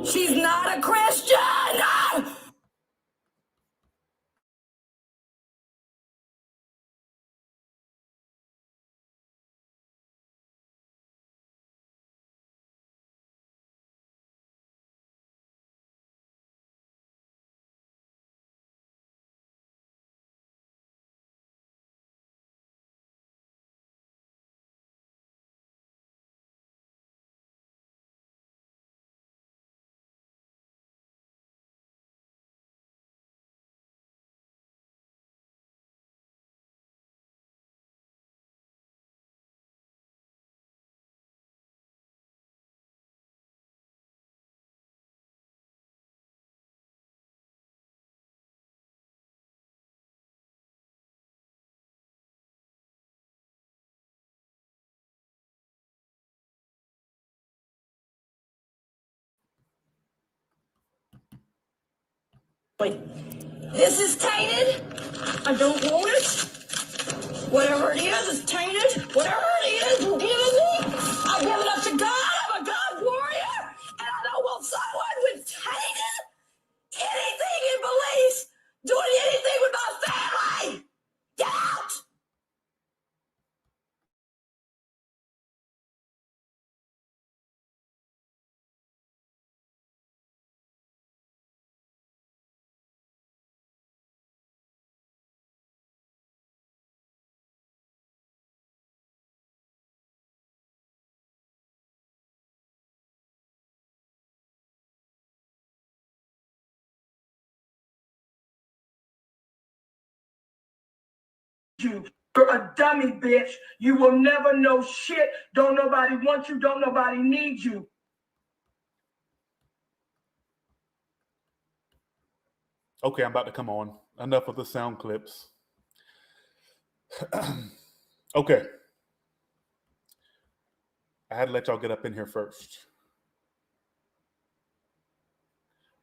She's not a Christian! Wait, this is tainted. I don't want it. Whatever it is, it's tainted. Whatever it is, give it me. I give it up to God. I'm a God warrior. And I don't want someone with tainted anything in beliefs doing anything with my family. Get out. You. You're a dummy, bitch. You will never know shit. Don't nobody want you. Don't nobody need you. Okay, I'm about to come on. Enough of the sound clips. Okay. I had to let y'all get up in here first.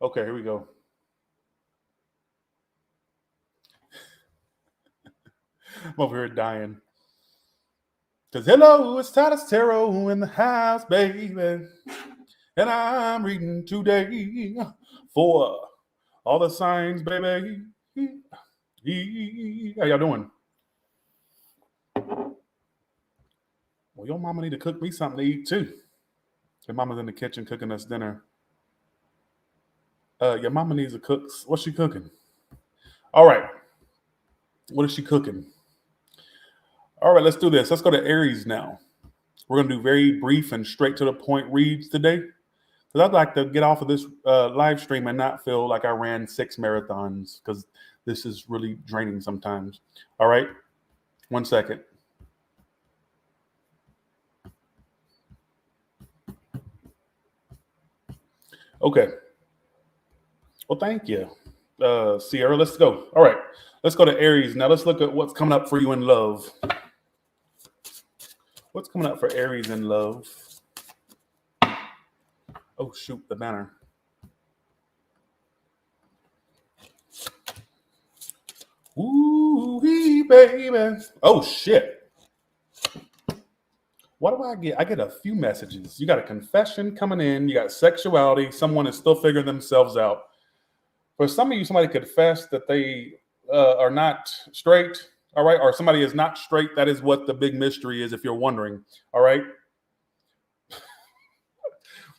Okay, here we go. I'm over here dying. Because hello, it's Taurus Tarot in the house, baby. And I'm reading today for all the signs, baby. How y'all doing? Well, your mama need to cook me something to eat too. Your mama's in the kitchen cooking us dinner. Your mama needs to cook. What's she cooking? All right. What is she cooking? All right, let's do this. Let's go to Aries now. We're going to do very brief and straight to the point reads today. Because I'd like to get off of this live stream and not feel like I ran 6 marathons, because this is really draining sometimes. All right. 1 second. Okay. Well, thank you, Sierra. Let's go. All right. Let's go to Aries. Now let's look at what's coming up for you in love. What's coming up for Aries in love? Oh, shoot, the banner. Ooh, baby. Oh, shit. What do I get? I get a few messages. You got a confession coming in. You got sexuality. Someone is still figuring themselves out. For some of you, somebody confessed that they are not straight. All right. Or somebody is not straight. That is what the big mystery is, if you're wondering. All right.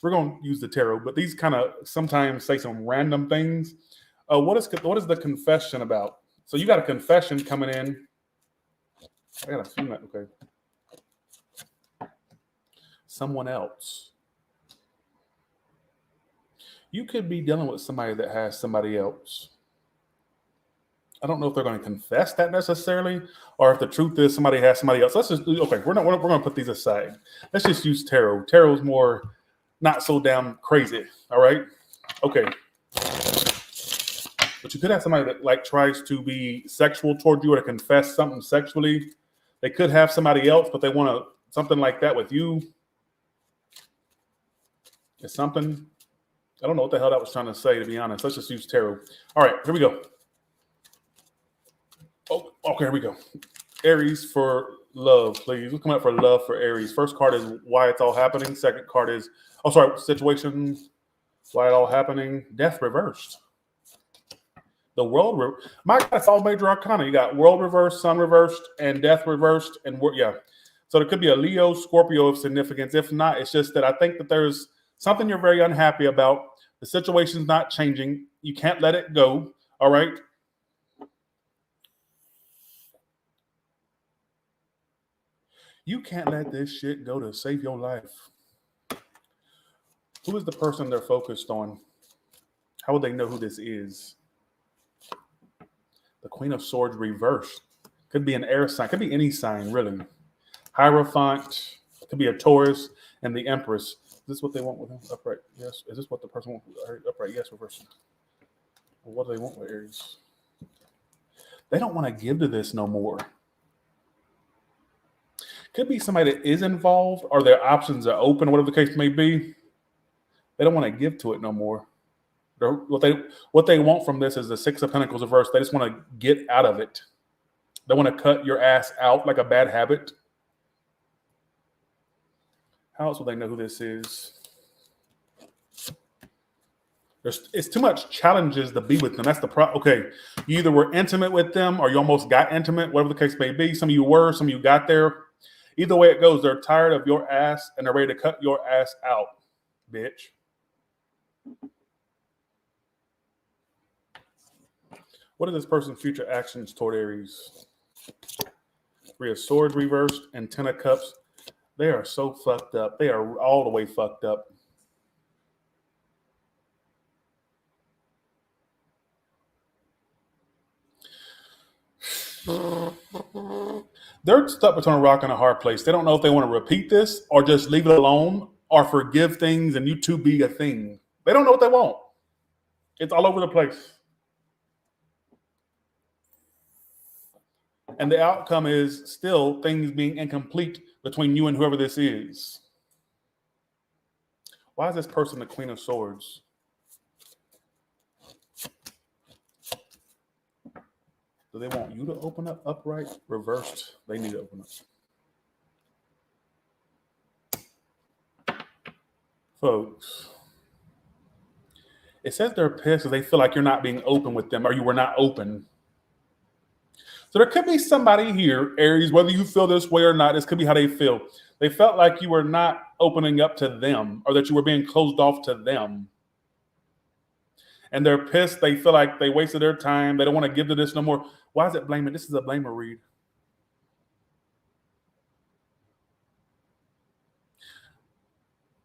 We're going to use the tarot, but these kind of sometimes say some random things. What is the confession about? So you got a confession coming in. I got a few. Okay. Someone else. You could be dealing with somebody that has somebody else. I don't know if they're going to confess that necessarily, or if the truth is somebody has somebody else. Let's just okay. We're going to put these aside. Let's just use tarot. Tarot's more not so damn crazy. All right. Okay. But you could have somebody that like tries to be sexual toward you or to confess something sexually. They could have somebody else, but they want to something like that with you. It's something. I don't know what the hell that was trying to say, to be honest. Let's just use tarot. All right, here we go. Oh, okay, here we go. Aries for love, please. We're coming up for love for Aries. First card is why it's all happening. Second card is Oh, sorry, situations, why it all happening, death reversed. The world, my God, it's all major arcana. You got world reversed, sun reversed, and death reversed, and yeah. So there could be a Leo, Scorpio of significance. If not, it's just that I think that there's something you're very unhappy about. The situation's not changing. You can't let it go. All right. You can't let this shit go to save your life. Who is the person they're focused on? How would they know who this is? The Queen of Swords reversed. Could be an air sign. Could be any sign, really. Hierophant. Could be a Taurus. And the Empress. Is this what they want with him? Upright. Yes. Is this what the person wants with upright? Yes. Reversed. Well, what do they want with Aries? They don't want to give to this no more. Could be somebody that is involved or their options are open, whatever the case may be. They don't want to give to it no more. What they want from this is the Six of Pentacles reversed. They just want to get out of it. They want to cut your ass out like a bad habit. How else will they know who this is? It's too much challenges to be with them. That's the problem. Okay, you either were intimate with them or you almost got intimate, whatever the case may be. Some of you were, some of you got there. Either way it goes, they're tired of your ass and they're ready to cut your ass out, bitch. What are this person's future actions toward Aries? Three of Swords reversed and Ten of Cups. They are so fucked up. They are all the way fucked up. They're stuck between a rock and a hard place. They don't know if they want to repeat this or just leave it alone or forgive things and you two be a thing. They don't know what they want. It's all over the place. And the outcome is still things being incomplete between you and whoever this is. Why is this person the Queen of Swords? Do they want you to open up upright? Reversed. They need to open up. Folks, it says they're pissed because they feel like you're not being open with them or you were not open. So there could be somebody here, Aries, whether you feel this way or not, this could be how they feel. They felt like you were not opening up to them or that you were being closed off to them. And they're pissed. They feel like they wasted their time. They don't want to give to this no more. Why is it blaming? This is a blamer read.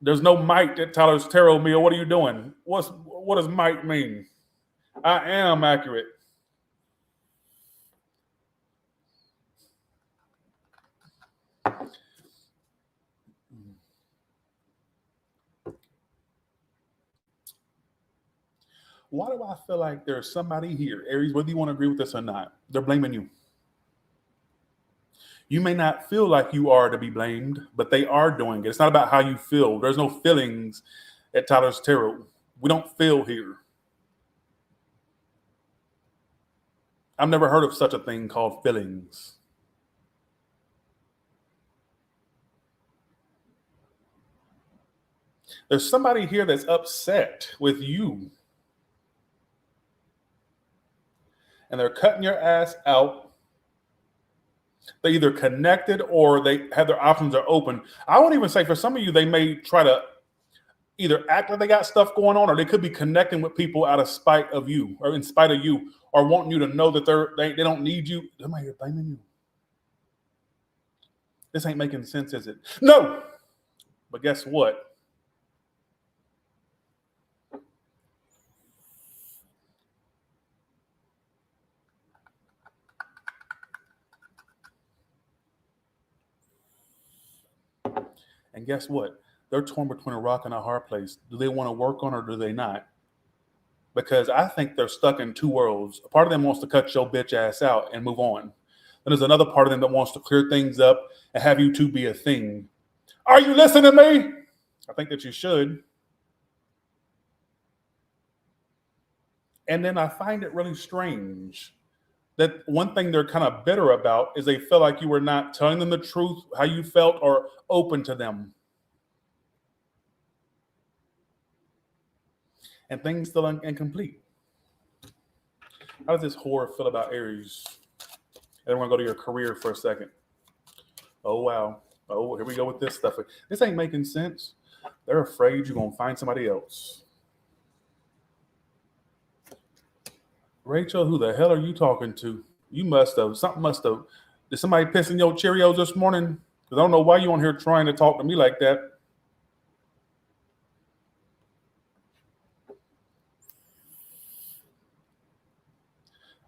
There's no might at Tyler's tarot meal. What are you doing? What does might mean? I am accurate. Why do I feel like there's somebody here, Aries, whether you want to agree with this or not, they're blaming you. You may not feel like you are to be blamed, but they are doing it. It's not about how you feel. There's no feelings at Tyler's Tarot. We don't feel here. I've never heard of such a thing called feelings. There's somebody here that's upset with you. And they're cutting your ass out. They either connected or they have their options are open. I won't even say for some of you, they may try to either act like they got stuff going on or they could be connecting with people out of spite of you or in spite of you or wanting you to know that they don't need you. Somebody here blaming you. This ain't making sense, is it? No. But guess what? And guess what? They're torn between a rock and a hard place. Do they want to work on or do they not? Because I think they're stuck in two worlds. A part of them wants to cut your bitch ass out and move on. Then there's another part of them that wants to clear things up and have you two be a thing. Are you listening to me? I think that you should. And then I find it really strange that one thing they're kind of bitter about is they feel like you were not telling them the truth, how you felt, or open to them. and things still incomplete. How does this whore feel about Aries? And then we're going to go to your career for a second. Oh, wow. Oh, here we go with this stuff. This ain't making sense. They're afraid you're going to find somebody else. Rachel, who the hell are you talking to? You must have. Something must have. Did somebody piss in your Cheerios this morning? Because I don't know why you on here trying to talk to me like that.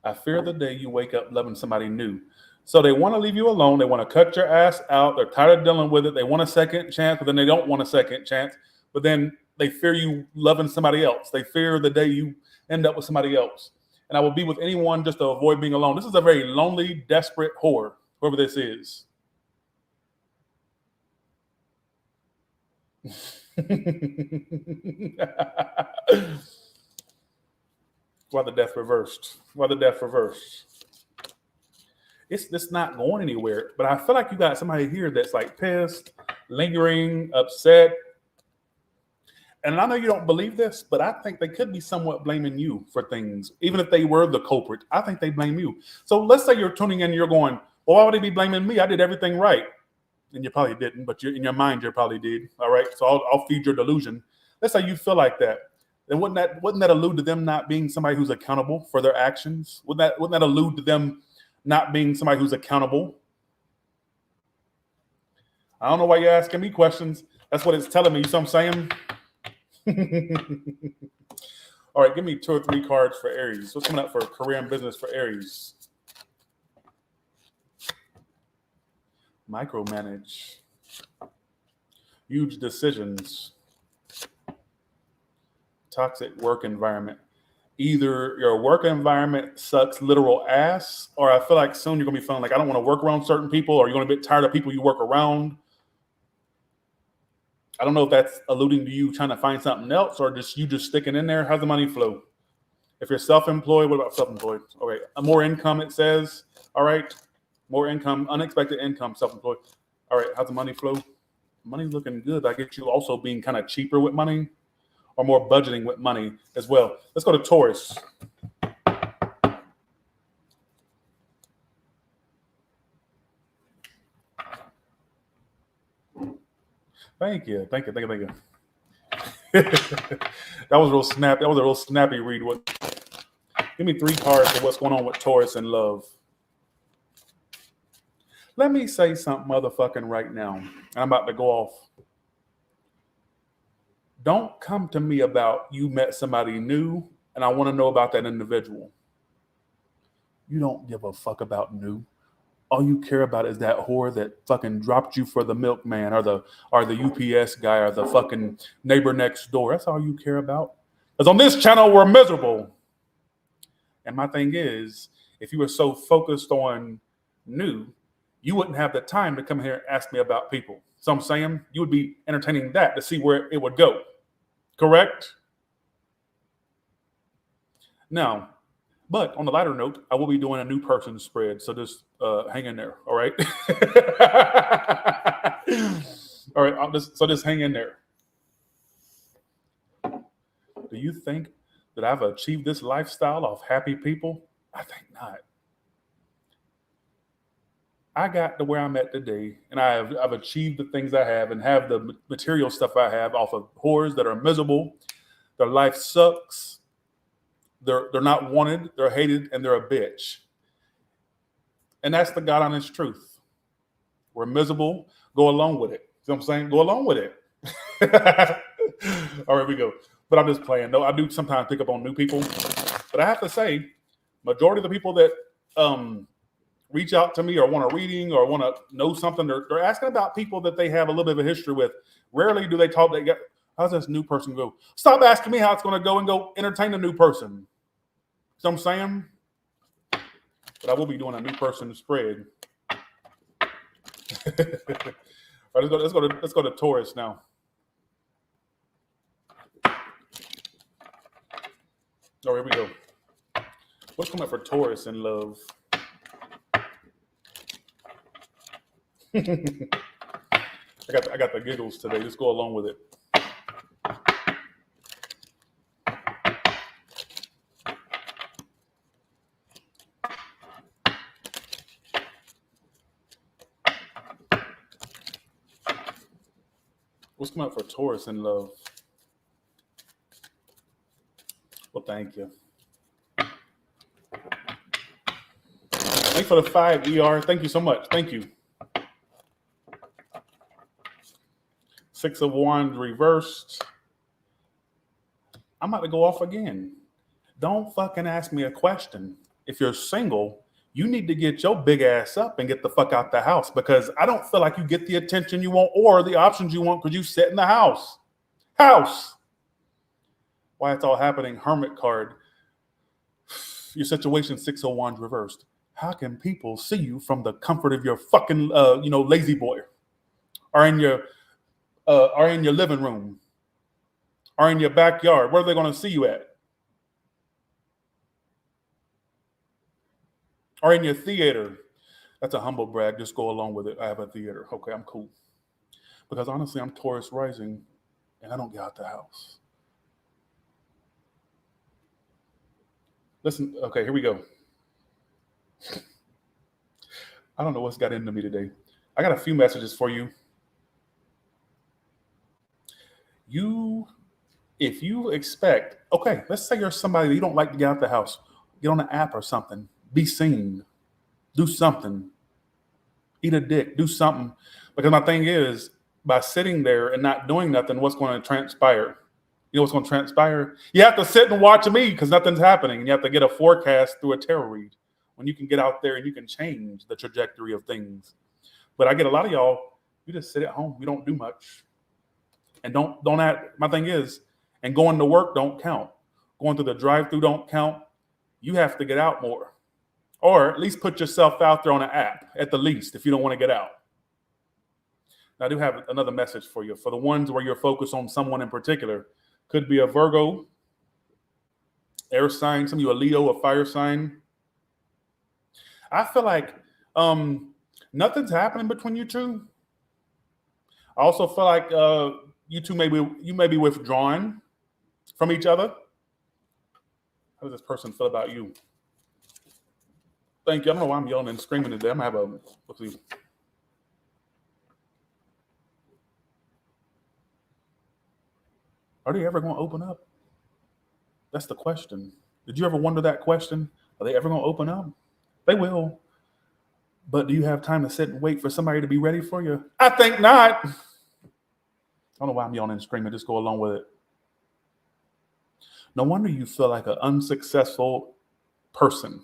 I fear the day you wake up loving somebody new. So they want to leave you alone. They want to cut your ass out. They're tired of dealing with it. They want a second chance, but then they don't want a second chance. But then they fear you loving somebody else. They fear the day you end up with somebody else. And I will be with anyone just to avoid being alone. This is a very lonely, desperate whore, whoever this is. Why the death reversed? Why the death reversed? It's not going anywhere. But I feel like you got somebody here that's like pissed, lingering, upset. And I know you don't believe this, but I think they could be somewhat blaming you for things. Even if they were the culprit, I think they blame you. So let's say you're tuning in and you're going, well, why would they be blaming me? I did everything right. And you probably didn't, but in your mind, you probably did. All right. So I'll feed your delusion. Let's say you feel like that. Then wouldn't that allude to them not being somebody who's accountable for their actions? Wouldn't that allude to them not being somebody who's accountable? I don't know why you're asking me questions. That's what it's telling me. You see what I'm saying? All right, give me 2 or 3 cards for Aries. What's coming up for career and business for Aries? Micromanage. Huge decisions. Toxic work environment. Either your work environment sucks literal ass, or I feel like soon you're going to be feeling like I don't want to work around certain people, or you're going to be tired of people you work around. I don't know if that's alluding to you trying to find something else or just you just sticking in there. How's the money flow? If you're self-employed, what about self-employed? All right, more income, it says. All right, more income, unexpected income, self-employed. All right, how's the money flow? Money's looking good. I get you also being kind of cheaper with money or more budgeting with money as well. Let's go to Taurus. Thank you. That was real snappy. That was a real snappy read. Give me 3 cards for what's going on with Taurus and love. Let me say something motherfucking right now. I'm about to go off. Don't come to me about you met somebody new and I want to know about that individual. You don't give a fuck about new. All you care about is that whore that fucking dropped you for the milkman or the UPS guy or the fucking neighbor next door. That's all you care about. Because on this channel, we're miserable. And my thing is, if you were so focused on new, you wouldn't have the time to come here and ask me about people. So I'm saying you would be entertaining that to see where it would go. Correct? Now, but on the lighter note, I will be doing a new person spread. So just hang in there. All right. All right. Just hang in there. Do you think that I've achieved this lifestyle of happy people? I think not. I got to where I'm at today, and I've achieved the things I have and have the material stuff I have off of whores that are miserable. Their life sucks. They're not wanted, they're hated, and they're a bitch. And that's the God honest truth. We're miserable. Go along with it. See what I'm saying? Go along with it. All right, we go. But I'm just playing. No, I do sometimes pick up on new people. But I have to say, majority of the people that reach out to me or want a reading or want to know something, they're asking about people that they have a little bit of a history with. Rarely do they talk. How's this new person go? Stop asking me how it's going to go and go entertain a new person. So I'm saying, but I will be doing a new person spread. All right, let's go to Taurus now. Oh, here we go. What's coming up for Taurus in love? I got the giggles today. Just go along with it. What's coming up for Taurus in love? Well, thank you. Thanks for the 5 ER. Thank you so much. Thank you. 6 of Wands reversed. I'm about to go off again. Don't fucking ask me a question. If you're single, you need to get your big ass up and get the fuck out the house, because I don't feel like you get the attention you want or the options you want because you sit in the house. Why it's all happening? Hermit card. Your situation, 6 of Wands reversed. How can people see you from the comfort of your fucking, lazy boy, or in your living room, or in your backyard? Where are they going to see you at? Or in your theater? That's a humble brag. Just go along with it. I have a theater. Okay, I'm cool. Because honestly, I'm Taurus rising, and I don't get out the house. Listen, okay, here we go. I don't know what's got into me today. I got a few messages for you. If you expect, okay, let's say you're somebody that you don't like to get out the house. Get on an app or something. Be seen. Do something. Eat a dick. Do something. Because my thing is, by sitting there and not doing nothing, what's going to transpire? You know what's going to transpire? You have to sit and watch me because nothing's happening. And you have to get a forecast through a tarot read. When you can get out there and you can change the trajectory of things. But I get a lot of y'all, you just sit at home. You don't do much. And don't act. My thing is, and going to work don't count. Going to the drive-thru don't count. You have to get out more. Or at least put yourself out there on an app, at the least, if you don't want to get out. Now, I do have another message for you. For the ones where you're focused on someone in particular, could be a Virgo, air sign, some of you a Leo, a fire sign. I feel like nothing's happening between you two. I also feel like you two may be withdrawn from each other. How does this person feel about you? Thank you. I don't know why I'm yelling and screaming today. I'm gonna have let's see. Are they ever going to open up? That's the question. Did you ever wonder that question? Are they ever going to open up? They will. But do you have time to sit and wait for somebody to be ready for you? I think not. I don't know why I'm yelling and screaming. Just go along with it. No wonder you feel like an unsuccessful person.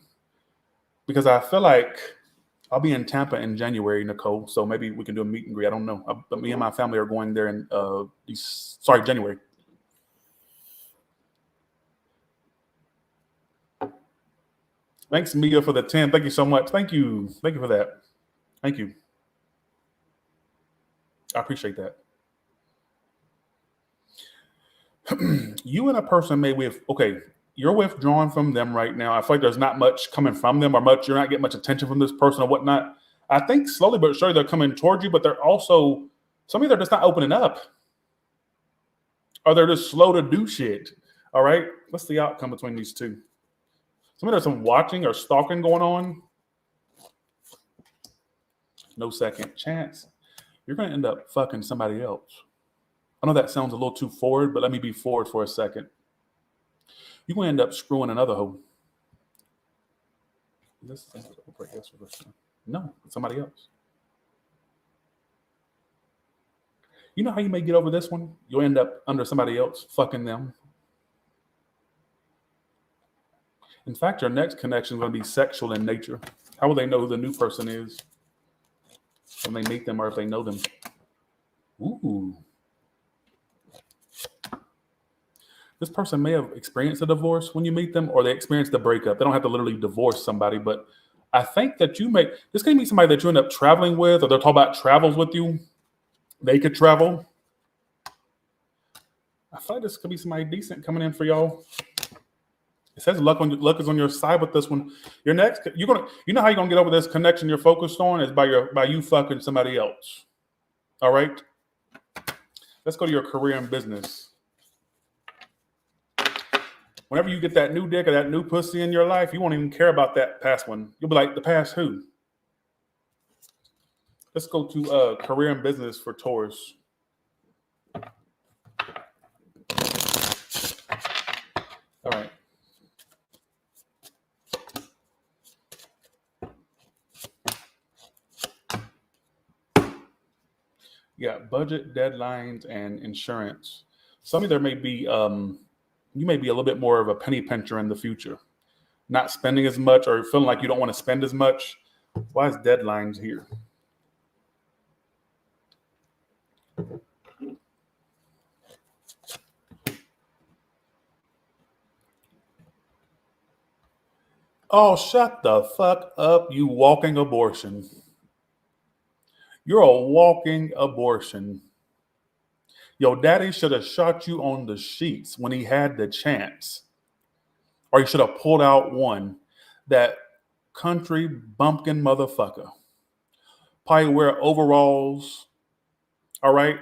Because I feel like I'll be in Tampa in January, Nicole. So maybe we can do a meet and greet. I don't know. But me and my family are going there in January. Thanks, Mia, for the 10. Thank you so much. Thank you. Thank you for that. Thank you. I appreciate that. You and a person you're withdrawn from them right now. I feel like there's not much coming from them, or you're not getting much attention from this person or whatnot. I think slowly but surely they're coming towards you, but they're also, some of you are just not opening up. Or they're just slow to do shit. All right? What's the outcome between these two? There's some watching or stalking going on. No second chance. You're going to end up fucking somebody else. I know that sounds a little too forward, but let me be forward for a second. You're going to end up screwing another hoe. No, it's somebody else. You know how you may get over this one? You'll end up under somebody else, fucking them. In fact, your next connection is going to be sexual in nature. How will they know who the new person is when they meet them, or if they know them? Ooh. This person may have experienced a divorce when you meet them, or they experienced a breakup. They don't have to literally divorce somebody, but I think that this can be somebody that you end up traveling with, or they'll talk about travels with you. They could travel. I feel like this could be somebody decent coming in for y'all. It says luck is on your side with this one. Your next, you know how you're gonna get over this connection you're focused on is by you fucking somebody else. All right. Let's go to your career and business. Whenever you get that new dick or that new pussy in your life, you won't even care about that past one. You'll be like, the past who? Let's go to career and business for Taurus. Yeah, budget, deadlines, and insurance. Some of there may be you may be a little bit more of a penny pincher in the future, not spending as much or feeling like you don't want to spend as much. Why is deadlines here? Oh, shut the fuck up, you walking abortion. You're a walking abortion. Your daddy should have shot you on the sheets when he had the chance. Or he should have pulled out one. That country bumpkin motherfucker. Probably wear overalls. All right.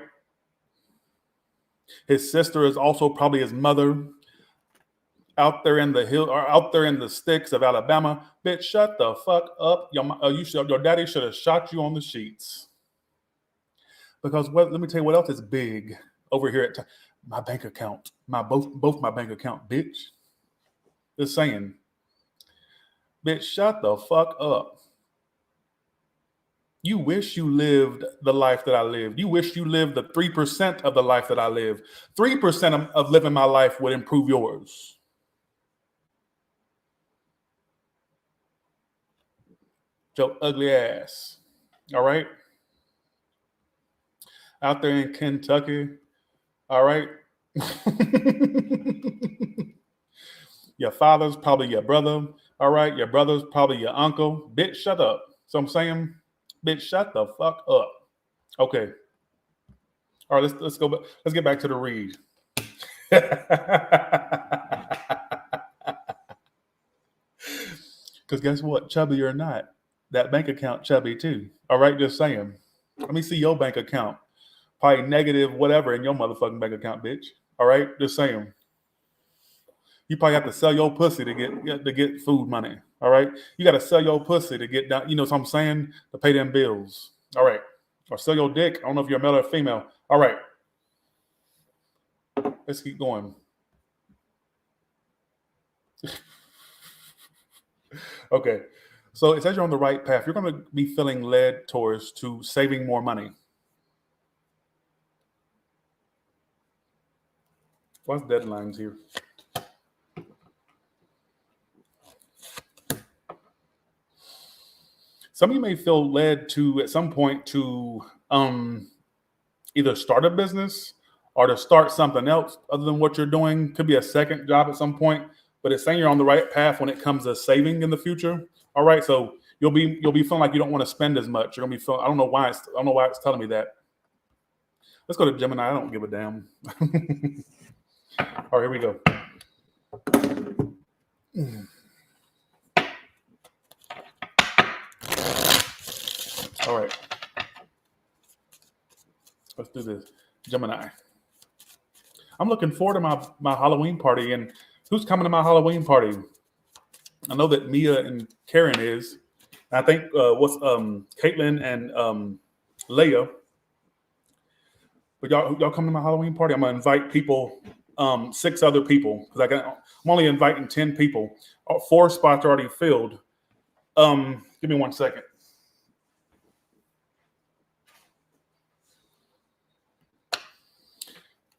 His sister is also probably his mother. Out there in the hill or out there in the sticks of Alabama. Bitch, shut the fuck up. Your daddy should have shot you on the sheets. Because let me tell you what else is big over here at my bank account. Both my bank account, bitch. Just saying. Bitch, shut the fuck up. You wish you lived the life that I lived. You wish you lived the 3% of the life that I live. 3% of living my life would improve yours. Your ugly ass. All right? Out there in Kentucky. All right? Your father's probably your brother. All right? Your brother's probably your uncle. Bitch, shut up. So I'm saying, bitch, shut the fuck up. Okay. All right, let's go back. Let's get back to the read. Because guess what? Chubby or not, that bank account chubby too. All right, just saying. Let me see your bank account. Probably negative whatever in your motherfucking bank account, bitch. All right, just saying. You probably have to sell your pussy to get food money. All right, you got to sell your pussy to get down. You know what I'm saying? To pay them bills. All right, or sell your dick. I don't know if you're a male or female. All right, let's keep going. Okay, so it says you're on the right path. You're going to be feeling led, Taurus, to saving more money. What's deadlines here? Some of you may feel led to, at some point, to either start a business or to start something else other than what you're doing. Could be a second job at some point, but it's saying you're on the right path when it comes to saving in the future. All right, so you'll be feeling like you don't want to spend as much. You're gonna be feeling. I don't know why it's telling me that. Let's go to Gemini. I don't give a damn. All right, here we go. All right. Let's do this. Gemini. I'm looking forward to my Halloween party. And who's coming to my Halloween party? I know that Mia and Karen is. I think Caitlin and Leah. But y'all come to my Halloween party. I'm gonna invite people, 6 other people, because I'm only inviting 10 people. 4 spots are already filled. Give me 1 second.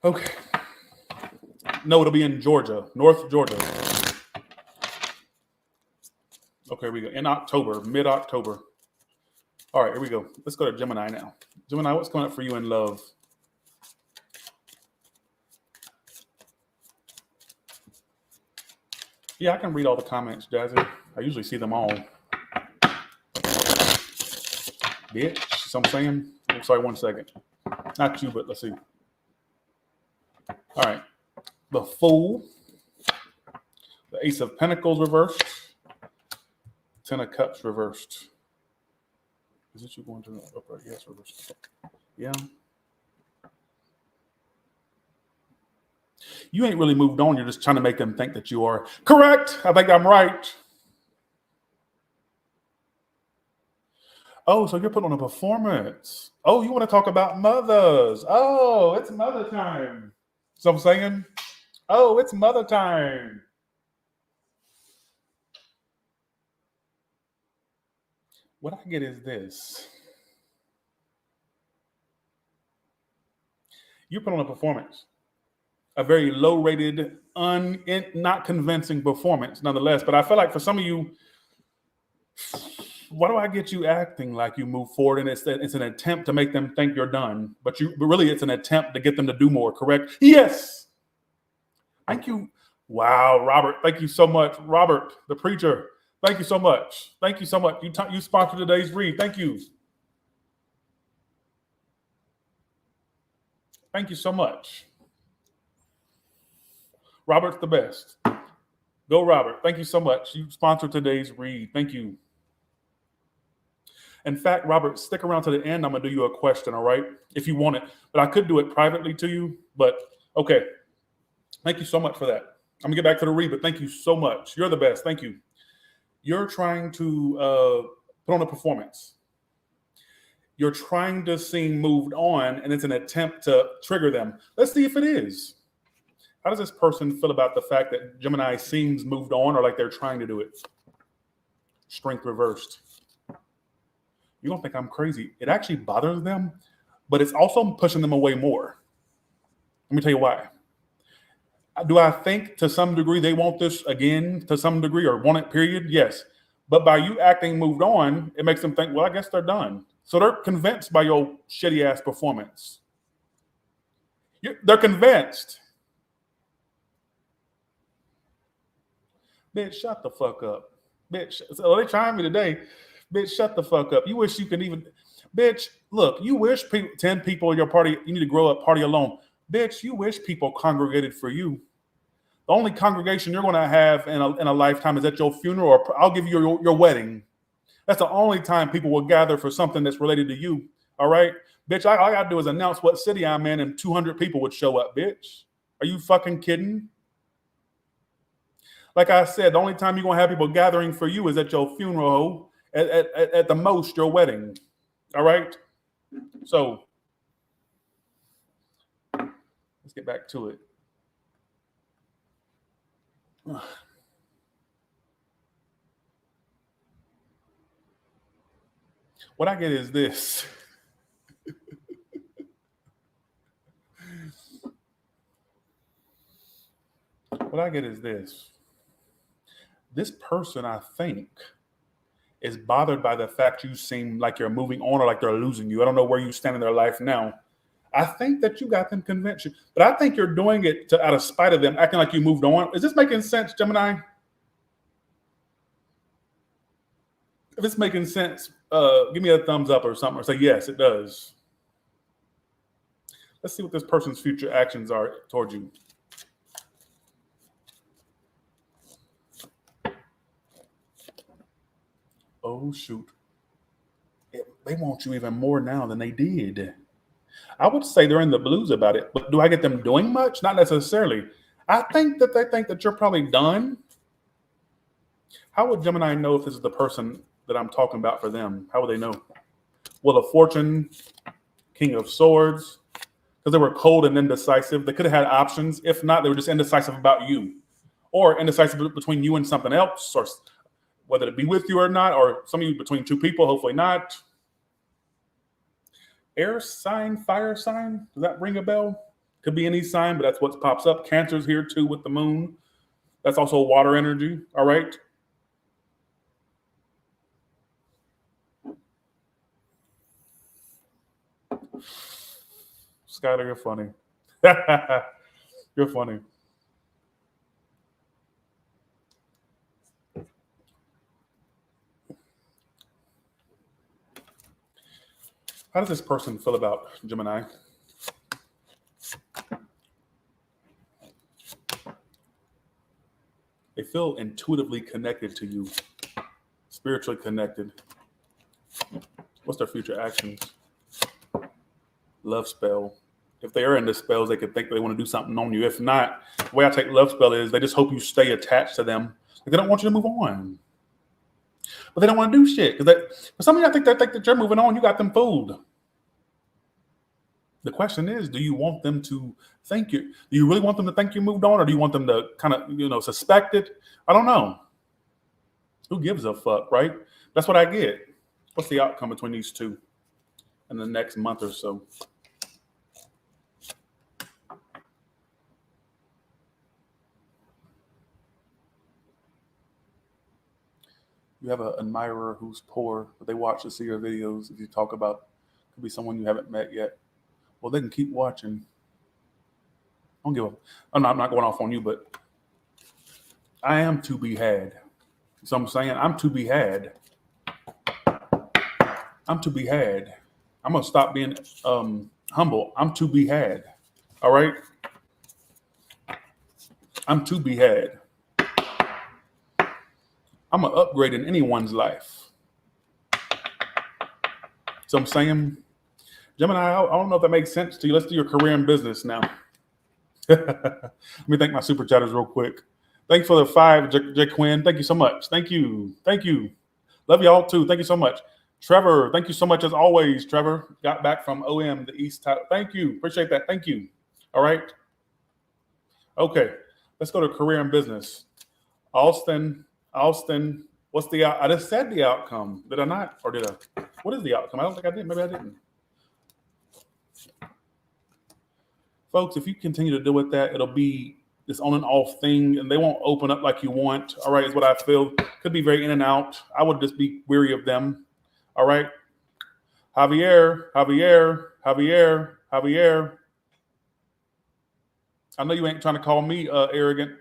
Okay. No, it'll be in Georgia, North Georgia. Okay, here we go. In October, mid-October. All right, here we go. Let's go to Gemini now. Gemini, what's coming up for you in love? Yeah, I can read all the comments, Jazzy. I usually see them all. Bitch, so I'm saying. I'm sorry, 1 second. Not you, but let's see. All right. The Fool. The Ace of Pentacles reversed. 10 of Cups reversed. Is it you going to the upright? Yes, reversed. Yeah. You ain't really moved on. You're just trying to make them think that you are. Correct. I think I'm right. Oh, so you're putting on a performance. Oh, you want to talk about mothers. Oh, it's mother time. So I'm saying, oh, it's mother time. What I get is this. You put on a performance, a very low-rated, not convincing performance, nonetheless. But I feel like for some of you, why do I get you acting like you move forward? And it's an attempt to make them think you're done, but really it's an attempt to get them to do more. Correct? Yes. Thank you. Wow, Robert. Thank you so much, Robert, the preacher. Thank you so much. Thank you so much. You sponsored today's read. Thank you. Thank you so much. Robert's the best. Go, Robert. Thank you so much. You sponsored today's read. Thank you. In fact, Robert, stick around to the end. I'm going to do you a question, all right? If you want it. But I could do it privately to you. But, okay. Thank you so much for that. I'm going to get back to the read, but thank you so much. You're the best. Thank you. You're trying to put on a performance. You're trying to seem moved on, and it's an attempt to trigger them. Let's see if it is. How does this person feel about the fact that Gemini seems moved on or like they're trying to do it? Strength reversed. You don't think I'm crazy. It actually bothers them, but it's also pushing them away more. Let me tell you why. Do I think to some degree they want this again to some degree or want it, period? Yes. But by you acting moved on, it makes them think, well, I guess they're done. So they're convinced by your shitty ass performance. They're convinced. Bitch, shut the fuck up. Bitch, so they trying me today. Bitch, shut the fuck up. You wish you could even, bitch, look, you wish 10 people in your party, you need to grow up party alone. Bitch, you wish people congregated for you. The only congregation you're going to have in a lifetime is at your funeral, or I'll give you your wedding. That's the only time people will gather for something that's related to you. All right? Bitch, all I got to do is announce what city I'm in and 200 people would show up, bitch. Are you fucking kidding? Like I said, the only time you're going to have people gathering for you is at your funeral, at the most, your wedding. All right? So, let's get back to it. What I get is this. What I get is this. This person, I think, is bothered by the fact you seem like you're moving on or like they're losing you. I don't know where you stand in their life now. I think that you got them convinced, but I think you're doing it out of spite of them, acting like you moved on. Is this making sense, Gemini? If it's making sense, give me a thumbs up or something, or say, yes, it does. Let's see what this person's future actions are towards you. Oh, shoot. They want you even more now than they did. I would say they're in the blues about it, but do I get them doing much? Not necessarily. I think that they think that you're probably done. How would Gemini know if this is the person that I'm talking about for them? How would they know? Well, of Fortune, King of Swords, because they were cold and indecisive. They could have had options. If not, they were just indecisive about you, or indecisive between you and something else, or whether it be with you or not, or some of you between two people, hopefully not. Air sign, fire sign. Does that ring a bell? Could be any sign, but that's what pops up. Cancer's here too with the moon. That's also water energy. All right. Skylar, you're funny. You're funny. How does this person feel about Gemini? They feel intuitively connected to you, spiritually connected. What's their future actions? Love spell. If they are into spells, they could think they want to do something on you. If not, the way I take love spell is they just hope you stay attached to them. Like they don't want you to move on. But they don't want to do shit. Because for some of you, I think they think that you're moving on. You got them fooled. The question is, do you want them to think you? Do you really want them to think you moved on, or do you want them to kind of, suspect it? I don't know. Who gives a fuck, right? That's what I get. What's the outcome between these two in the next month or so? You have an admirer who's poor, but they watch to see your videos. If you talk about, could be someone you haven't met yet. Well, they can keep watching. I don't give a. I'm not going off on you, but I am to be had. So I'm saying I'm to be had. I'm to be had. I'm gonna stop being humble. I'm to be had. All right. I'm to be had. I'm an upgrade in anyone's life. So I'm saying, Gemini, I don't know if that makes sense to you. Let's do your career and business now. Let me thank my super chatters real quick. Thanks for the 5, J. Quinn. Thank you so much. Thank you. Thank you. Love y'all too. Thank you so much. Trevor, thank you so much as always. Trevor got back from OM, the East. Thank you. Appreciate that. Thank you. All right. Okay. Let's go to career and business. Austin, what's the I just said the outcome. Did I not? Or did I? What is the outcome? I don't think I did. Maybe I didn't. Folks, if you continue to do with that, it'll be this on and off thing, and they won't open up like you want. All right, is what I feel. Could be very in and out. I would just be weary of them. All right. Javier. I know you ain't trying to call me arrogant.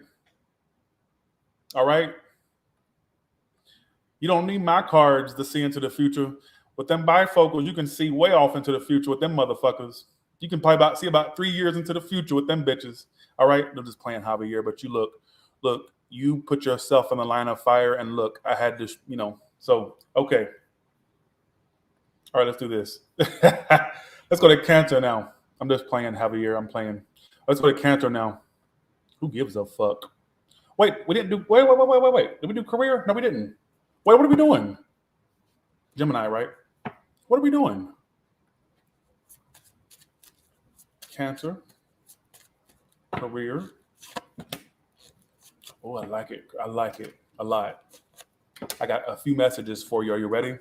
All right. You don't need my cards to see into the future. With them bifocals, you can see way off into the future with them motherfuckers. You can probably see about 3 years into the future with them bitches. All right. They're just playing Javier, but you look, you put yourself in the line of fire, and look, I had this, so, okay. All right, let's do this. Let's go to Cancer now. I'm just playing Javier. Let's go to Cancer now. Who gives a fuck? Wait, we didn't do, wait. Did we do career? No, we didn't. Wait, what are we doing? Gemini, right? What are we doing? Cancer. Career. Oh, I like it. I like it a lot. I got a few messages for you. Are you ready?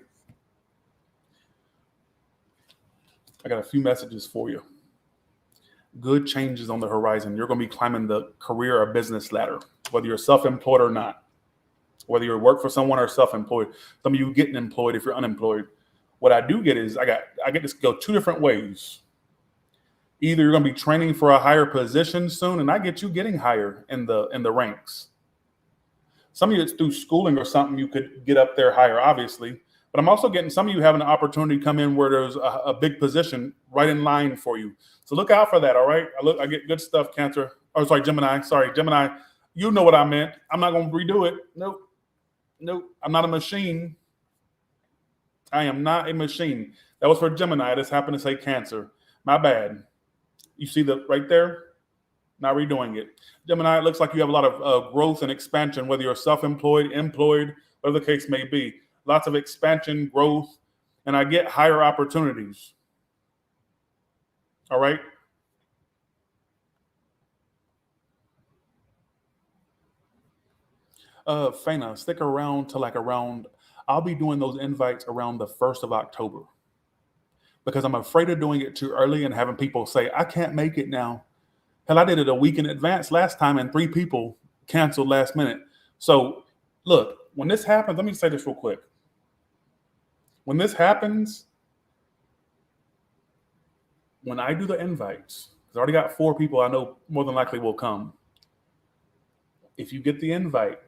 I got a few messages for you. Good changes on the horizon. You're going to be climbing the career or business ladder, whether you're self-employed or not, whether you work for someone or self-employed. Some of you getting employed if you're unemployed. What I do get is I get to go 2 different ways. Either you're going to be training for a higher position soon, and I get you getting higher in the ranks. Some of you, it's through schooling or something, you could get up there higher, obviously. But I'm also getting some of you having an opportunity to come in where there's a big position right in line for you. So look out for that, all right? I get good stuff, Cancer. Oh, sorry, Gemini. Gemini. You know what I meant. I'm not going to redo it. Nope. I'm not a machine. I am not a machine. That was for Gemini. I just happened to say Cancer. My bad. You see the right there? Not redoing it. Gemini, it looks like you have a lot of growth and expansion, whether you're self-employed, employed, whatever the case may be. Lots of expansion, growth, and I get higher opportunities. All right? Faina, stick around till I'll be doing those invites around the 1st of October because I'm afraid of doing it too early and having people say, I can't make it now. Hell, I did it a week in advance last time and 3 people canceled last minute. So look, when this happens, let me say this real quick. When this happens, when I do the invites, because I already got 4 people I know more than likely will come. If you get the invite,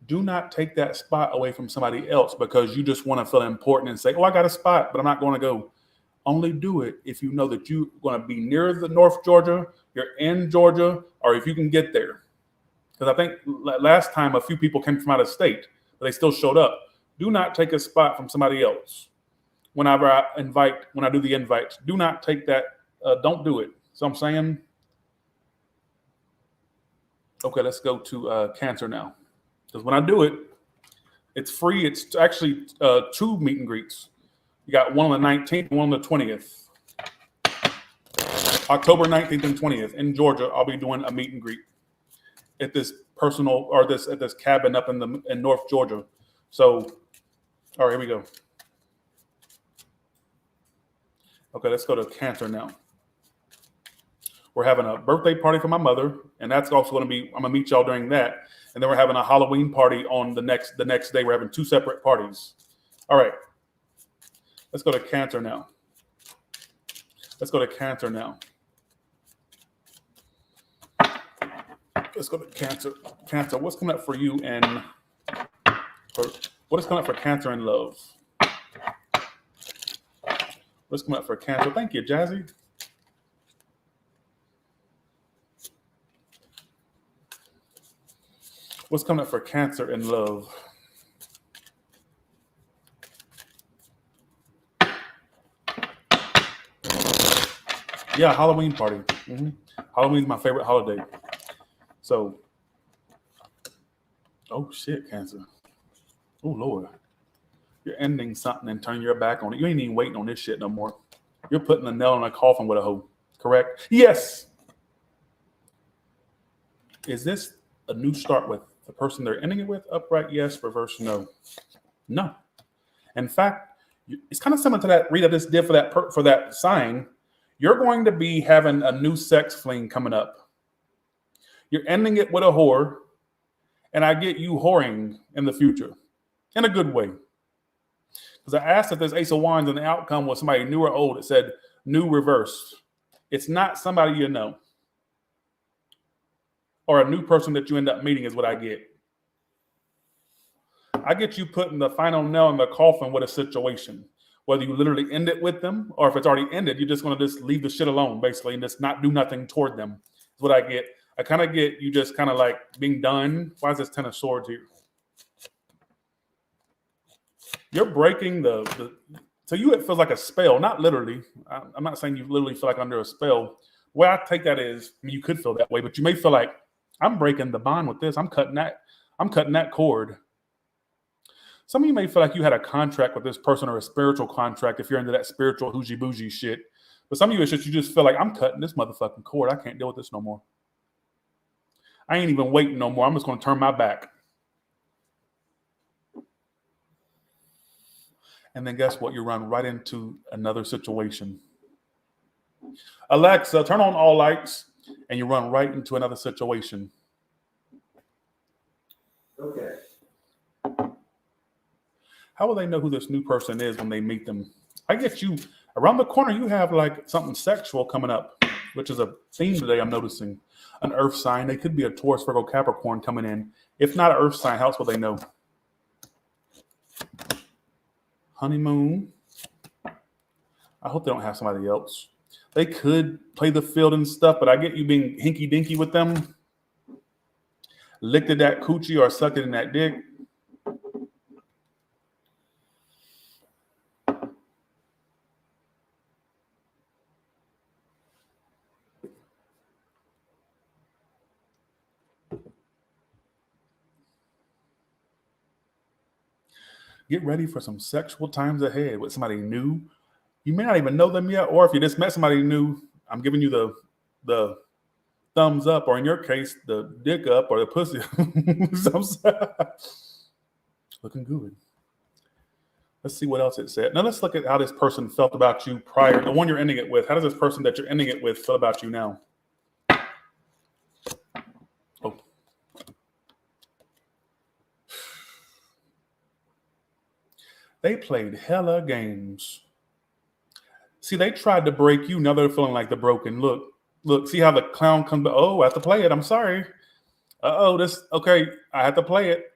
do not take that spot away from somebody else because you just want to feel important and say, oh, I got a spot, but I'm not going to go. Only do it if you know that you're going to be near the North Georgia, you're in Georgia, or if you can get there. Because I think last time a few people came from out of state, but they still showed up. Do not take a spot from somebody else. Whenever I do the invites, do not take that. Don't do it. So I'm saying, okay, let's go to Cancer now. Because when I do it, it's free. It's actually 2 meet and greets. You got one on the 19th, one on the 20th. October 19th and 20th in Georgia, I'll be doing a meet and greet at this at this cabin up in North Georgia. So, all right, here we go. Okay, let's go to Cancer now. We're having a birthday party for my mother, and that's also going to be, I'm going to meet y'all during that. And then we're having a Halloween party on the next day. We're having 2 separate parties. All right. Let's go to Cancer now. Let's go to Cancer now. Let's go to Cancer. Cancer, what's coming up for you and what is coming up for Cancer in love? What's coming up for Cancer? Thank you, Jazzy. What's coming up for Cancer in love? Yeah, Halloween party. Halloween's my favorite holiday. So, oh shit, Cancer. Oh Lord. You're ending something and turning your back on it. You ain't even waiting on this shit no more. You're putting a nail in a coffin with a hoe. Correct? Yes. Is this a new start with the person they're ending it with? Upright, yes. Reverse, no. No. In fact, it's kind of similar to that read I just did for that sign. You're going to be having a new sex fling coming up. You're ending it with a whore, and I get you whoring in the future in a good way. Because I asked if there's Ace of Wands and the outcome was somebody new or old. It said new reverse. It's not somebody you know. Or a new person that you end up meeting is what I get. I get you putting the final nail in the coffin with a situation. Whether you literally end it with them or if it's already ended, you're just going to just leave the shit alone, basically, and just not do nothing toward them. Is what I get. I kind of get you just kind of like being done. Why is this 10 of Swords here? You're breaking to you, it feels like a spell, not literally. I'm not saying you literally feel like under a spell. The way I take that is, I mean, you could feel that way, but you may feel like I'm breaking the bond with this. I'm cutting that cord. Some of you may feel like you had a contract with this person or a spiritual contract if you're into that spiritual hoogie bougie shit. But some of you, it's just you just feel like I'm cutting this motherfucking cord. I can't deal with this no more. I ain't even waiting no more. I'm just going to turn my back. And then guess what? You run right into another situation. Alexa, turn on all lights, and you run right into another situation. Okay. How will they know who this new person is when they meet them? I get you around the corner. You have like something sexual coming up, which is a theme today. I'm noticing an earth sign. They could be a Taurus, Virgo, Capricorn coming in. If not an earth sign, how else will they know? Honeymoon. I hope they don't have somebody else. They could play the field and stuff, but I get you being hinky dinky with them. Licked at that coochie or sucked it in that dick. Get ready for some sexual times ahead with somebody new. You may not even know them yet, or if you just met somebody new, I'm giving you the thumbs up, or in your case, the dick up or the pussy. Looking good. Let's see what else it said. Now let's look at how this person felt about you prior. The one you're ending it with. How does this person that you're ending it with feel about you now? Oh. They played hella games. See, they tried to break you. Now they're feeling like the broken. Look, see how the clown comes. Oh, I have to play it. I'm sorry. Okay. I have to play it.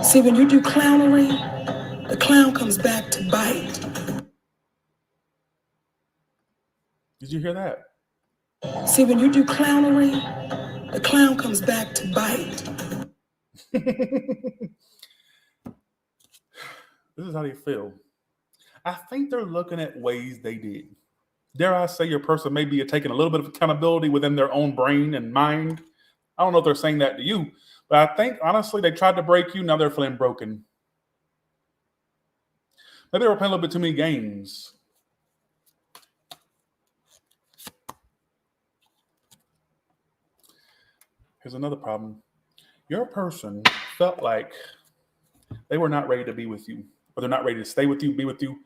See, when you do clownery, the clown comes back to bite. Did you hear that? See, when you do clownery, the clown comes back to bite. This is how they feel. I think they're looking at ways they did. Dare I say your person may be taking a little bit of accountability within their own brain and mind. I don't know if they're saying that to you, but I think, honestly, they tried to break you. Now they're feeling broken. Maybe they were playing a little bit too many games. Here's another problem. Your person felt like they were not ready to be with you, or they're not ready to stay with you, be with you.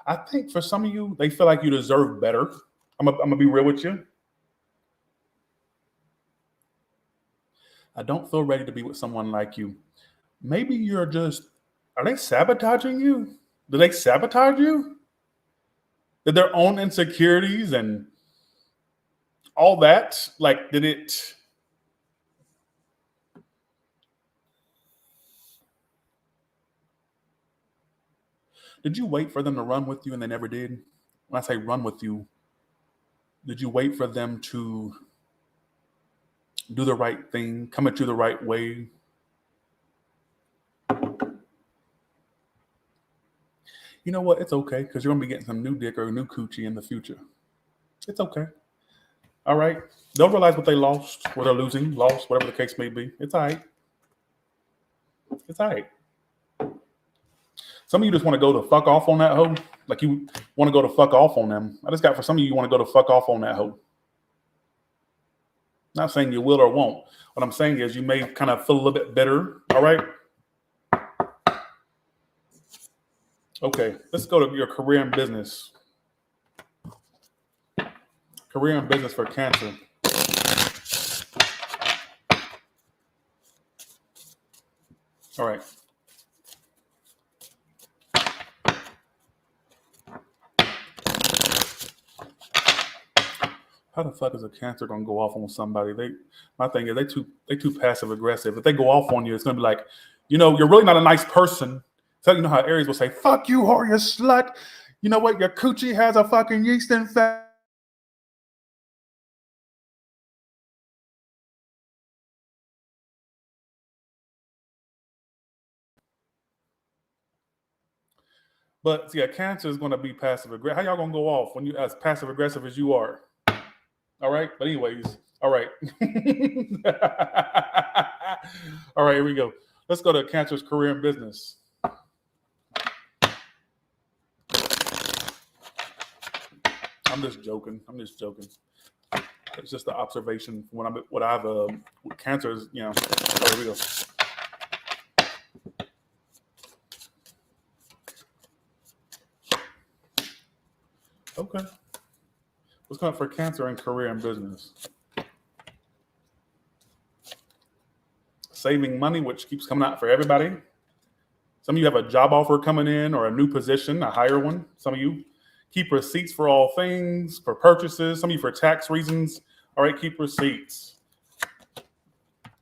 I think for some of you, they feel like you deserve better. I'm gonna be real with you. I don't feel ready to be with someone like you. Maybe you're just, are they sabotaging you? Do they sabotage you? Did their own insecurities and all that, like, did you wait for them to run with you and they never did? When I say run with you, did you wait for them to do the right thing, come at you the right way? You know what? It's okay, because you're going to be getting some new dick or new coochie in the future. It's okay. All right? They'll realize what they lost, what they're losing, lost, whatever the case may be. It's all right. It's all right. Some of you just want to go to fuck off on that hoe. Like you want to go to fuck off on them. I just got for some of you want to go to fuck off on that hoe. Not saying you will or won't. What I'm saying is you may kind of feel a little bit bitter. All right? Okay, let's go to your career and business. Career and business for Cancer. All right. How the fuck is a Cancer gonna go off on somebody? My thing is they too passive aggressive. If they go off on you, it's gonna be like, you're really not a nice person. So you know how Aries will say, "Fuck you, whore, you slut." You know what? Your coochie has a fucking yeast infection. But see, a Cancer is gonna be passive aggressive. How y'all gonna go off when you as passive aggressive as you are? All right. But anyways, all right. All right, here we go. Let's go to Cancer's career and business. I'm just joking. It's just the observation from what I've with Cancer is, All right, here we go. Okay. What's coming up for Cancer in career and business? Saving money, which keeps coming out for everybody. Some of you have a job offer coming in or a new position, a higher one. Some of you keep receipts for all things, for purchases. Some of you for tax reasons. All right, keep receipts.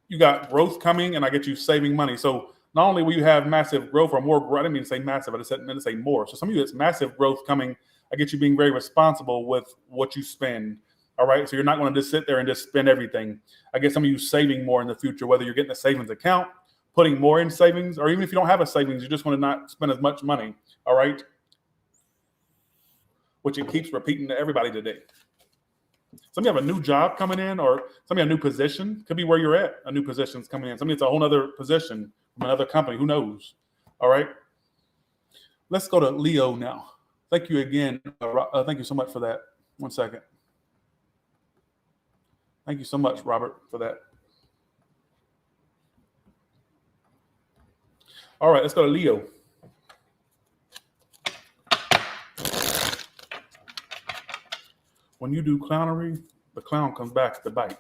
You got growth coming, and I get you saving money. So not only will you have massive growth or more growth, I didn't mean to say massive, I just meant to say more. So some of you, it's massive growth coming. I get you being very responsible with what you spend. All right. So you're not going to just sit there and just spend everything. I get some of you saving more in the future, whether you're getting a savings account, putting more in savings, or even if you don't have a savings, you just want to not spend as much money. All right. Which it keeps repeating to everybody today. Some of you have a new job coming in, or some of you have a new position. Could be where you're at. A new position's coming in. Some of you it's a whole other position from another company. Who knows? All right. Let's go to Leo now. Thank you again. Thank you so much for that. 1 second. Thank you so much, Robert, for that. All right, let's go to Leo. When you do clownery, the clown comes back to bite.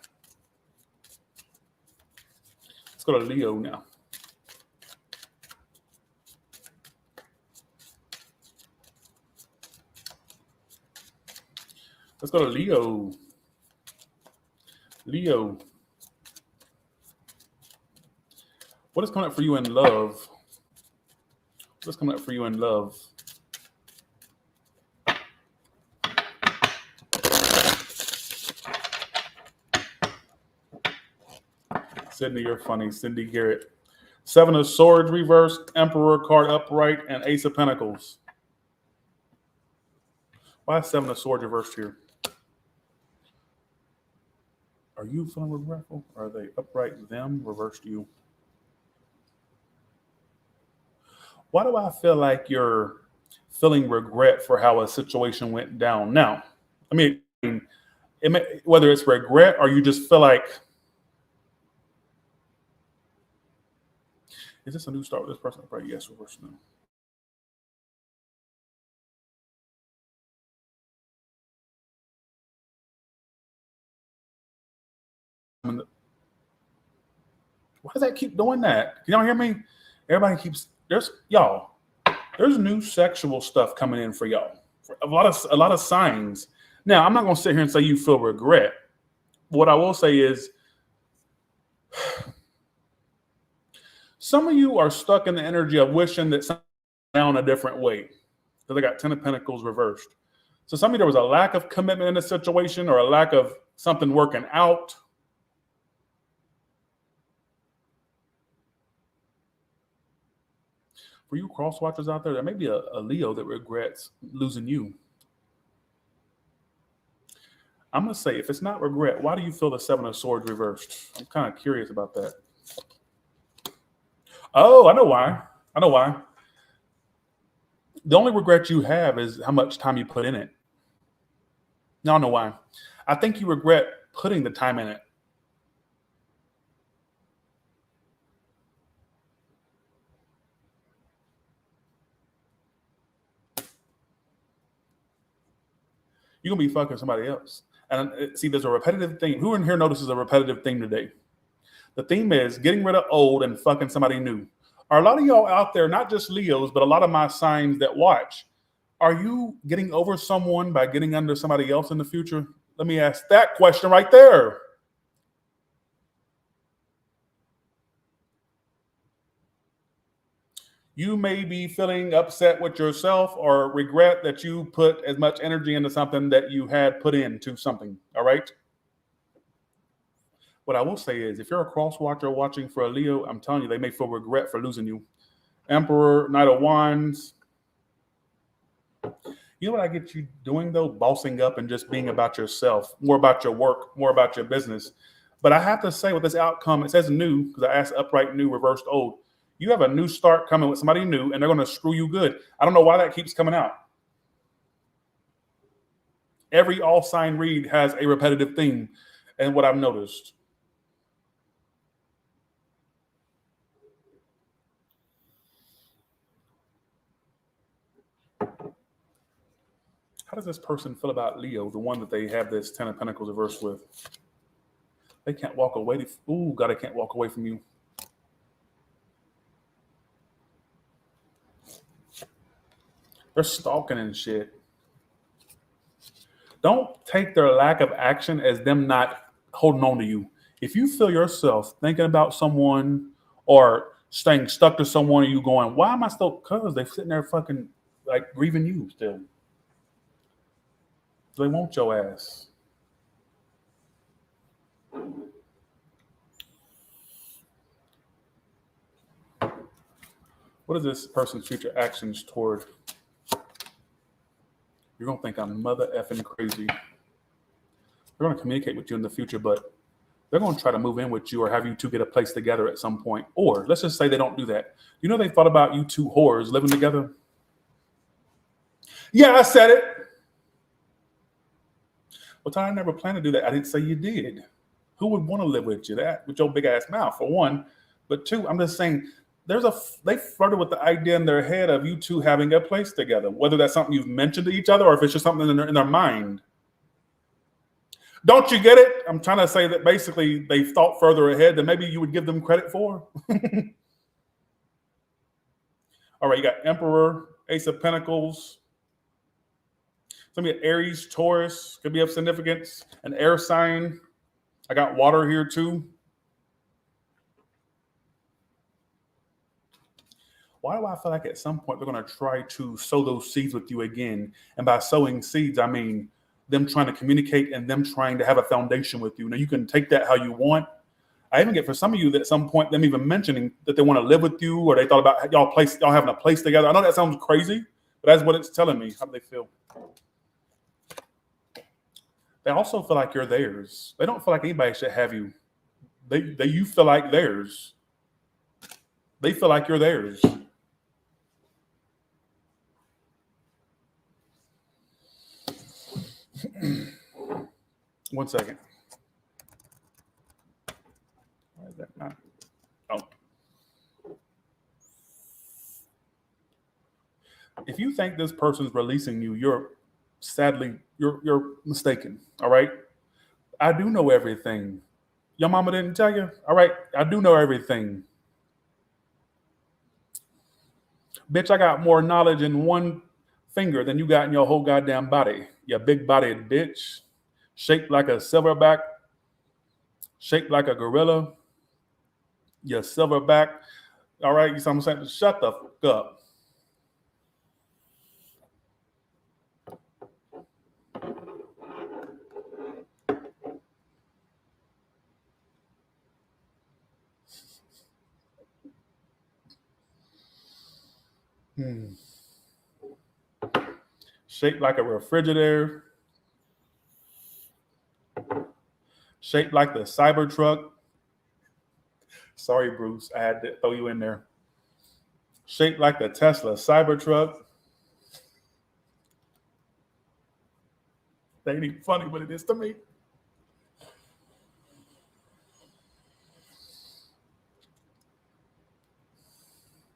Let's go to Leo now. Let's go to Leo. Leo. What is coming up for you in love? What's coming up for you in love? Sydney, you're funny. Cindy Garrett. 7 of Swords reversed, Emperor card upright, and Ace of Pentacles. Why is 7 of Swords reversed here? Are you feeling regretful? Or are they upright them, reversed you? Why do I feel like you're feeling regret for how a situation went down? Now, I mean, whether it's regret or you just feel like, is this a new start with this person? Right, yes, reverse no. Why does that keep doing that? Can y'all hear me? Everybody keeps there's new sexual stuff coming in for y'all. For a lot of signs. Now, I'm not gonna sit here and say you feel regret. What I will say is some of you are stuck in the energy of wishing that something down a different way. Because they got 10 of Pentacles reversed. So some of you, there was a lack of commitment in a situation or a lack of something working out. For you cross watchers out there, there may be a Leo that regrets losing you. I'm going to say, if it's not regret, why do you feel the 7 of Swords reversed? I'm kind of curious about that. Oh, I know why. The only regret you have is how much time you put in it. Now I know why. I think you regret putting the time in it. You're going to be fucking somebody else. And see, there's a repetitive theme. Who in here notices a repetitive theme today? The theme is getting rid of old and fucking somebody new. Are a lot of y'all out there, not just Leos, but a lot of my signs that watch, are you getting over someone by getting under somebody else in the future? Let me ask that question right there. You may be feeling upset with yourself or regret that you put as much energy into something that you had put into something, all right? What I will say is, if you're a cross watcher watching for a Leo, I'm telling you, they may feel regret for losing you. Emperor, Knight of Wands. You know what I get you doing, though? Bossing up and just being about yourself, more about your work, more about your business. But I have to say, with this outcome, it says new, because I asked upright new, reversed old. You have a new start coming with somebody new, and they're going to screw you good. I don't know why that keeps coming out. Every all sign read has a repetitive theme, and what I've noticed. How does this person feel about Leo, the one that they have this 10 of Pentacles reversed with? They can't walk away. Ooh, God, I can't walk away from you. They're stalking and shit. Don't take their lack of action as them not holding on to you. If you feel yourself thinking about someone or staying stuck to someone and you going, why am I still? Because they're sitting there fucking like grieving you still. They want your ass. What is this person's future actions toward? You're going to think I'm mother effing crazy. They're going to communicate with you in the future, but they're going to try to move in with you or have you two get a place together at some point. Or let's just say they don't do that. You know, they thought about you two whores living together. Yeah, I said it. Well, Ty, I never planned to do that. I didn't say you did. Who would want to live with you? That with your big ass mouth, for one. But two, I'm just saying, they flirted with the idea in their head of you two having a place together, whether that's something you've mentioned to each other or if it's just something in their mind. Don't you get it? I'm trying to say that basically they've thought further ahead than maybe you would give them credit for. All right, you got Emperor, Ace of Pentacles. Somebody Aries, Taurus, could be of significance. An air sign. I got water here too. Why do I feel like at some point they're going to try to sow those seeds with you again? And by sowing seeds, I mean them trying to communicate and them trying to have a foundation with you. Now, you can take that how you want. I even get for some of you that at some point them even mentioning that they want to live with you or they thought about y'all having a place together. I know that sounds crazy, but that's what it's telling me. How do they feel? They also feel like you're theirs. They don't feel like anybody should have you. You feel like theirs. They feel like you're theirs. One second. Why is that not? Oh. If you think this person's releasing you, you're mistaken. All right. I do know everything. Your mama didn't tell you? All right, I do know everything. Bitch, I got more knowledge in one finger than you got in your whole goddamn body. You big-bodied bitch. Shaped like a silverback. Shaped like a gorilla. You silverback. All right, you see what I'm saying? Shut the fuck up. Shaped like a refrigerator. Shaped like the Cybertruck. Sorry, Bruce, I had to throw you in there. Shaped like the Tesla Cybertruck. That ain't even funny, but it is to me.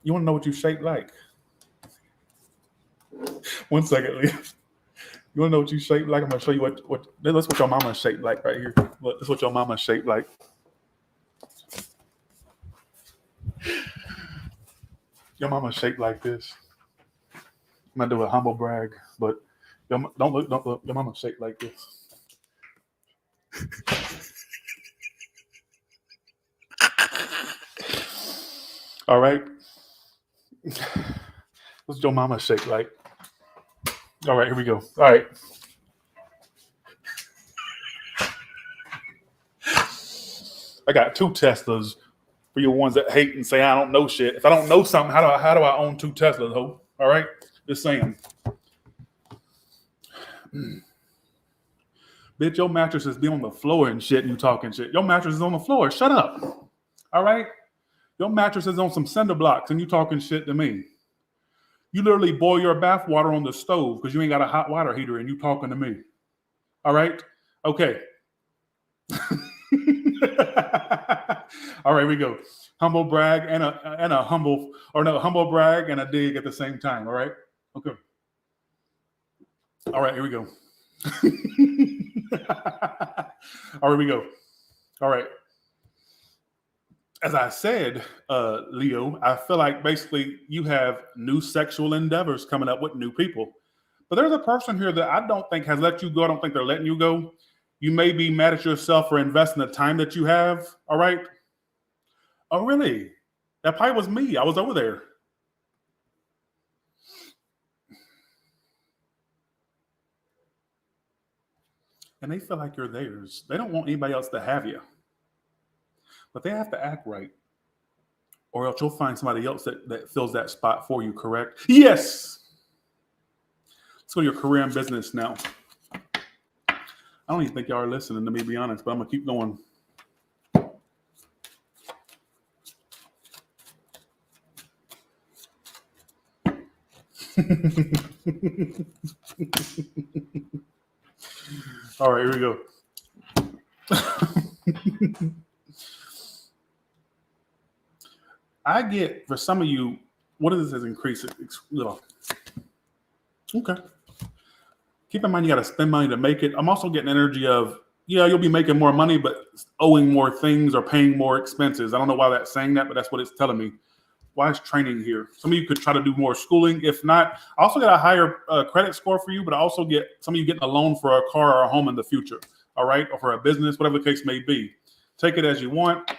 You want to know what you shaped like? 1 second, Leah. You want to know what you shaped like? I'm going to show you that's what your mama shaped like right here. Look, that's what your mama shaped like. Your mama shaped like this. I'm going to do a humble brag, but don't look. Your mama shaped like this. All right. What's your mama shaped like? All right, here we go. All right. I got 2 Teslas for you ones that hate and say I don't know shit. If I don't know something, how do I own 2 Teslas, ho? All right? Just saying. Bitch, your mattress is be on the floor and shit and you talking shit. Your mattress is on the floor. Shut up. All right? Your mattress is on some cinder blocks and you talking shit to me. You literally boil your bath water on the stove because you ain't got a hot water heater and you talking to me. All right? Okay. All right, we go. Humble brag and a humble brag and a dig at the same time. All right? Okay. All right, here we go. All right, we go. All right. As I said, Leo, I feel like basically you have new sexual endeavors coming up with new people. But there's a person here that I don't think has let you go. I don't think they're letting you go. You may be mad at yourself for investing the time that you have. All right. Oh, really? That probably was me. I was over there. And they feel like you're theirs. They don't want anybody else to have you. But they have to act right. Or else you'll find somebody else that fills that spot for you, correct? Yes. Let's go to your career and business now. I don't even think y'all are listening to me, to be honest, but I'm going to keep going. All right, here we go. I get, for some of you, what is this increase? Okay. Keep in mind, you got to spend money to make it. I'm also getting energy of, yeah, you'll be making more money, but owing more things or paying more expenses. I don't know why that's saying that, but that's what it's telling me. Why is training here? Some of you could try to do more schooling. If not, I also got a higher credit score for you, but I also get some of you getting a loan for a car or a home in the future. All right. Or for a business, whatever the case may be. Take it as you want.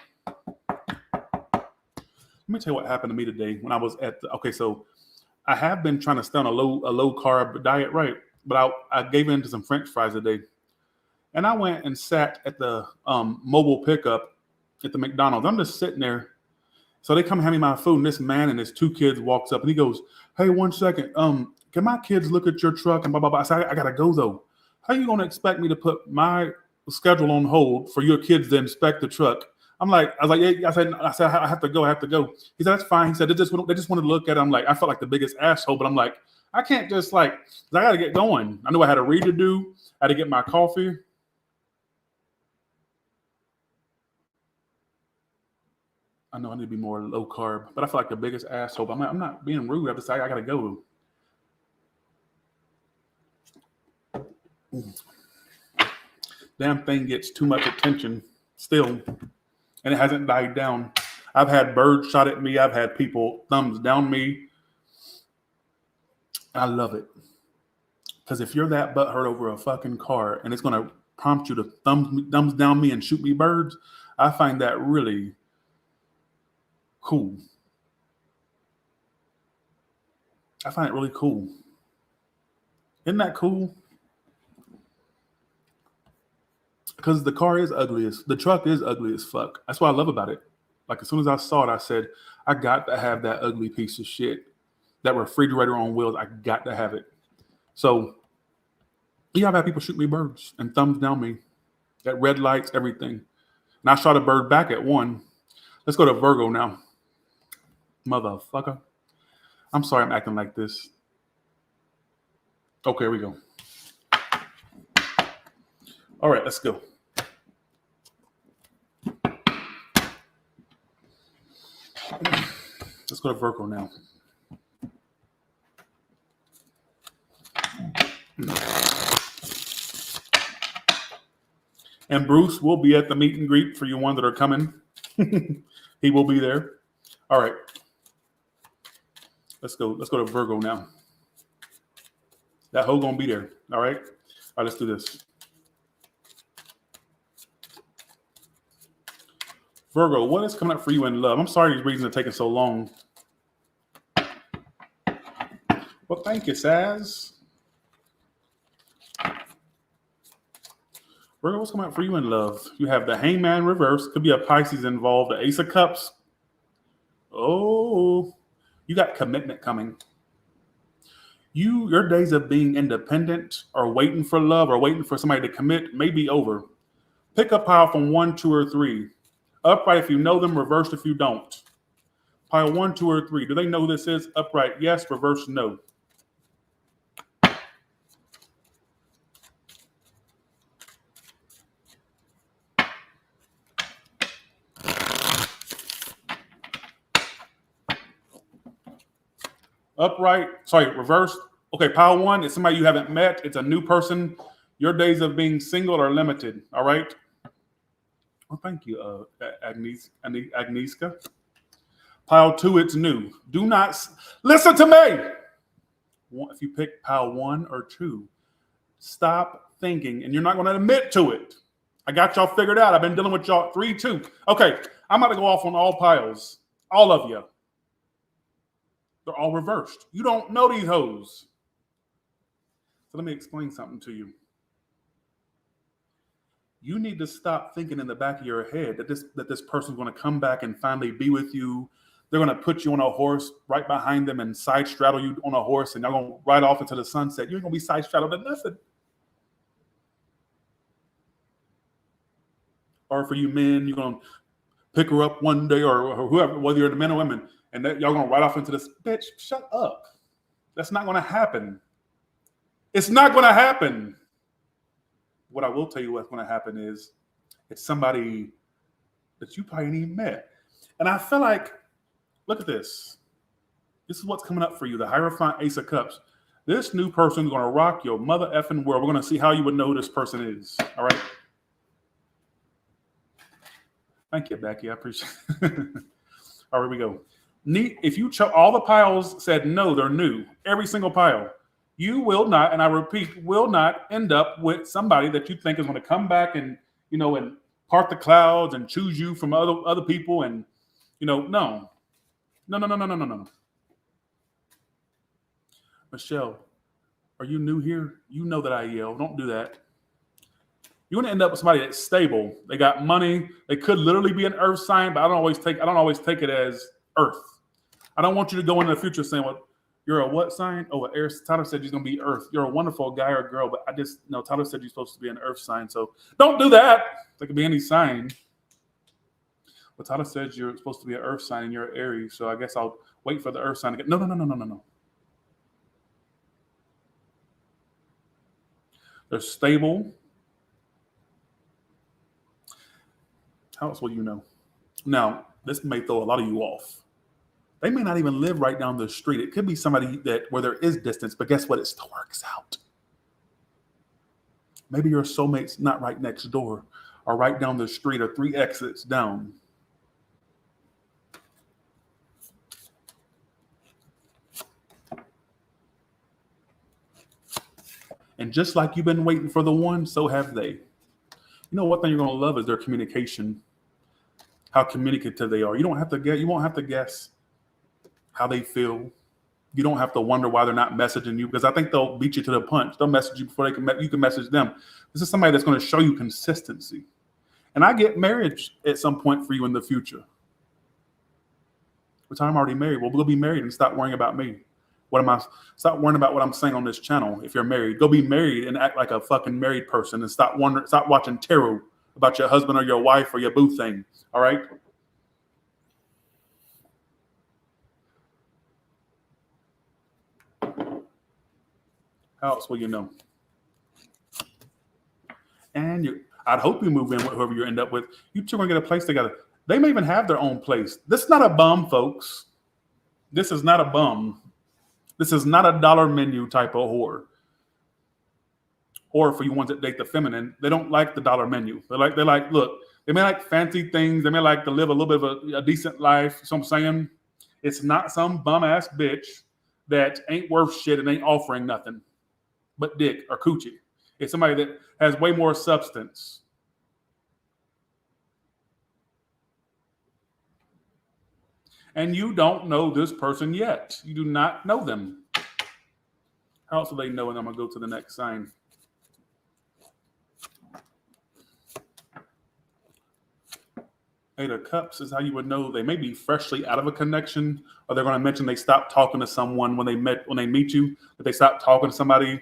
Let me tell you what happened to me today when I was at so I have been trying to stay on a low carb diet, right? But I gave in to some French fries today. And I went and sat at the mobile pickup at the McDonald's. I'm just sitting there. So they come hand me my food, and this man and his 2 kids walks up and he goes, "Hey, 1 second. Can my kids look at your truck?" And blah, blah, blah. I said, I gotta go though. How you gonna expect me to put my schedule on hold for your kids to inspect the truck? I said, I have to go. He said, that's fine. He said, they just wanted to look at it. I'm like, I felt like the biggest asshole, but I'm like, I can't just I got to get going. I knew I had a read to do. I had to get my coffee. I know I need to be more low carb, but I feel like the biggest asshole. But I'm not being rude. I just I got to go. Damn thing gets too much attention. still, and it hasn't died down. I've had birds shot at me. I've had people thumbs down me. I love it. Because if you're that butthurt over a fucking car and it's going to prompt you to thumbs down me and shoot me birds, I find that really cool. I find it really cool. Isn't that cool? Because the car is the truck is ugly as fuck. That's what I love about it. Like as soon as I saw it, I said, I got to have that ugly piece of shit. That refrigerator on wheels, I got to have it. So, yeah, I've had people shoot me birds and thumbs down me at red lights, everything. And I shot a bird back at one. Let's go to Virgo now. Motherfucker. I'm sorry I'm acting like this. Okay, here we go. All right, let's go. Let's go to Virgo now. And Bruce will be at the meet and greet for you ones that are coming. He will be there. All right. Let's go to Virgo now. That hoe gonna be there. All right. All right, let's do this. Virgo, what is coming up for you in love? I'm sorry these readings are taking so long. Well, thank you, Saz. Virgo, what's coming up for you in love? You have the Hangman reverse. Could be a Pisces involved. The Ace of Cups. Oh, you got commitment coming. Your days of being independent or waiting for love or waiting for somebody to commit may be over. Pick a pile from 1, 2, or 3. Upright if you know them, reversed if you don't. Pile 1, 2, or 3. Do they know who this is? Upright, yes. Reverse, no. Upright, sorry, reversed. Okay, pile 1 is somebody you haven't met. It's a new person. Your days of being single are limited. All right. Well, thank you, Agnieszka. Pile 2, it's new. Do not listen to me. If you pick pile 1 or 2, stop thinking, and you're not going to admit to it. I got y'all figured out. I've been dealing with y'all 3, 2. Okay, I'm about to go off on all piles. All of you. They're all reversed. You don't know these hoes. So let me explain something to you. You need to stop thinking in the back of your head that this person's going to come back and finally be with you. They're going to put you on a horse right behind them and side straddle you on a horse, and they're going to ride off into the sunset. You ain't going to be side straddled to nothing. Or for you men, you're going to pick her up one day, or whoever, whether you're the men or women, and y'all going to ride off into this. Bitch, shut up. That's not going to happen. It's not going to happen. What I will tell you what's going to happen is it's somebody that you probably ain't even met. And I feel like, look at this. This is what's coming up for you, the Hierophant Ace of Cups. This new person is going to rock your mother effing world. We're going to see how you would know who this person is. All right? Thank you, Becky. I appreciate it. All right, here we go. If you all the piles said no, they're new. Every single pile. You will not, and I repeat, will not end up with somebody that you think is going to come back and, and part the clouds and choose you from other people. And, no. Michelle, are you new here? You know that I yell. Don't do that. You want to end up with somebody that's stable. They got money. They could literally be an earth sign, but I don't always take it as earth. I don't want you to go into the future saying, well, you're a what sign? Oh, Aries. Tyler said you're going to be earth. You're a wonderful guy or girl, but Tyler said you're supposed to be an earth sign. So don't do that. There could be any sign. But Tyler said you're supposed to be an earth sign and you're Aries. So I guess I'll wait for the earth sign to get. No. They're stable. How else will you know? Now, this may throw a lot of you off. They may not even live right down the street. It could be somebody where there is distance, but guess what? It still works out. Maybe your soulmate's not right next door, are right down the street or 3 exits down. And just like you've been waiting for the one, so have they. You know, one thing you're going to love is their communication, how communicative they are. You won't have to guess how they feel. You don't have to wonder why they're not messaging you, because I think they'll beat you to the punch. They'll message you before you can message them. This is somebody that's going to show you consistency. And I get marriage at some point for you in the future. Which I'm already married. Well, we'll be married and stop worrying about me. Stop worrying about what I'm saying on this channel. If you're married, go be married and act like a fucking married person and stop watching tarot about your husband or your wife or your boo thing. All right? How else will you know? And I'd hope you move in with whoever you end up with. You two are going to get a place together. They may even have their own place. This is not a bum, folks. This is not a bum. This is not a dollar menu type of whore. Or for you ones that date the feminine, they don't like the dollar menu. Look, they may like fancy things. They may like to live a little bit of a decent life. So I'm saying it's not some bum ass bitch that ain't worth shit and ain't offering nothing but dick or coochie. It's somebody that has way more substance. And you don't know this person yet. You do not know them. How else do they know? And I'm going to go to the next sign. Eight of Cups is how you would know they may be freshly out of a connection, or they're going to mention they stopped talking to someone when they meet you, that they stopped talking to somebody,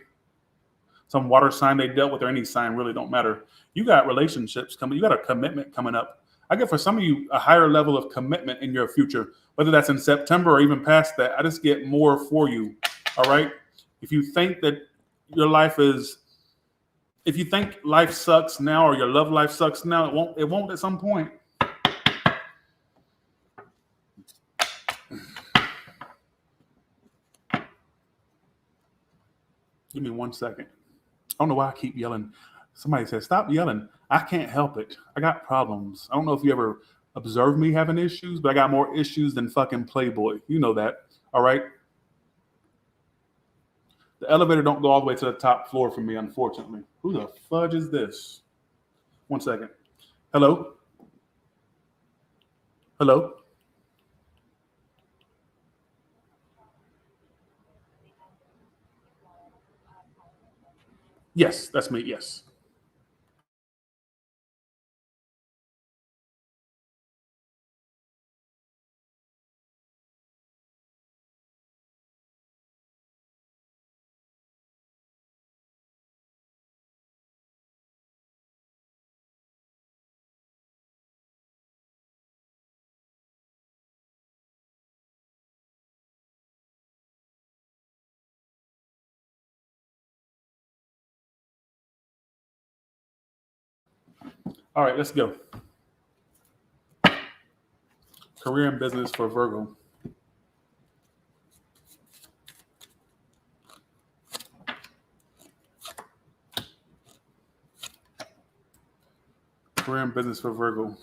some water sign they dealt with, or any sign, really don't matter. You got relationships coming. You got a commitment coming up. I get for some of you a higher level of commitment in your future, whether that's in September or even past that. I just get more for you. All right. If you think that if you think life sucks now or your love life sucks now, it won't at some point. Give me 1 second. I don't know why I keep yelling. Somebody said, stop yelling. I can't help it. I got problems. I don't know if you ever observed me having issues, but I got more issues than fucking Playboy. You know that. All right. The elevator don't go all the way to the top floor for me, unfortunately. Who the fudge is this? 1 second. Hello? Hello? Yes, that's me. Yes. All right, let's go. Career and business for Virgo. Career and business for Virgo.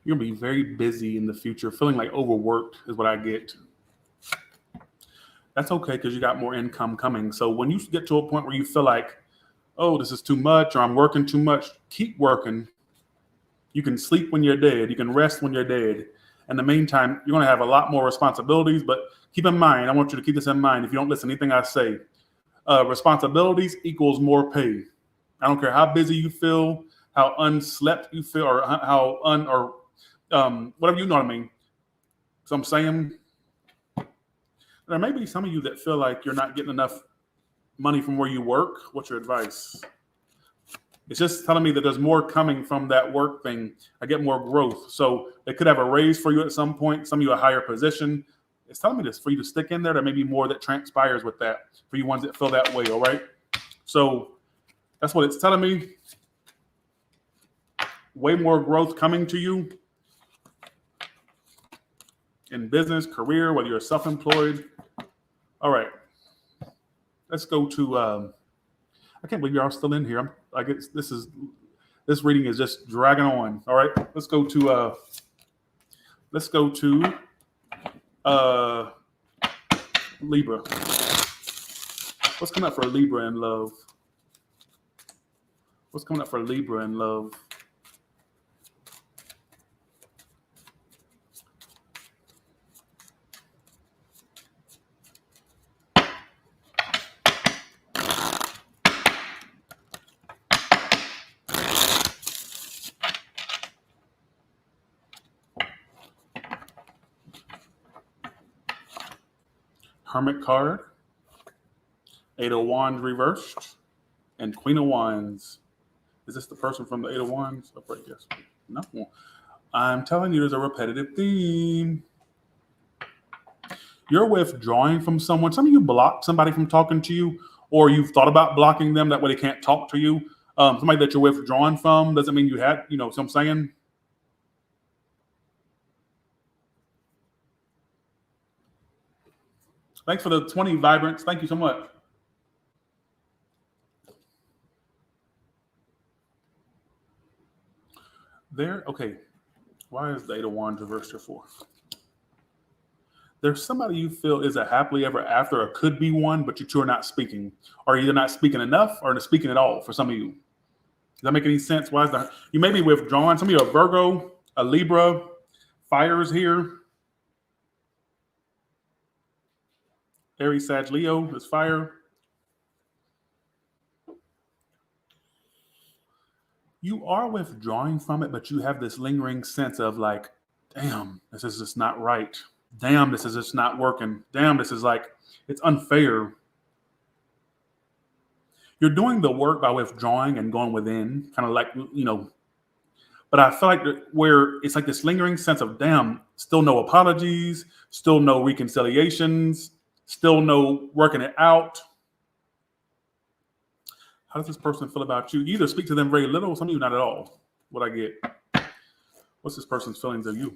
You're going to be very busy in the future. Feeling like overworked is what I get. That's okay because you got more income coming. So when you get to a point where you feel like, oh, this is too much or I'm working too much, keep working. You can sleep when you're dead. You can rest when you're dead. In the meantime, you're going to have a lot more responsibilities. But keep in mind, I want you to keep this in mind if you don't listen to anything I say. Responsibilities equals more pay. I don't care how busy you feel, how unslept you feel, or whatever, you know what I mean. So I'm saying there may be some of you that feel like you're not getting enough money from where you work. What's your advice? It's just telling me that there's more coming from that work thing. I get more growth. So they could have a raise for you at some point, some of you a higher position. It's telling me this for you to stick in there. There may be more that transpires with that for you ones that feel that way, all right? So that's what it's telling me. Way more growth coming to you in business, career, whether you're self-employed, All right. Let's go to. I can't believe y'all still in here. I guess this reading is just dragging on. All right. Let's go to. Libra. What's coming up for Libra in love? What's coming up for Libra in love? Hermit card, Eight of Wands reversed, and Queen of Wands. Is this the person from the Eight of Wands? Oh, right, yes. No. I'm telling you, there's a repetitive theme. You're withdrawing from someone. Some of you blocked somebody from talking to you, or you've thought about blocking them. That way they can't talk to you. Somebody that you're withdrawing from doesn't mean you had, you know what I'm saying? Thanks for the 20 vibrants. Thank you so much. There, okay. Why is the Eight of Wands reversed here for? There's somebody you feel is a happily ever after or could be one, but you two are not speaking. Or either not speaking enough or not speaking at all for some of you. Does that make any sense? Why is that? You may be withdrawn. Some of you are Virgo, a Libra, fires here. Aries, Sag, Leo is fire. You are withdrawing from it, but you have this lingering sense of like, damn, this is just not right. Damn, this is just not working. Damn, this is like, it's unfair. You're doing the work by withdrawing and going within, kind of like, you know, but I feel like where it's like this lingering sense of, damn, still no apologies, still no reconciliations, still no working it out. How does this person feel about you? You either speak to them very little, some of you not at all. What I get. What's this person's feelings of you?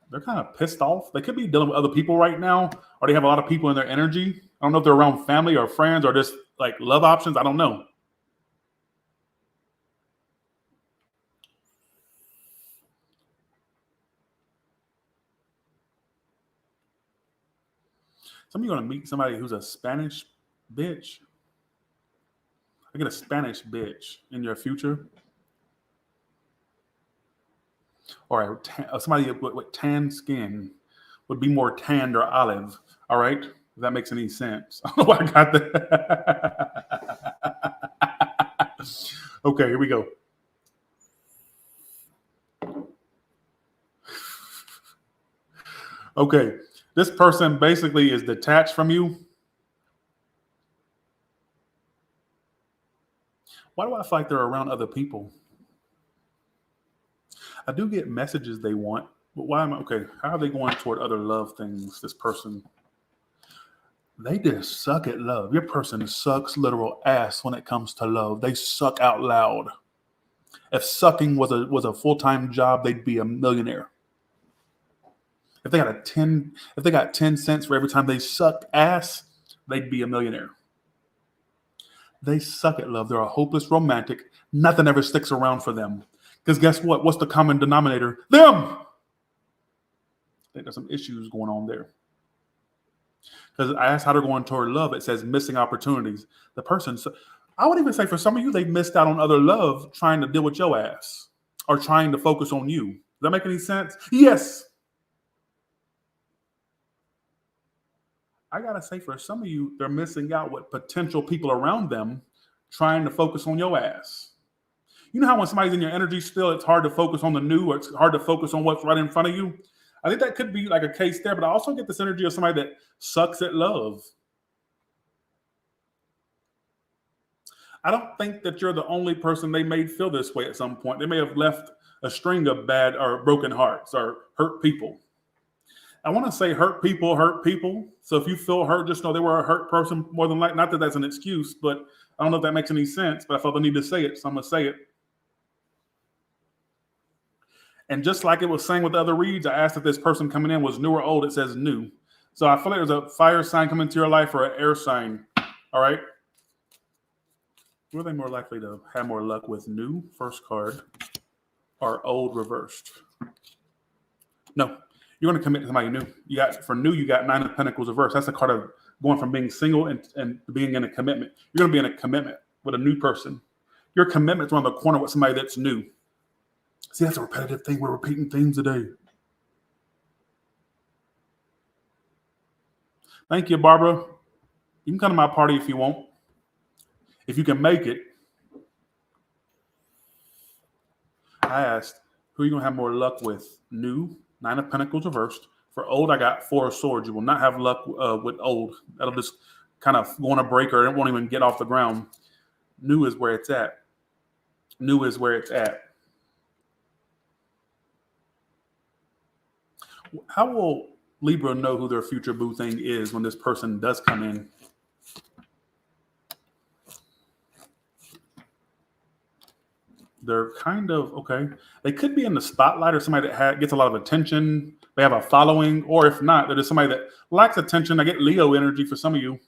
They're kind of pissed off. They could be dealing with other people right now, or they have a lot of people in their energy. I don't know if they're around family or friends or just like love options. I don't know. Some of you are going to meet somebody who's a Spanish bitch. I get a Spanish bitch in your future. Or somebody with tan skin would be more tanned or olive. All right? If that makes any sense. I don't know why I got that. Okay, here we go. Okay. This person basically is detached from you. Why do I feel like they're around other people? I do get messages they want, but why am I okay? How are they going toward other love things? This person, they just suck at love. Your person sucks literal ass when it comes to love. They suck out loud. If sucking was a full-time job, they'd be a millionaire. If they got 10 cents for every time they suck ass, they'd be a millionaire. They suck at love. They're a hopeless romantic. Nothing ever sticks around for them. Because guess what? What's the common denominator? Them! I think there's some issues going on there. Because I asked how they're going toward love. It says missing opportunities. The person, I would even say for some of you, they missed out on other love trying to deal with your ass or trying to focus on you. Does that make any sense? Yes. I got to say for some of you, they're missing out with potential people around them trying to focus on your ass. You know how when somebody's in your energy still, it's hard to focus on the new, or it's hard to focus on what's right in front of you? I think that could be like a case there, but I also get this energy of somebody that sucks at love. I don't think that you're the only person they may feel this way at some point. They may have left a string of bad or broken hearts or hurt people. I want to say hurt people. So if you feel hurt, just know they were a hurt person more than likely. Not that that's an excuse, but I don't know if that makes any sense, but I felt the need to say it, so I'm going to say it. And just like it was saying with the other reads, I asked if this person coming in was new or old. It says new. So I feel like there's a fire sign coming into your life or an air sign. All right. Who are they more likely to have more luck with? New, first card, or old reversed? No, you're going to commit to somebody new. For new, you got Nine of Pentacles reversed. That's a card of going from being single and being in a commitment. You're going to be in a commitment with a new person. Your commitment's around the corner with somebody that's new. See, that's a repetitive thing. We're repeating themes today. Thank you, Barbara. You can come to my party if you want. If you can make it. I asked, who are you going to have more luck with? New, Nine of Pentacles reversed. For old, I got Four of Swords. You will not have luck with old. That'll just kind of go on a break or it won't even get off the ground. New is where it's at. New is where it's at. How will Libra know who their future boo thing is when this person does come in? They're kind of, okay. They could be in the spotlight or somebody that gets a lot of attention. They have a following. Or if not, they're just somebody that lacks attention. I get Leo energy for some of you.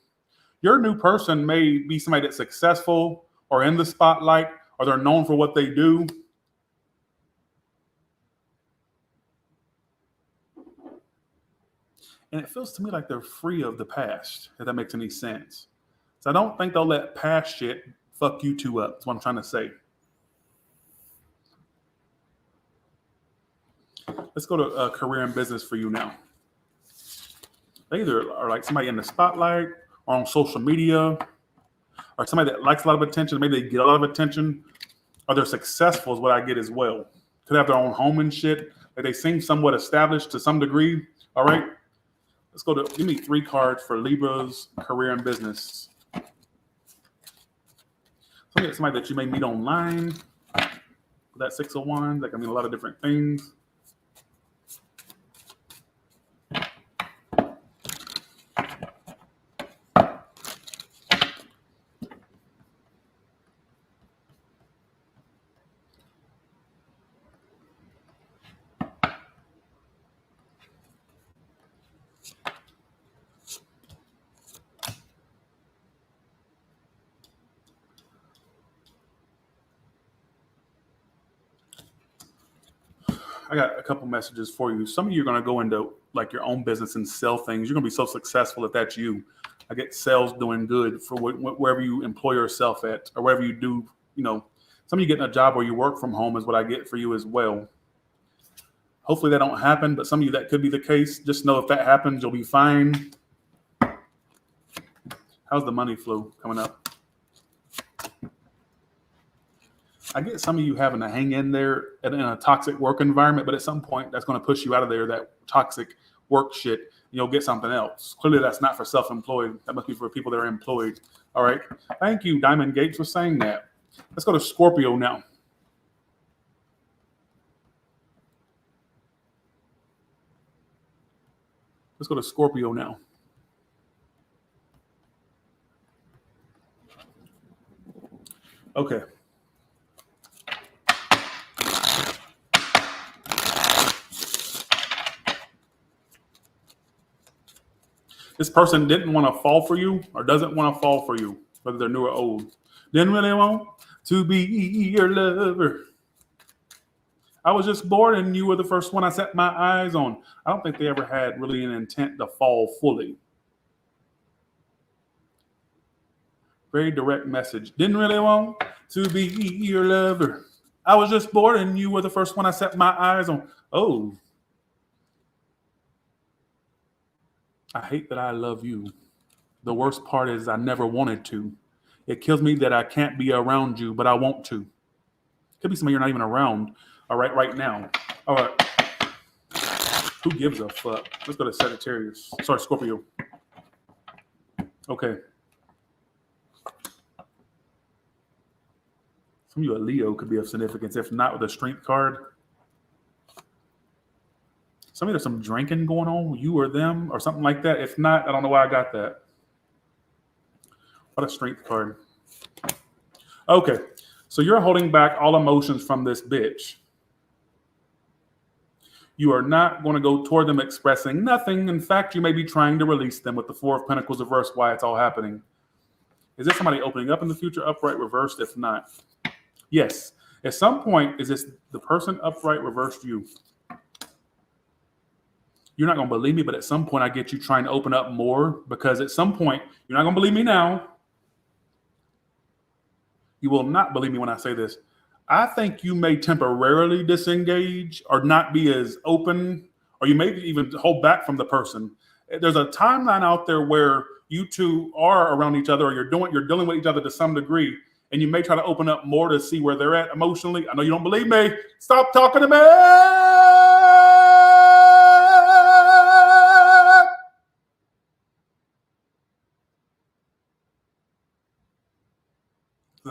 Your new person may be somebody that's successful or in the spotlight or they're known for what they do. And it feels to me like they're free of the past, if that makes any sense. So I don't think they'll let past shit fuck you two up. That's what I'm trying to say. Let's go to career and business for you now. They either are like somebody in the spotlight or on social media or somebody that likes a lot of attention. Maybe they get a lot of attention or they're successful is what I get as well. Could have their own home and shit. Like they seem somewhat established to some degree. All right. Let's go to, give me 3 cards for Libra's career and business. Somebody that you may meet online. That 6 of Wands, that can mean a lot of different things. I got a couple messages for you. Some of you are going to go into like your own business and sell things. You're going to be so successful if that's you. I get sales doing good for wherever you employ yourself at or wherever you do, you know, some of you getting a job where you work from home is what I get for you as well. Hopefully that don't happen, but some of you that could be the case. Just know if that happens, you'll be fine. How's the money flow coming up? I get some of you having to hang in there in a toxic work environment, but at some point that's going to push you out of there, that toxic work shit, and you'll get something else. Clearly that's not for self-employed. That must be for people that are employed. All right. Thank you, Diamond Gates, for saying that. Let's go to Scorpio now. Let's go to Scorpio now. Okay. This person didn't want to fall for you or doesn't want to fall for you, whether they're new or old. Didn't really want to be your lover. I was just bored and you were the first one I set my eyes on. I don't think they ever had really an intent to fall fully. Very direct message. Didn't really want to be your lover. I was just bored and you were the first one I set my eyes on. Oh. I hate that I love you. The worst part is I never wanted to. It kills me that I can't be around you, but I want to. Could be somebody you're not even around. All right now. All right. Who gives a fuck? Let's go to Sagittarius. Sorry, Scorpio. Okay. Some of you, a Leo, could be of significance. If not, with a strength card. Some of you, there's some drinking going on, you or them, or something like that. If not, I don't know why I got that. What a strength card. Okay, so you're holding back all emotions from this bitch. You are not going to go toward them expressing nothing. In fact, you may be trying to release them with the Four of Pentacles reversed, why it's all happening. Is this somebody opening up in the future, upright, reversed? If not, yes. At some point, is this the person upright, reversed you? You're not going to believe me, but at some point, I get you trying to open up more, because at some point, you're not going to believe me now. You will not believe me when I say this. I think you may temporarily disengage or not be as open, or you may even hold back from the person. There's a timeline out there where you two are around each other, or you're dealing with each other to some degree, and you may try to open up more to see where they're at emotionally. I know you don't believe me. Stop talking to me.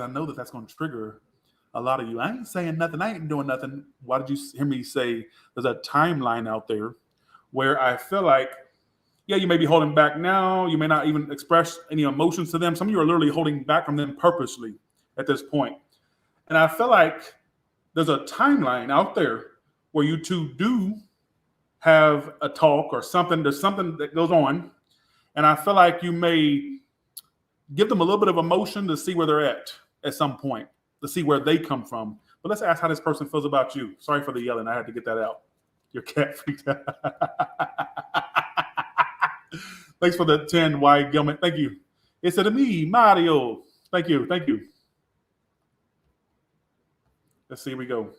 I know that that's going to trigger a lot of you. I ain't saying nothing. I ain't doing nothing. Why did you hear me say there's a timeline out there where I feel like, yeah, you may be holding back now. You may not even express any emotions to them. Some of you are literally holding back from them purposely at this point. And I feel like there's a timeline out there where you two do have a talk or something. There's something that goes on. And I feel like you may give them a little bit of emotion to see where they're at some point, to see where they come from. But let's ask how this person feels about you. Sorry for the yelling. I had to get that out. Your cat freaked out. Thanks for the 10, Y Gilman. Thank you. It said to me, Mario. Thank you. Thank you. Let's see, here we go.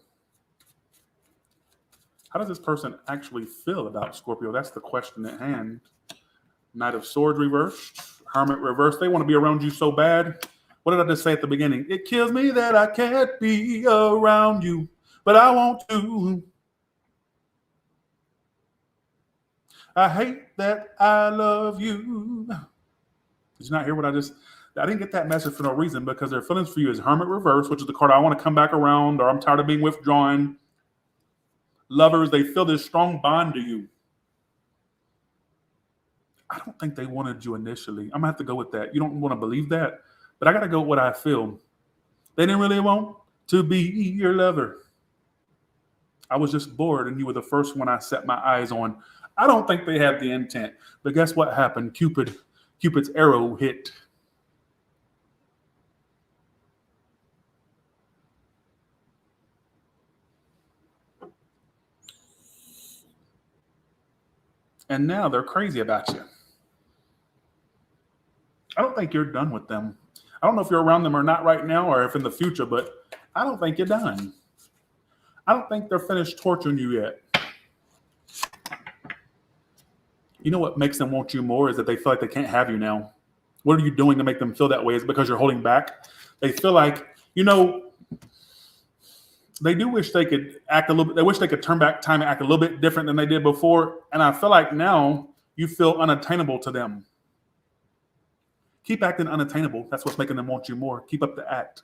How does this person actually feel about Scorpio? That's the question at hand. Knight of Swords reversed. Hermit reversed. They want to be around you so bad. What did I just say at the beginning? It kills me that I can't be around you, but I want to. I hate that I love you. Did you not hear what I didn't get that message for no reason, because their feelings for you is Hermit reverse, which is the card I want to come back around, or I'm tired of being withdrawn. Lovers, they feel this strong bond to you. I don't think they wanted you initially. I'm going to have to go with that. You don't want to believe that, but I got to go with what I feel. They didn't really want to be your lover. I was just bored, and you were the first one I set my eyes on. I don't think they had the intent, but guess what happened? Cupid's arrow hit. And now they're crazy about you. I don't think you're done with them. I don't know if you're around them or not right now, or if in the future, but I don't think you're done. I don't think they're finished torturing you yet. You know what makes them want you more is that they feel like they can't have you now. What are you doing to make them feel that way? Is it because you're holding back? They feel like, they do wish they could act a little bit. They wish they could turn back time and act a little bit different than they did before. And I feel like now you feel unattainable to them. Keep acting unattainable. That's what's making them want you more. Keep up the act.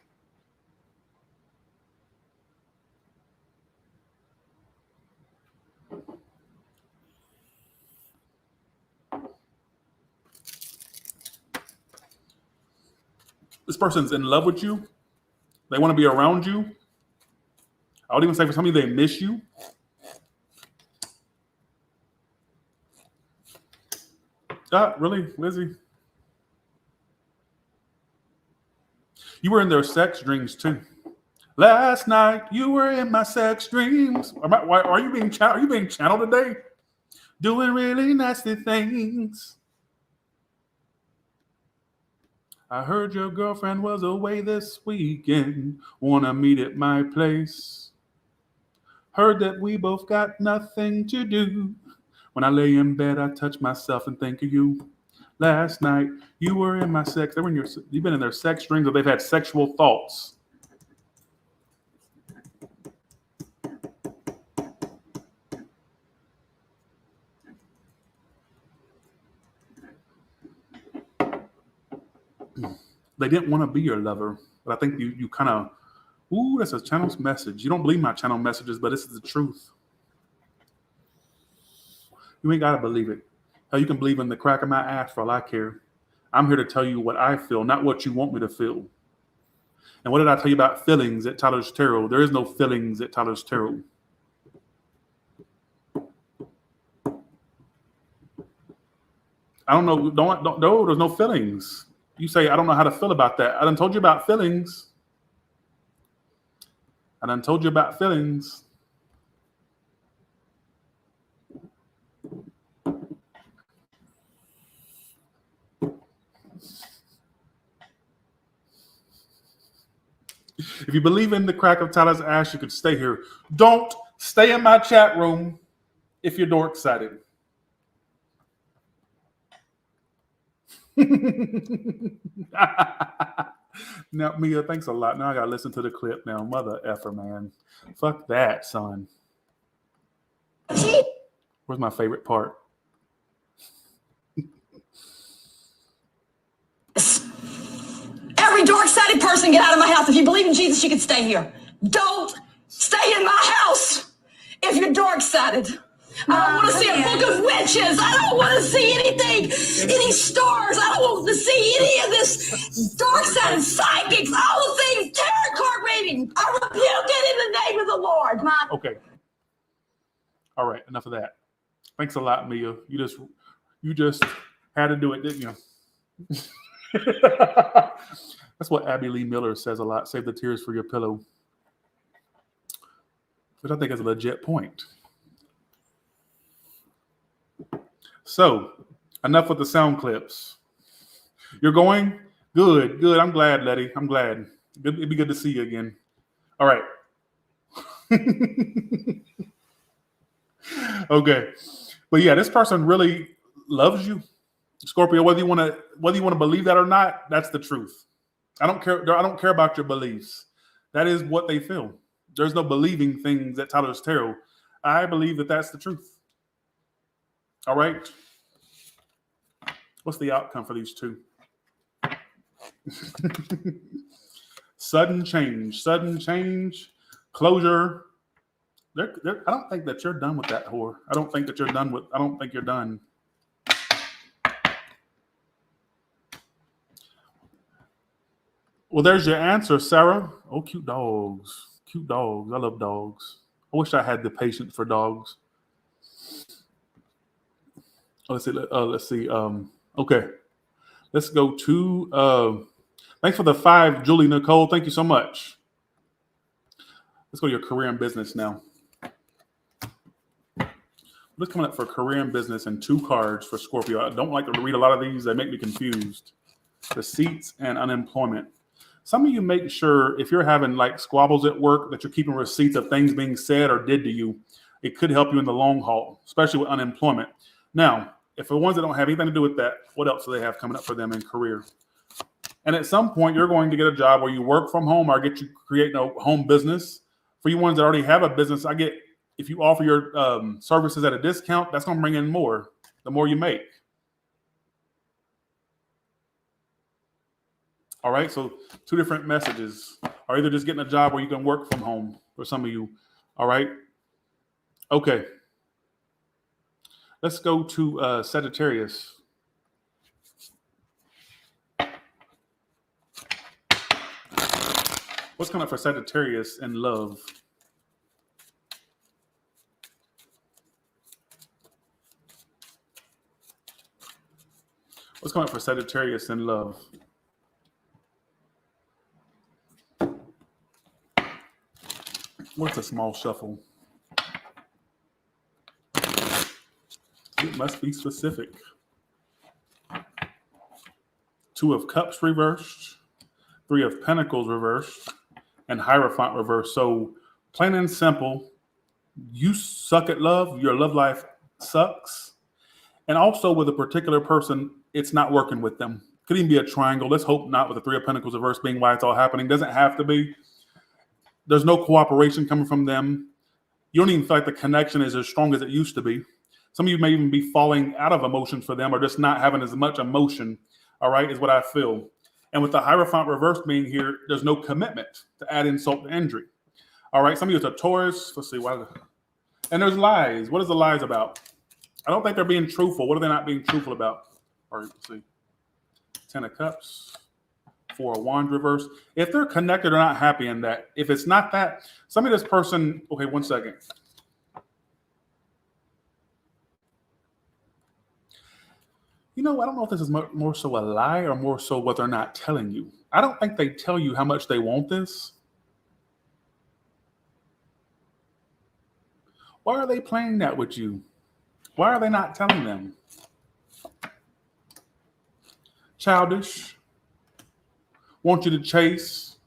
This person's in love with you. They want to be around you. I would even say for some of you, they miss you. Really, Lizzie? You were in their sex dreams too. Last night you were in my sex dreams. Are you being channeled today? Doing really nasty things. I heard your girlfriend was away this weekend. Wanna meet at my place. Heard that we both got nothing to do. When I lay in bed, I touch myself and think of you. Last night, you were in my sex. You've been in their sex dreams, or they've had sexual thoughts. They didn't want to be your lover, but I think you kind of, that's a channel message. You don't believe my channel messages, but this is the truth. You ain't got to believe it. Hell, you can believe in the crack of my ass for all I care. I'm here to tell you what I feel, not what you want me to feel. And what did I tell you about feelings at Tyler's Tarot? There is no feelings at Tyler's Tarot. I don't know. Don't. No, there's no feelings. You say I don't know how to feel about that. I done told you about feelings. I done told you about feelings. If you believe in the crack of Tyler's ass, you could stay here. Don't stay in my chat room if you're dork excited. Now, Mia, thanks a lot. Now I gotta listen to the clip now. Mother effer, man. Fuck that, son. Where's my favorite part? Every dark-sided person, get out of my house. If you believe in Jesus, you can stay here. Don't stay in my house if you're dark-sided. I don't want to see a book of witches. I don't want to see anything, any stars. I don't want to see any of this dark-sided psychics, all the things, tarot card reading. I rebuke it in the name of the Lord. Okay. All right, enough of that. Thanks a lot, Mia. You just had to do it, didn't you? That's what Abby Lee Miller says a lot. Save the tears for your pillow. Which I think is a legit point. So, enough with the sound clips. You're going? Good, good. I'm glad, Letty. I'm glad. It'd be good to see you again. All right. Okay. But yeah, this person really loves you. Scorpio, whether you want to believe that or not, that's the truth. I don't care about your beliefs. That is what they feel. There's no believing things that Tyler's tarot. I believe that that's the truth. All right. What's the outcome for these two? Sudden change, closure. I don't think that you're done with that whore. I don't think you're done. Well, there's your answer, Sarah. Oh, cute dogs. Cute dogs. I love dogs. I wish I had the patience for dogs. Let's see. Okay. Let's go to thanks for the 5, Julie Nicole. Thank you so much. Let's go to your career and business now. What's coming up for career and business and 2 cards for Scorpio? I don't like to read a lot of these. They make me confused. Receipts and unemployment. Some of you make sure if you're having like squabbles at work that you're keeping receipts of things being said or did to you. It could help you in the long haul, especially with unemployment. Now, if the ones that don't have anything to do with that, what else do they have coming up for them in career? And at some point, you're going to get a job where you work from home or get you create a home business. For you ones that already have a business, if you offer your services at a discount, that's going to bring in more, the more you make. All right, so 2 different messages. Or either just getting a job where you can work from home for some of you. All right. Okay. Let's go to Sagittarius. What's coming up for Sagittarius in love? What's coming up for Sagittarius in love? What's a small shuffle? It must be specific. 2 of Cups reversed, 3 of Pentacles reversed, and Hierophant reversed. So plain and simple, you suck at love. Your love life sucks. And also with a particular person, it's not working with them. Could even be a triangle. Let's hope not, with the 3 of Pentacles reversed being why it's all happening. Doesn't have to be. There's no cooperation coming from them. You don't even feel like the connection is as strong as it used to be. Some of you may even be falling out of emotions for them or just not having as much emotion, all right, is what I feel. And with the Hierophant reverse being here, there's no commitment to add insult to injury. All right, some of you it's a Taurus. Let's see. And there's lies. What is the lies about? I don't think they're being truthful. What are they not being truthful about? All right, let's see. 10 of Cups. 4 of Wands reverse. If they're connected or not happy in that, if it's not that, some of this person, okay, 1 second. You know, I don't know if this is more so a lie or more so what they're not telling you. I don't think they tell you how much they want this. Why are they playing that with you? Why are they not telling them? Childish. Want you to chase.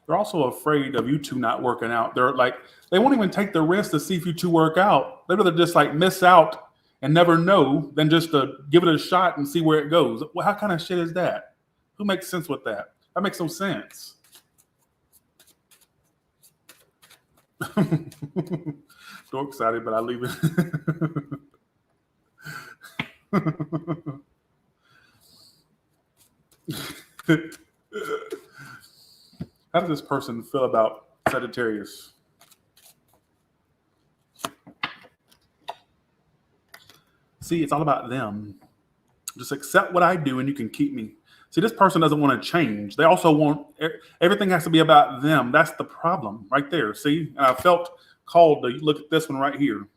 They're also afraid of you two not working out. They're like, they won't even take the risk to see if you two work out. They'd rather just like miss out and never know than just to give it a shot and see where it goes. Well, how kind of shit is that? Who makes sense with that? That makes no sense. Dork excited, but I leave it. How does this person feel about Sagittarius? See, it's all about them. Just accept what I do and you can keep me. See, this person doesn't want to change. They also want, everything has to be about them. That's the problem right there. See, and I felt called to look at this one right here.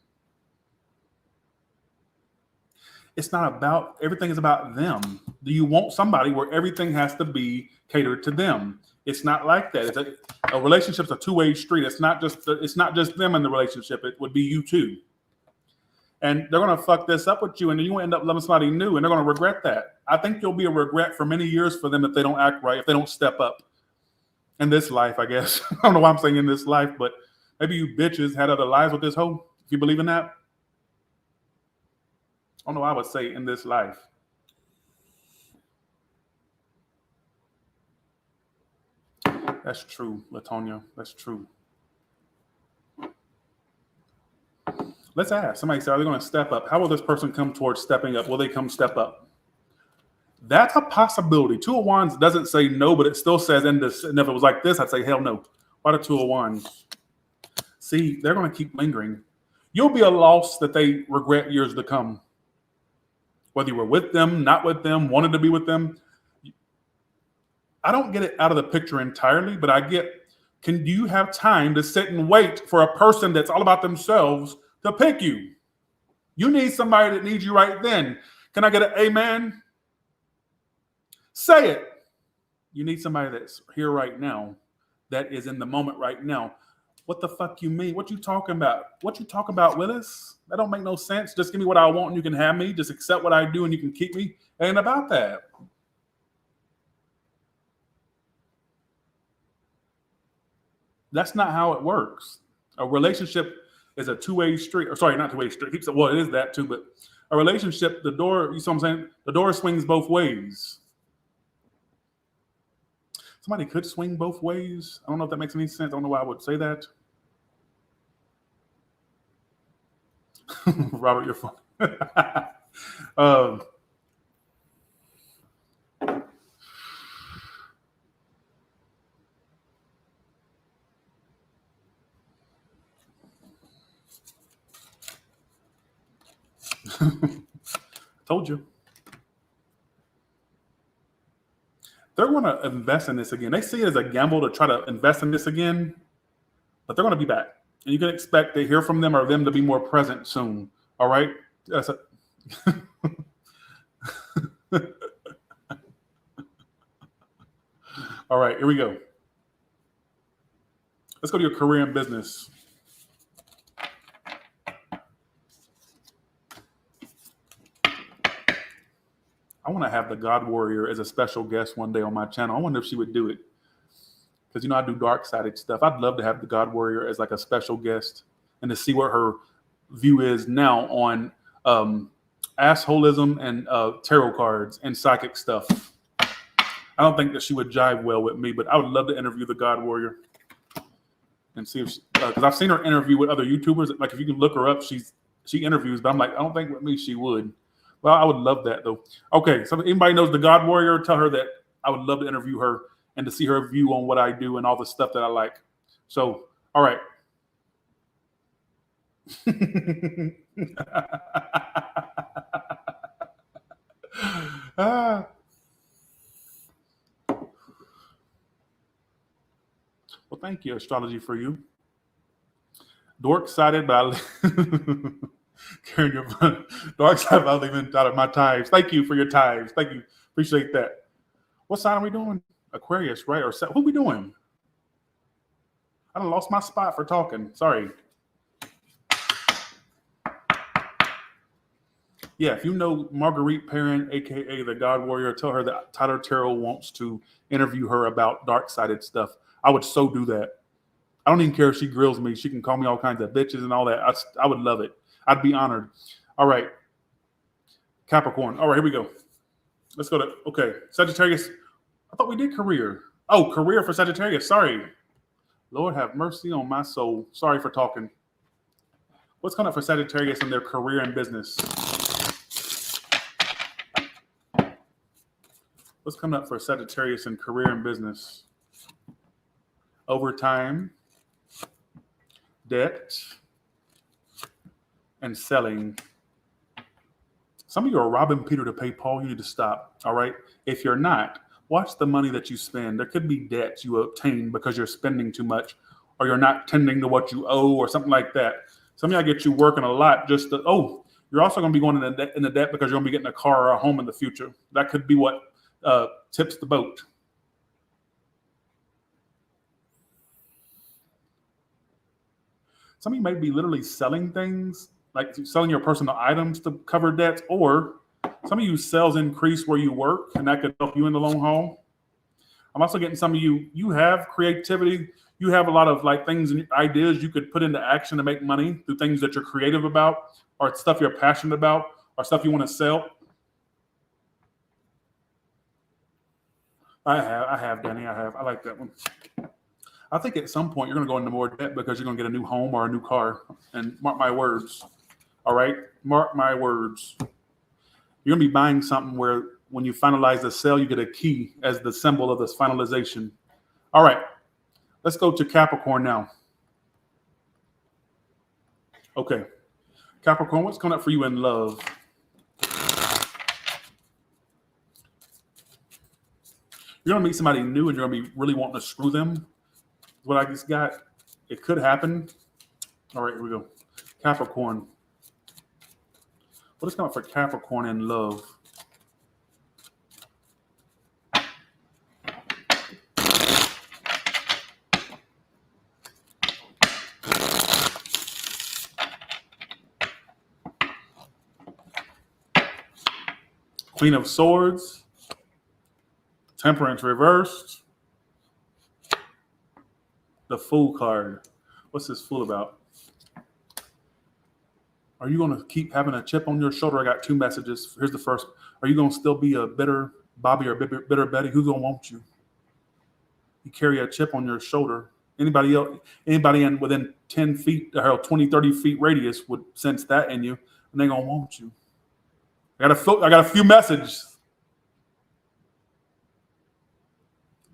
It's not about, everything is about them. Do you want somebody where everything has to be catered to them? It's not like that. It's a relationship's a two-way street. It's not just them in the relationship. It would be you too. And they're going to fuck this up with you, and then you end up loving somebody new, and they're going to regret that. I think you'll be a regret for many years for them if they don't act right, if they don't step up in this life, I guess. I don't know why I'm saying in this life, but maybe you bitches had other lives with this hoe, if you believe in that. I don't know why I would say in this life. That's true, Latonia. That's true. Let's ask. Somebody said, are they going to step up? How will this person come towards stepping up? Will they come step up? That's a possibility. Two of Wands doesn't say no, but it still says in this. And if it was like this, I'd say hell no. Why the Two of Wands? See, they're going to keep lingering. You'll be a loss that they regret years to come. Whether you were with them, not with them, wanted to be with them. I don't get it out of the picture entirely, but I get, do you have time to sit and wait for a person that's all about themselves to pick you? You need somebody that needs you right then. Can I get an amen? Say it. You need somebody that's here right now, that is in the moment right now. What the fuck you mean? What you talking about? What you talking about, Willis? That don't make no sense. Just give me what I want and you can have me. Just accept what I do and you can keep me. It ain't about that. That's not how it works. A relationship is a two-way street. Or sorry, not two-way street. Well, it is that too, but a relationship, the door, you see what I'm saying? The door swings both ways. Somebody could swing both ways. I don't know if that makes any sense. I don't know why I would say that. Robert, you're funny. Told you. They're going to invest in this again. They see it as a gamble to try to invest in this again, but they're going to be back. And you can expect to hear from them or them to be more present soon. All right? That's it. All right, here we go. Let's go to your career and business. I want to have the God Warrior as a special guest one day on my channel. I wonder if she would do it. Because, you know, I do dark-sided stuff. I'd love to have the God Warrior as like a special guest and to see what her view is now on assholism and tarot cards and psychic stuff. I don't think that she would jive well with me, but I would love to interview the God Warrior and see if she, because I've seen her interview with other YouTubers. Like if you can look her up, she interviews, but I'm like, I don't think with me she would. Well, I would love that though. Okay, so if anybody knows the God Warrior, tell her that I would love to interview her and to see her view on what I do and all the stuff that I like. So, all right. Well, thank you, Astrology for You. Dork sided, but I Karen, you're fun. Dark side, I'll leave out of my tithes. Thank you for your tithes. Thank you. Appreciate that. What sign are we doing? Aquarius, right? Or what are we doing? I done lost my spot for talking. Sorry. Yeah, if you know Marguerite Perrin, aka the God Warrior, tell her that Tyler Terrell wants to interview her about dark-sided stuff. I would so do that. I don't even care if she grills me. She can call me all kinds of bitches and all that. I would love it. I'd be honored. All right. Capricorn. All right, here we go. Let's go to, okay, Sagittarius. I thought we did career. Oh, career for Sagittarius. Sorry. Lord have mercy on my soul. Sorry for talking. What's coming up for Sagittarius in their career and business? What's coming up for Sagittarius in career and business? Overtime, debt, and selling. Some of you are robbing Peter to pay Paul. You need to stop, all right? If you're not, watch the money that you spend. There could be debts you obtain because you're spending too much, or you're not tending to what you owe, or something like that. Some of y'all get you working a lot just to, you're also going to be going in the debt because you're going to be getting a car or a home in the future. That could be what tips the boat. Some of you may be literally selling things, like selling your personal items to cover debts, or some of you sales increase where you work, and that could help you in the long haul. I'm also getting some of you have creativity. You have a lot of like things and ideas you could put into action to make money through things that you're creative about, or stuff you're passionate about, or stuff you want to sell. I have, Danny. I like that one. I think at some point you're going to go into more debt because you're going to get a new home or a new car. And mark my words. All right? Mark my words. You're going to be buying something where when you finalize the sale, you get a key as the symbol of this finalization. All right. Let's go to Capricorn now. Okay. Capricorn, what's coming up for you in love? You're going to meet somebody new and you're going to be really wanting to screw them. What I just got, it could happen. All right, here we go. Capricorn. What is coming up for Capricorn in love? Queen of Swords. Temperance reversed. The Fool card. What's this Fool about? Are you going to keep having a chip on your shoulder? I got two messages. Here's the first. Are you going to still be a bitter Bobby or bitter Betty? Who's going to want you? You carry a chip on your shoulder. Anybody else? Anybody in within 10 feet or 20, 30 feet radius would sense that in you, and they're going to want you. I got a few messages.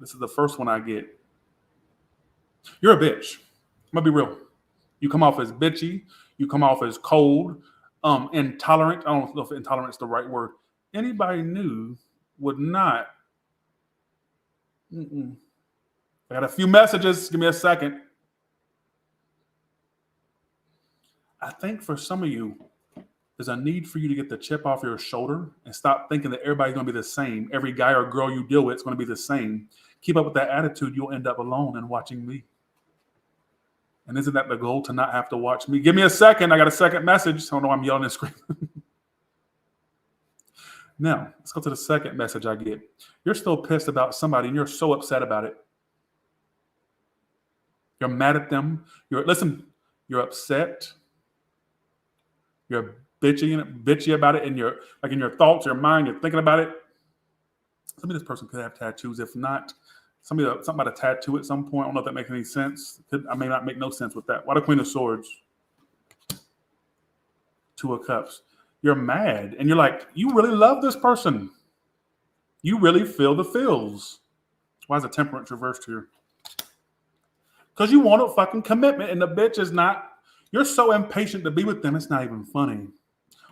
This is the first one I get. You're a bitch. I'm going to be real. You come off as bitchy. You come off as cold, intolerant. I don't know if intolerant is the right word. Anybody new would not. I got a few messages. Give me a second. I think for some of you, there's a need for you to get the chip off your shoulder and stop thinking that everybody's going to be the same. Every guy or girl you deal with is going to be the same. Keep up with that attitude. You'll end up alone and watching me. And isn't that the goal, to not have to watch me? Give me a second. I got a second message. I don't know why I'm yelling and screaming. Now, let's go to the second message I get. You're still pissed about somebody, and you're so upset about it. You're mad at them. You're upset. You're bitchy about it, and you're like in your thoughts, your mind, you're thinking about it. Some of this person could have tattoos. If not, something about a tattoo at some point. I don't know if that makes any sense. I may not make no sense with that. Why the Queen of Swords? Two of Cups. You're mad, and you're like, you really love this person. You really feel the feels. Why is the Temperance reversed here? Because you want a fucking commitment, and the bitch is not. You're so impatient to be with them, it's not even funny.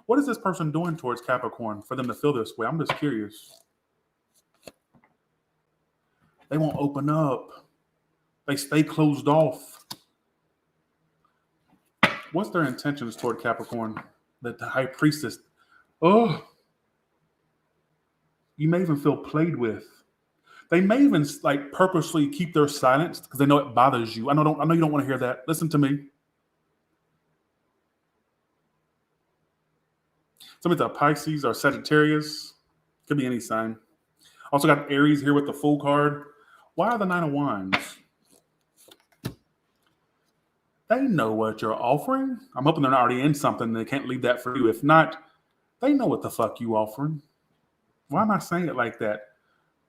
What is this person doing towards Capricorn for them to feel this way? I'm just curious. They won't open up. They stay closed off. What's their intentions toward Capricorn? The high priestess. Oh, you may even feel played with. They may even like purposely keep their silence because they know it bothers you. I know you don't want to hear that. Listen to me. Somebody's a Pisces or Sagittarius. Could be any sign. Also got Aries here with the Fool card. Why are the Nine of Wands? They know what you're offering. I'm hoping they're not already in something. They can't leave that for you. If not, they know what the fuck you offering. Why am I saying it like that?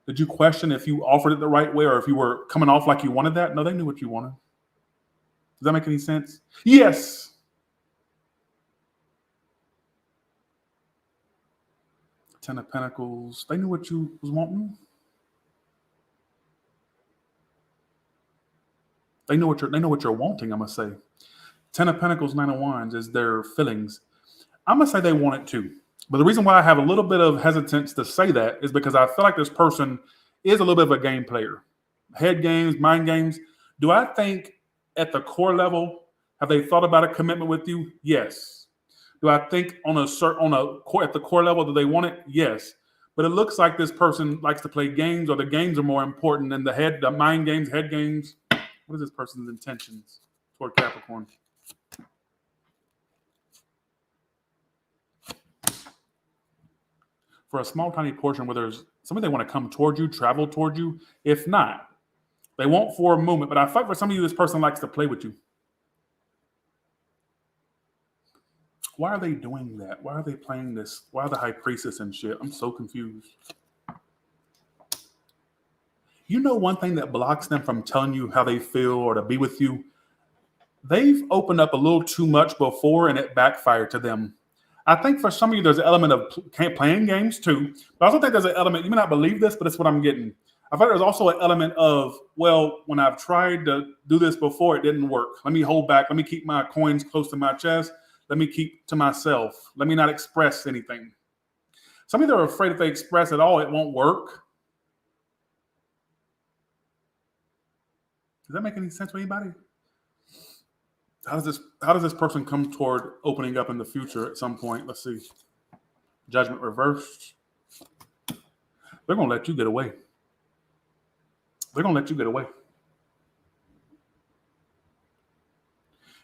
Did you question if you offered it the right way or if you were coming off like you wanted that? No, they knew what you wanted. Does that make any sense? Yes. Ten of Pentacles. They knew what you was wanting. They know what you're wanting, I'm gonna say. Ten of Pentacles, Nine of Wands is their feelings. I'm gonna say they want it too. But the reason why I have a little bit of hesitance to say that is because I feel like this person is a little bit of a game player. Head games, mind games. Do I think at the core level, have they thought about a commitment with you? Yes. Do I think at the core level, do they want it? Yes. But it looks like this person likes to play games, or the games are more important than the mind games, head games. What is this person's intentions toward Capricorn? For a small, tiny portion where there's somebody they want to come toward you, travel toward you. If not, they won't for a moment. But I fight for some of you, this person likes to play with you. Why are they doing that? Why are they playing this? Why are the high priestess and shit? I'm so confused. You know one thing that blocks them from telling you how they feel or to be with you? They've opened up a little too much before and it backfired to them. I think for some of you, there's an element of playing games too. But I also think there's an element, you may not believe this, but it's what I'm getting. I thought there's also an element of, well, when I've tried to do this before, it didn't work. Let me hold back. Let me keep my coins close to my chest. Let me keep to myself. Let me not express anything. Some of you are afraid if they express at all, it won't work. Does that make any sense to anybody? How does this person come toward opening up in the future at some point? Let's see. Judgment reversed. They're going to let you get away. They're going to let you get away.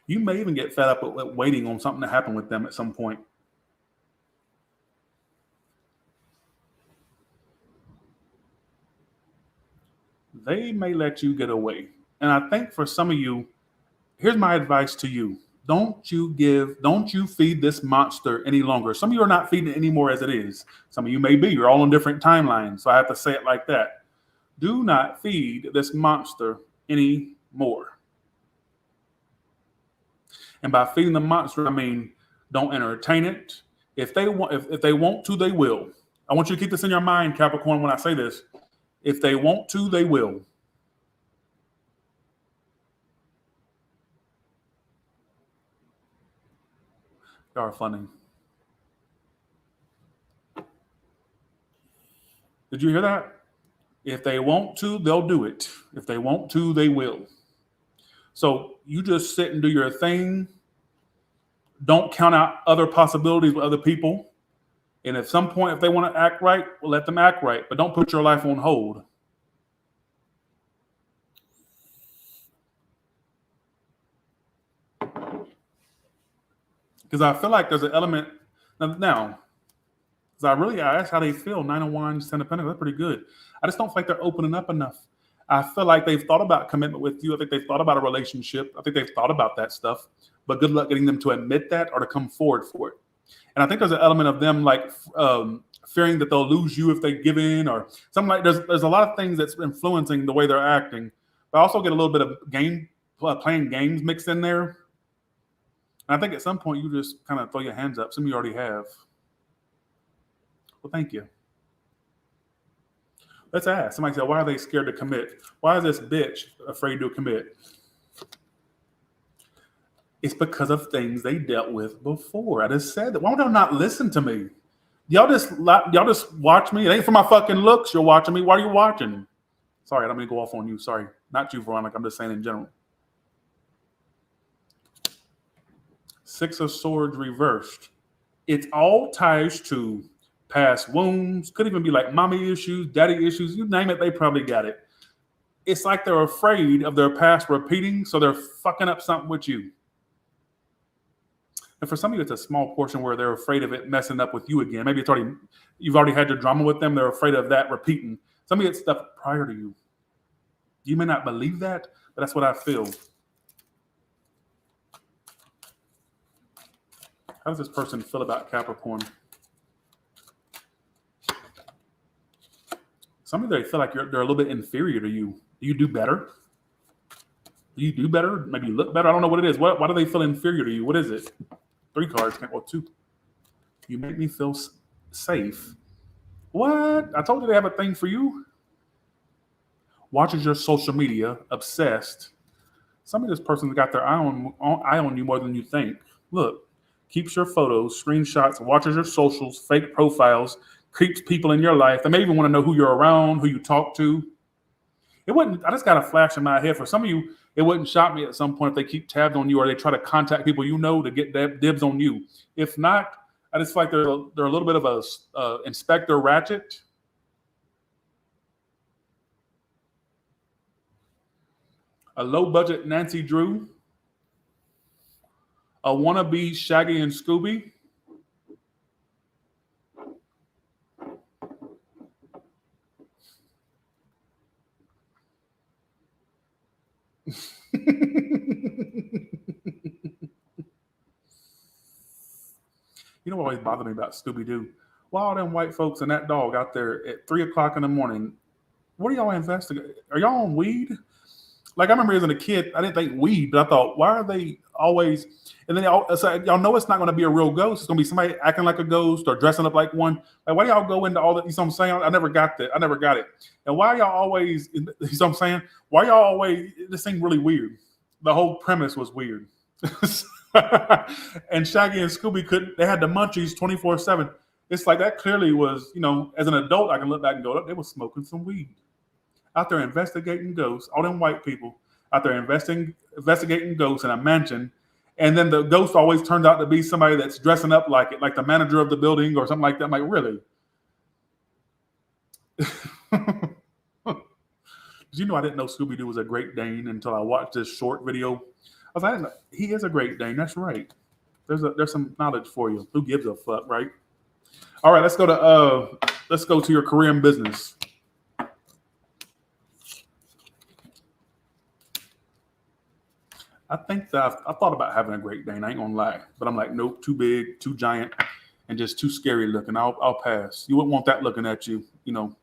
You may even get fed up with waiting on something to happen with them at some point. They may let you get away. And I think for some of you, here's my advice to you. Don't you feed this monster any longer. Some of you are not feeding it anymore as it is. Some of you may be. You're all on different timelines. So I have to say it like that. Do not feed this monster anymore. And by feeding the monster, I mean, don't entertain it. If they want to, they will. I want you to keep this in your mind, Capricorn, when I say this. If they want to, they will. Y'all are funny. Did you hear that? If they want to, they'll do it. If they want to, they will. So you just sit and do your thing. Don't count out other possibilities with other people. And at some point, if they want to act right, well, let them act right. But don't put your life on hold. Because I feel like there's an element now. Because I asked how they feel. 9 of Wands, 10 of Pentacles. That's pretty good. I just don't feel like they're opening up enough. I feel like they've thought about commitment with you. I think they've thought about a relationship. I think they've thought about that stuff. But good luck getting them to admit that or to come forward for it. And I think there's an element of them like fearing that they'll lose you if they give in or something like. There's a lot of things that's influencing the way they're acting. But I also get a little bit of playing games mixed in there. And I think at some point you just kind of throw your hands up. Some of you already have. Well, thank you. Let's ask. Somebody said, why are they scared to commit? Why is this bitch afraid to commit? It's because of things they dealt with before. I just said that. Why would y'all not listen to me? Y'all just watch me. It ain't for my fucking looks. You're watching me. Why are you watching? Sorry, I don't mean to go off on you. Sorry. Not you, Veronica. I'm just saying in general. Six of Swords reversed. It all ties to past wounds. Could even be like mommy issues, daddy issues. You name it, they probably got it. It's like they're afraid of their past repeating, so they're fucking up something with you. And for some of you, it's a small portion where they're afraid of it messing up with you again. Maybe you've already had your drama with them. They're afraid of that repeating. Some of you, it's stuff prior to you. You may not believe that, but that's what I feel. How does this person feel about Capricorn? Some of you, they feel like they're a little bit inferior to you. Do you do better? Do you do better? Maybe you look better? I don't know what it is. Why do they feel inferior to you? What is it? 3 cards. Well, 2. You make me feel safe. What? I told you they have a thing for you. Watches your social media. Obsessed. Some of this person's got their eye on you more than you think. Look. Keeps your photos, screenshots, watches your socials, fake profiles, keeps people in your life. They may even want to know who you're around, who you talk to. I just got a flash in my head. For some of you, it wouldn't shock me at some point if they keep tabs on you or they try to contact people you know to get dibs on you. If not, I just feel like they're a little bit of a Inspector Ratchet. A low-budget Nancy Drew. A wannabe Shaggy and Scooby. You know what always bothered me about Scooby-Doo? Why all them white folks and that dog out there at 3 o'clock in the morning? What are y'all investigating? Are y'all on weed? Like, I remember as a kid, I didn't think weed, but I thought, why are they always... And then y'all know it's not going to be a real ghost. It's going to be somebody acting like a ghost or dressing up like one. Like, why do y'all go into all that? You know what I'm saying? I never got that. I never got it. And why y'all always... You know what I'm saying? Why y'all always... This seemed really weird. The whole premise was weird. And Shaggy and Scooby they had the munchies 24/7. It's like that clearly was, as an adult, I can look back and go, they were smoking some weed. Out there investigating ghosts, all them white people out there investigating ghosts in a mansion. And then the ghost always turns out to be somebody that's dressing up like it, like the manager of the building or something like that. I'm like, really? Did you know I didn't know Scooby-Doo was a Great Dane until I watched this short video? I was like, I didn't know. He is a Great Dane. That's right. There's some knowledge for you. Who gives a fuck, right? All right, let's go to your career and business. I think that I thought about having a Great Dane. I ain't gonna lie, but I'm like, nope, too big, too giant, and just too scary looking. I'll pass. You wouldn't want that looking at you. No.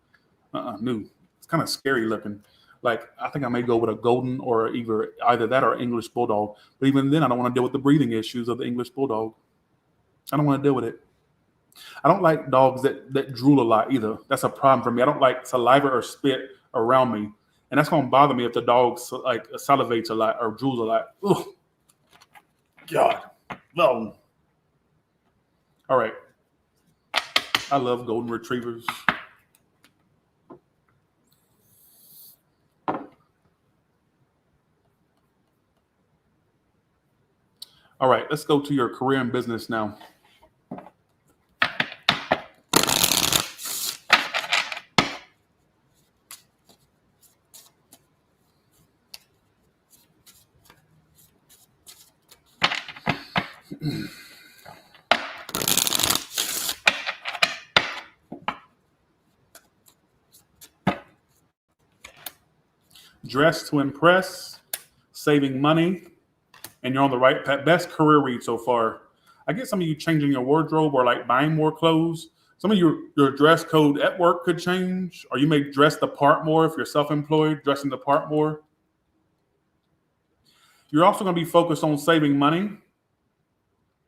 It's kind of scary looking. Like, I think I may go with a golden or either that or English bulldog. But even then, I don't want to deal with the breathing issues of the English bulldog. I don't want to deal with it. I don't like dogs that drool a lot either. That's a problem for me. I don't like saliva or spit around me. And that's going to bother me if the dog like salivates a lot or drools a lot. Ugh. God. No. All right. I love golden retrievers. All right, let's go to your career and business now. Dress to impress, saving money, and you're on the right path. Best career read so far. I get some of you changing your wardrobe or like buying more clothes. Some of your dress code at work could change, or you may dress the part more if you're self-employed, dressing the part more. You're also going to be focused on saving money,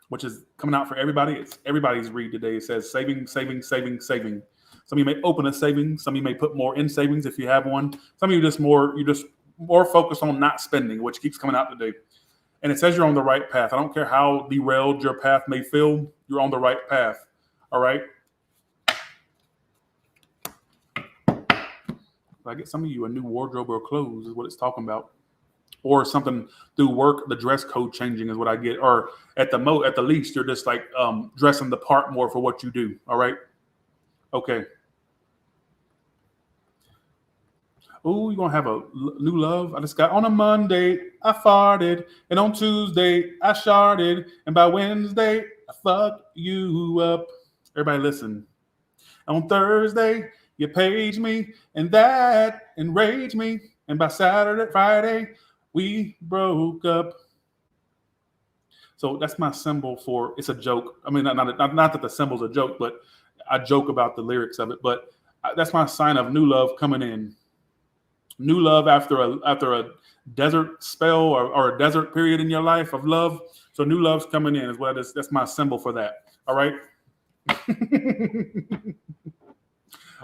which is coming out for everybody. It's everybody's read today. It says saving, saving, saving, saving. Some of you may open a savings. Some of you may put more in savings if you have one. Some of you just more focused on not spending, which keeps coming out today. And it says you're on the right path. I don't care how derailed your path may feel. You're on the right path. All right. If I get some of you a new wardrobe or clothes is what it's talking about. or something through work. The dress code changing is what I get, or at the least, you're just like dressing the part more for what you do. All right, okay. Oh, you're gonna have a new love. I just got on a Monday, I farted, and on Tuesday I sharded, and by Wednesday I fuck you up. Everybody listen. On Thursday, you page me, and that enraged me. And by Friday, we broke up. So that's my symbol for, it's a joke. I mean, not that the symbol's a joke, but I joke about the lyrics of it. But that's my sign of new love coming in. New love after a desert spell or a desert period in your life of love. So new love's coming in is what that's my symbol for that. All right.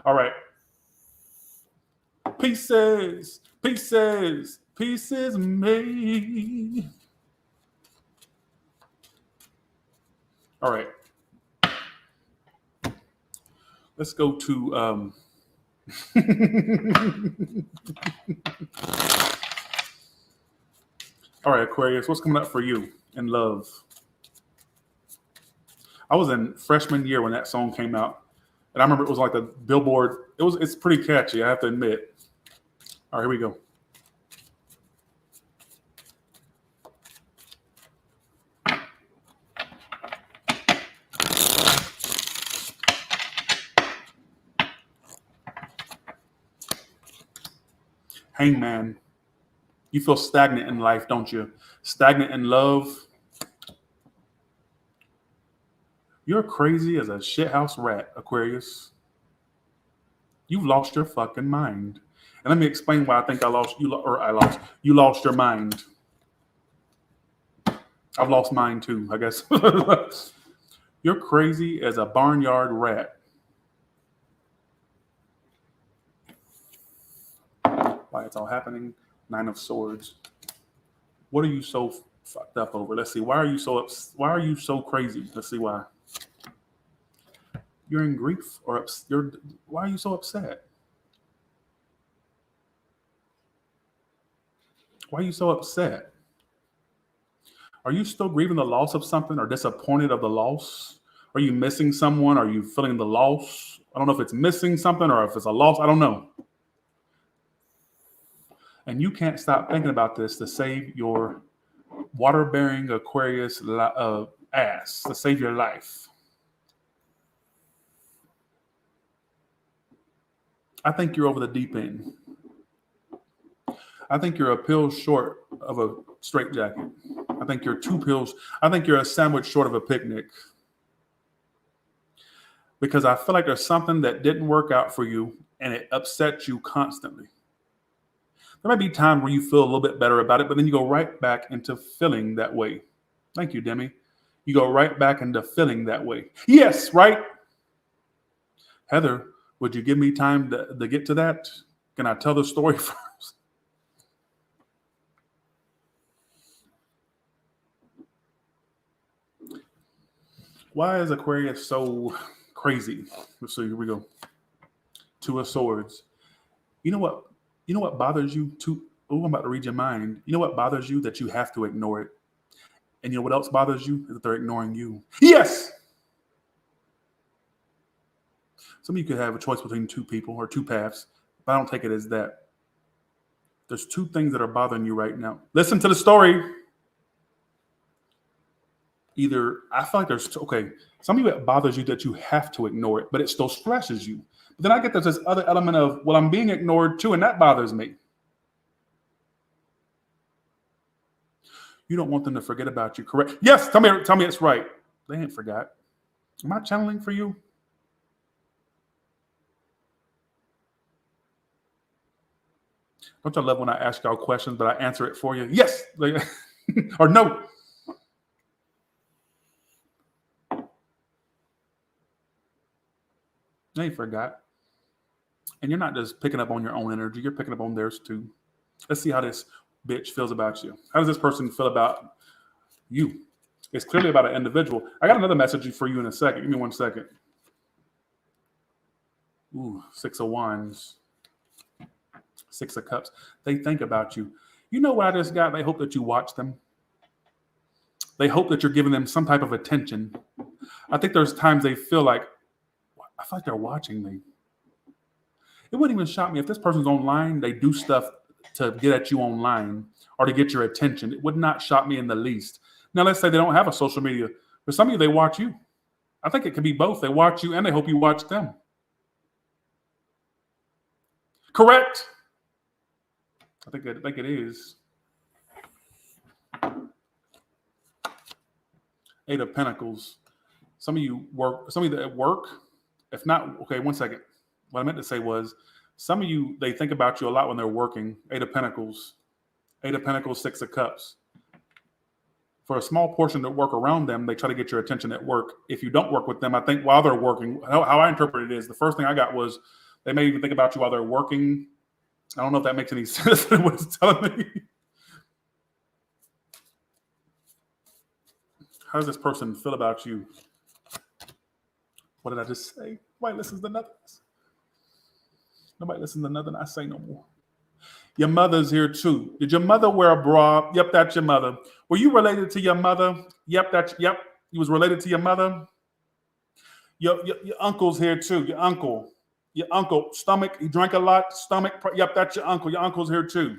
All right. Pieces, pieces, pieces made. All right. Let's go to all right, Aquarius, what's coming up for you in love? I was in freshman year when that song came out. And I remember it was like the Billboard. It's pretty catchy, I have to admit. All right, here we go. Hangman. You feel stagnant in life, don't you? Stagnant in love. You're crazy as a shithouse rat, Aquarius. You've lost your fucking mind. And let me explain why I think you lost your mind. I've lost mine too, I guess. You're crazy as a barnyard rat. Why it's all happening? 9 of Swords. What are you so fucked up over? Let's see. Why are you so crazy? Let's see why. You're in grief or why are you so upset? Why are you so upset? Are you still grieving the loss of something or disappointed of the loss? Are you missing someone? Are you feeling the loss? I don't know if it's missing something or if it's a loss. I don't know. And you can't stop thinking about this to save your water-bearing Aquarius ass, to save your life. I think you're over the deep end. I think you're a pill short of a straitjacket. I think you're 2 pills. I think you're a sandwich short of a picnic. Because I feel like there's something that didn't work out for you and it upsets you constantly. There might be times where you feel a little bit better about it, but then you go right back into feeling that way. Thank you, Demi. You go right back into feeling that way. Yes, right? Heather, would you give me time to get to that? Can I tell the story first? Why is Aquarius so crazy? So here we go. 2 of Swords. You know what bothers you? I'm about to read your mind. You know what bothers you? That you have to ignore it. And you know what else bothers you? Is that they're ignoring you. Yes! Some of you could have a choice between 2 people or 2 paths, but I don't take it as that. There's 2 things that are bothering you right now. Listen to the story. Either, I feel like some of you it bothers you that you have to ignore it, but it still stresses you. But then I get there's this other element of, well, I'm being ignored too, and that bothers me. You don't want them to forget about you, correct? Yes, tell me it's right. They ain't forgot. Am I channeling for you? Don't y'all love when I ask y'all questions, but I answer it for you? Yes, or no. They ain't forgot. And you're not just picking up on your own energy, you're picking up on theirs too. Let's see how this bitch feels about you. How does this person feel about you? It's clearly about an individual. I got another message for you in a second. Give me 1 second. Ooh, 6 of Wands. 6 of Cups. They think about you. You know what I just got? They hope that you watch them. They hope that you're giving them some type of attention. I think there's times they feel like, I feel like they're watching me. It wouldn't even shock me if this person's online, they do stuff to get at you online or to get your attention. It would not shock me in the least. Now, let's say they don't have a social media. For some of you, they watch you. I think it could be both. They watch you and they hope you watch them. Correct? I think it is. Eight of Pentacles. Some of you that at work, if not, okay, one second. What I meant to say was, some of you, they think about you a lot when they're working. Eight of Pentacles. Eight of Pentacles, Six of Cups. For a small portion that work around them, they try to get your attention at work. If you don't work with them, I think while they're working, how I interpret it is, the first thing I got was, they may even think about you while they're working. I don't know if that makes any sense what it's telling me. How does this person feel about you? What did I just say? Nobody listens to nothing. Nobody listens to nothing I say no more. Your mother's here too. Did your mother wear a bra? Yep, that's your mother. Were you related to your mother? Yep, you was related to your mother. Your uncle's here too. Your uncle, stomach, he drank a lot, stomach. Yep, that's your uncle. Your uncle's here too.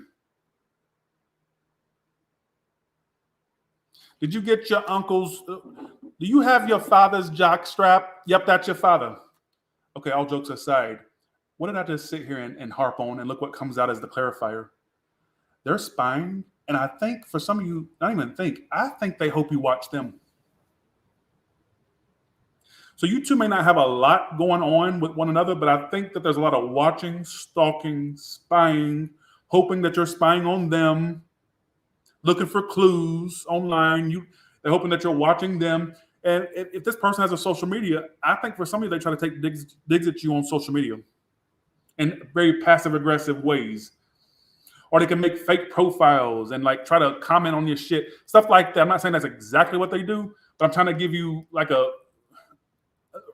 Did you get your uncle's? Do you have your father's jock strap? Yep, that's your father. Okay, all jokes aside, what did I just sit here and harp on and look what comes out as the clarifier? They're spying, and I think for some of you, not even think, I think they hope you watch them. So you two may not have a lot going on with one another, but I think that there's a lot of watching, stalking, spying, hoping that you're spying on them, looking for clues online. They're hoping that you're watching them. And if this person has a social media, I think for some of you, they try to take digs at you on social media in very passive aggressive ways. Or they can make fake profiles and like try to comment on your shit, stuff like that. I'm not saying that's exactly what they do, but I'm trying to give you like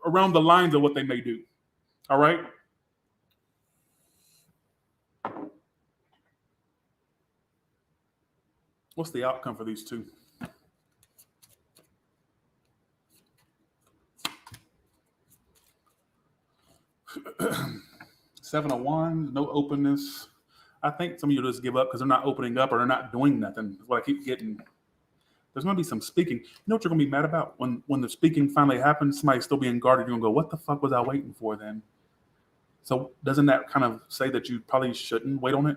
around the lines of what they may do. All right? What's the outcome for these two? Seven of Wands, no openness. I think some of you just give up because they're not opening up or they're not doing nothing. That's what I keep getting. There's going to be some speaking. You know what you're going to be mad about? When the speaking finally happens, somebody's still being guarded. You're going to go, what the fuck was I waiting for then? So doesn't that kind of say that you probably shouldn't wait on it?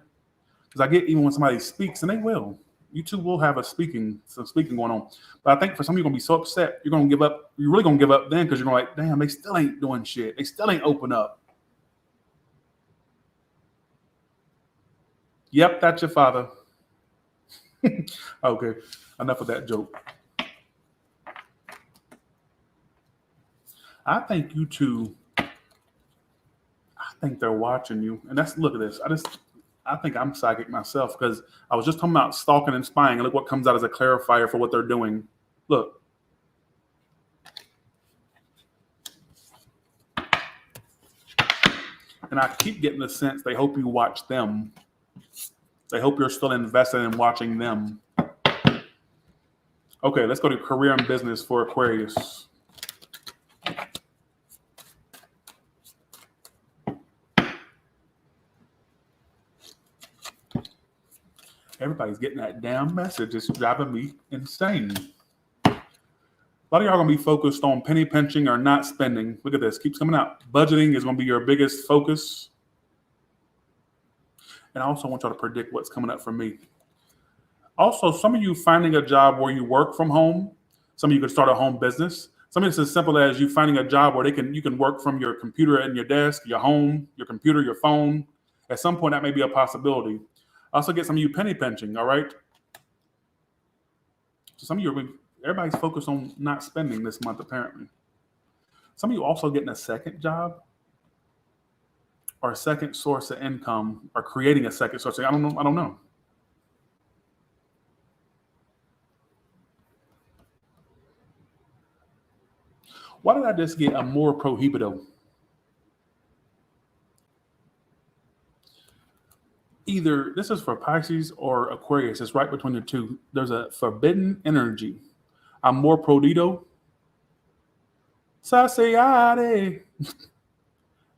Because I get even when somebody speaks, and they will. You two will have some speaking going on. But I think for some of you, you're going to be so upset, you're going to give up. You're really going to give up then because you're going to like, damn, they still ain't doing shit. They still ain't open up. Yep, that's your father. Okay, enough of that joke. I think you two, I think they're watching you. And look at this. I think I'm psychic myself because I was just talking about stalking and spying. And look what comes out as a clarifier for what they're doing. Look. And I keep getting the sense they hope you watch them. They hope you're still invested in watching them. Okay, let's go to career and business for Aquarius. Everybody's getting that damn message. It's driving me insane. A lot of y'all are going to be focused on penny pinching or not spending. Look at this. Keeps coming out. Budgeting is going to be your biggest focus. And I also want y'all to predict what's coming up for me. Also, some of you finding a job where you work from home. Some of you could start a home business. Some of it's as simple as you finding a job where you can work from your computer and your desk, your home, your computer, your phone. At some point, that may be a possibility. Also get some of you penny pinching, all right? So some of you, everybody's focused on not spending this month, apparently. Some of you also getting a second job or a second source of income or creating a second source. I don't know. Why did I just get amor prohibido? Either this is for Pisces or Aquarius. It's right between the two. There's a forbidden energy. Amor perdido. Saciate.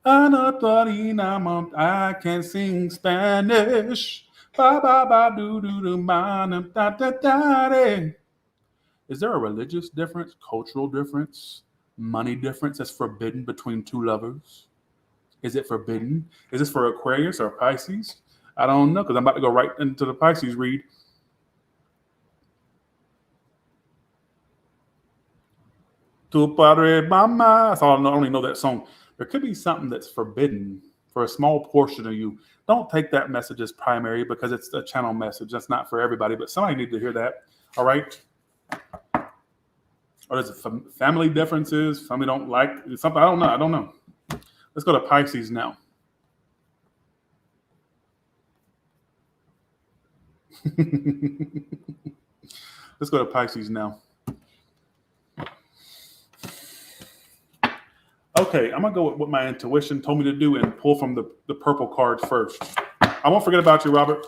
I can sing Spanish. Ba ba ba do do do ba da da da da. Is there a religious difference, cultural difference, money difference that's forbidden between two lovers? Is it forbidden? Is this for Aquarius or Pisces? I don't know, because I'm about to go right into the Pisces read. Tu padre mama. That's all I only know that song. There could be something that's forbidden for a small portion of you. Don't take that message as primary because it's a channel message. That's not for everybody, but somebody needs to hear that. All right. Or there's family differences. Family don't like something. I don't know. Let's go to Pisces now. Let's go to Pisces now. Okay, I'm going to go with what my intuition told me to do and pull from the purple cards first. I won't forget about you, Robert.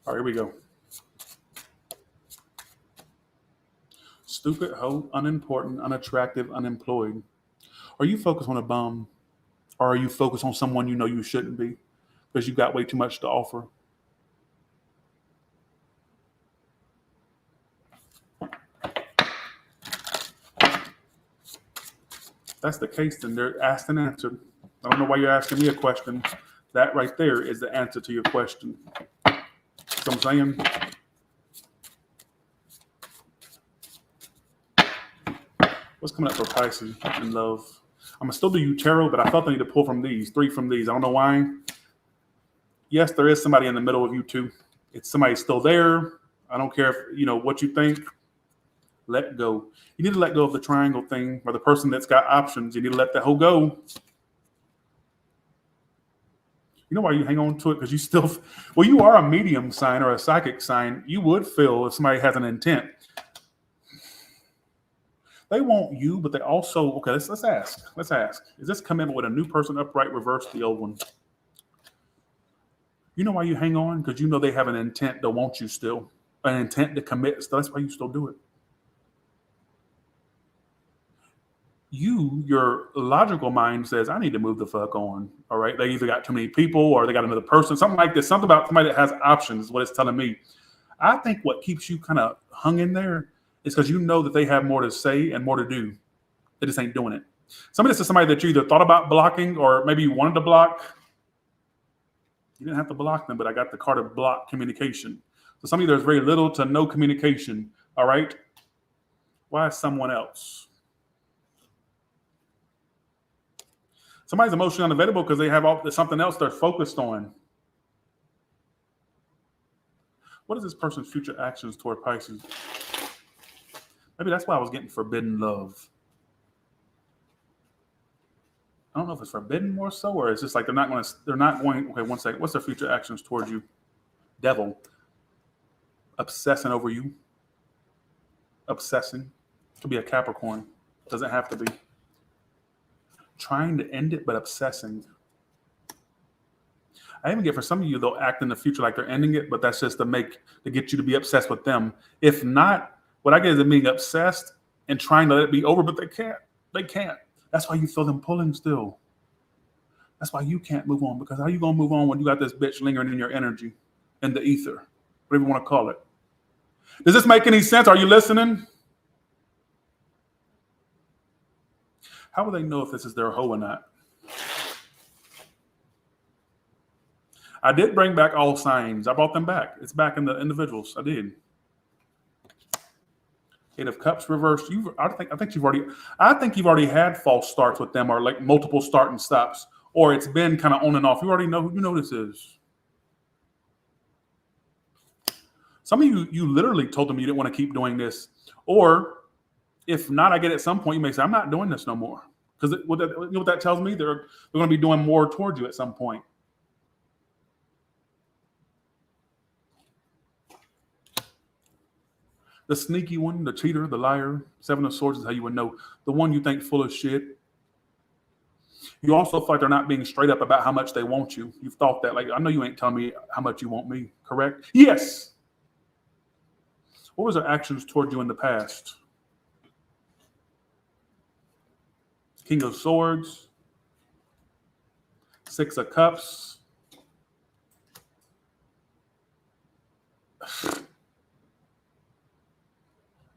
All right, here we go. Stupid, hoe, unimportant, unattractive, unemployed. Are you focused on a bum? Or are you focused on someone you know you shouldn't be because you've got way too much to offer? If that's the case, then they're asked and answered. I don't know why you're asking me a question. That right there is the answer to your question. So I'm saying, what's coming up for Pisces in love? I'm gonna still do you tarot, but I felt I need to pull from these, 3 from these. I don't know why. Yes, there is somebody in the middle of you two. It's somebody still there. I don't care if you know what you think. Let go. You need to let go of the triangle thing, or the person that's got options. You need to let that whole go. You know why you hang on to it? Because you still, well, you are a medium sign or a psychic sign. You would feel if somebody has an intent. They want you, but they also, okay, let's ask. Let's ask. Is this commitment with a new person upright, reverse the old one? You know why you hang on? Because you know they have an intent to want you still, an intent to commit. So that's why you still do it. Your logical mind says, I need to move the fuck on. All right. They either got too many people or they got another person, something like this. Something about somebody that has options is what it's telling me. I think what keeps you kind of hung in there is because you know that they have more to say and more to do. They just ain't doing it. This is somebody that you either thought about blocking or maybe you wanted to block. You didn't have to block them, but I got the card of block communication. So somebody there's very little to no communication. All right. Why someone else? Somebody's emotionally unavailable because they have something else they're focused on. What is this person's future actions toward Pisces? Maybe that's why I was getting forbidden love. I don't know if it's forbidden more so, or it's just like they're not going, okay, one second. What's their future actions towards you? Devil. Obsessing over you. Obsessing. Could be a Capricorn. Doesn't have to be. Trying to end it, but obsessing. I even get for some of you, they'll act in the future like they're ending it, but that's just to get you to be obsessed with them. If not, what I get is them being obsessed and trying to let it be over, but they can't. They can't. That's why you feel them pulling still. That's why you can't move on, because how you gonna move on when you got this bitch lingering in your energy, in the ether, whatever you want to call it? Does this make any sense? Are you listening? How will they know if this is their hoe or not? I did bring back all signs. I brought them back. It's back in the individuals. I did. 8 of Cups reversed. I think you've already had false starts with them, or like multiple start and stops, or it's been kind of on and off. You already know who this is. Some of you literally told them you didn't want to keep doing this, or if not, I get at some point you may say, I'm not doing this no more. Because you know what that tells me? They're going to be doing more towards you at some point. The sneaky one, the cheater, the liar, 7 of Swords is how you would know. The one you think full of shit. You also feel like they're not being straight up about how much they want you. You've thought that. Like, I know you ain't telling me how much you want me, correct? Yes. What was their actions toward you in the past? King of Swords. Six of Cups.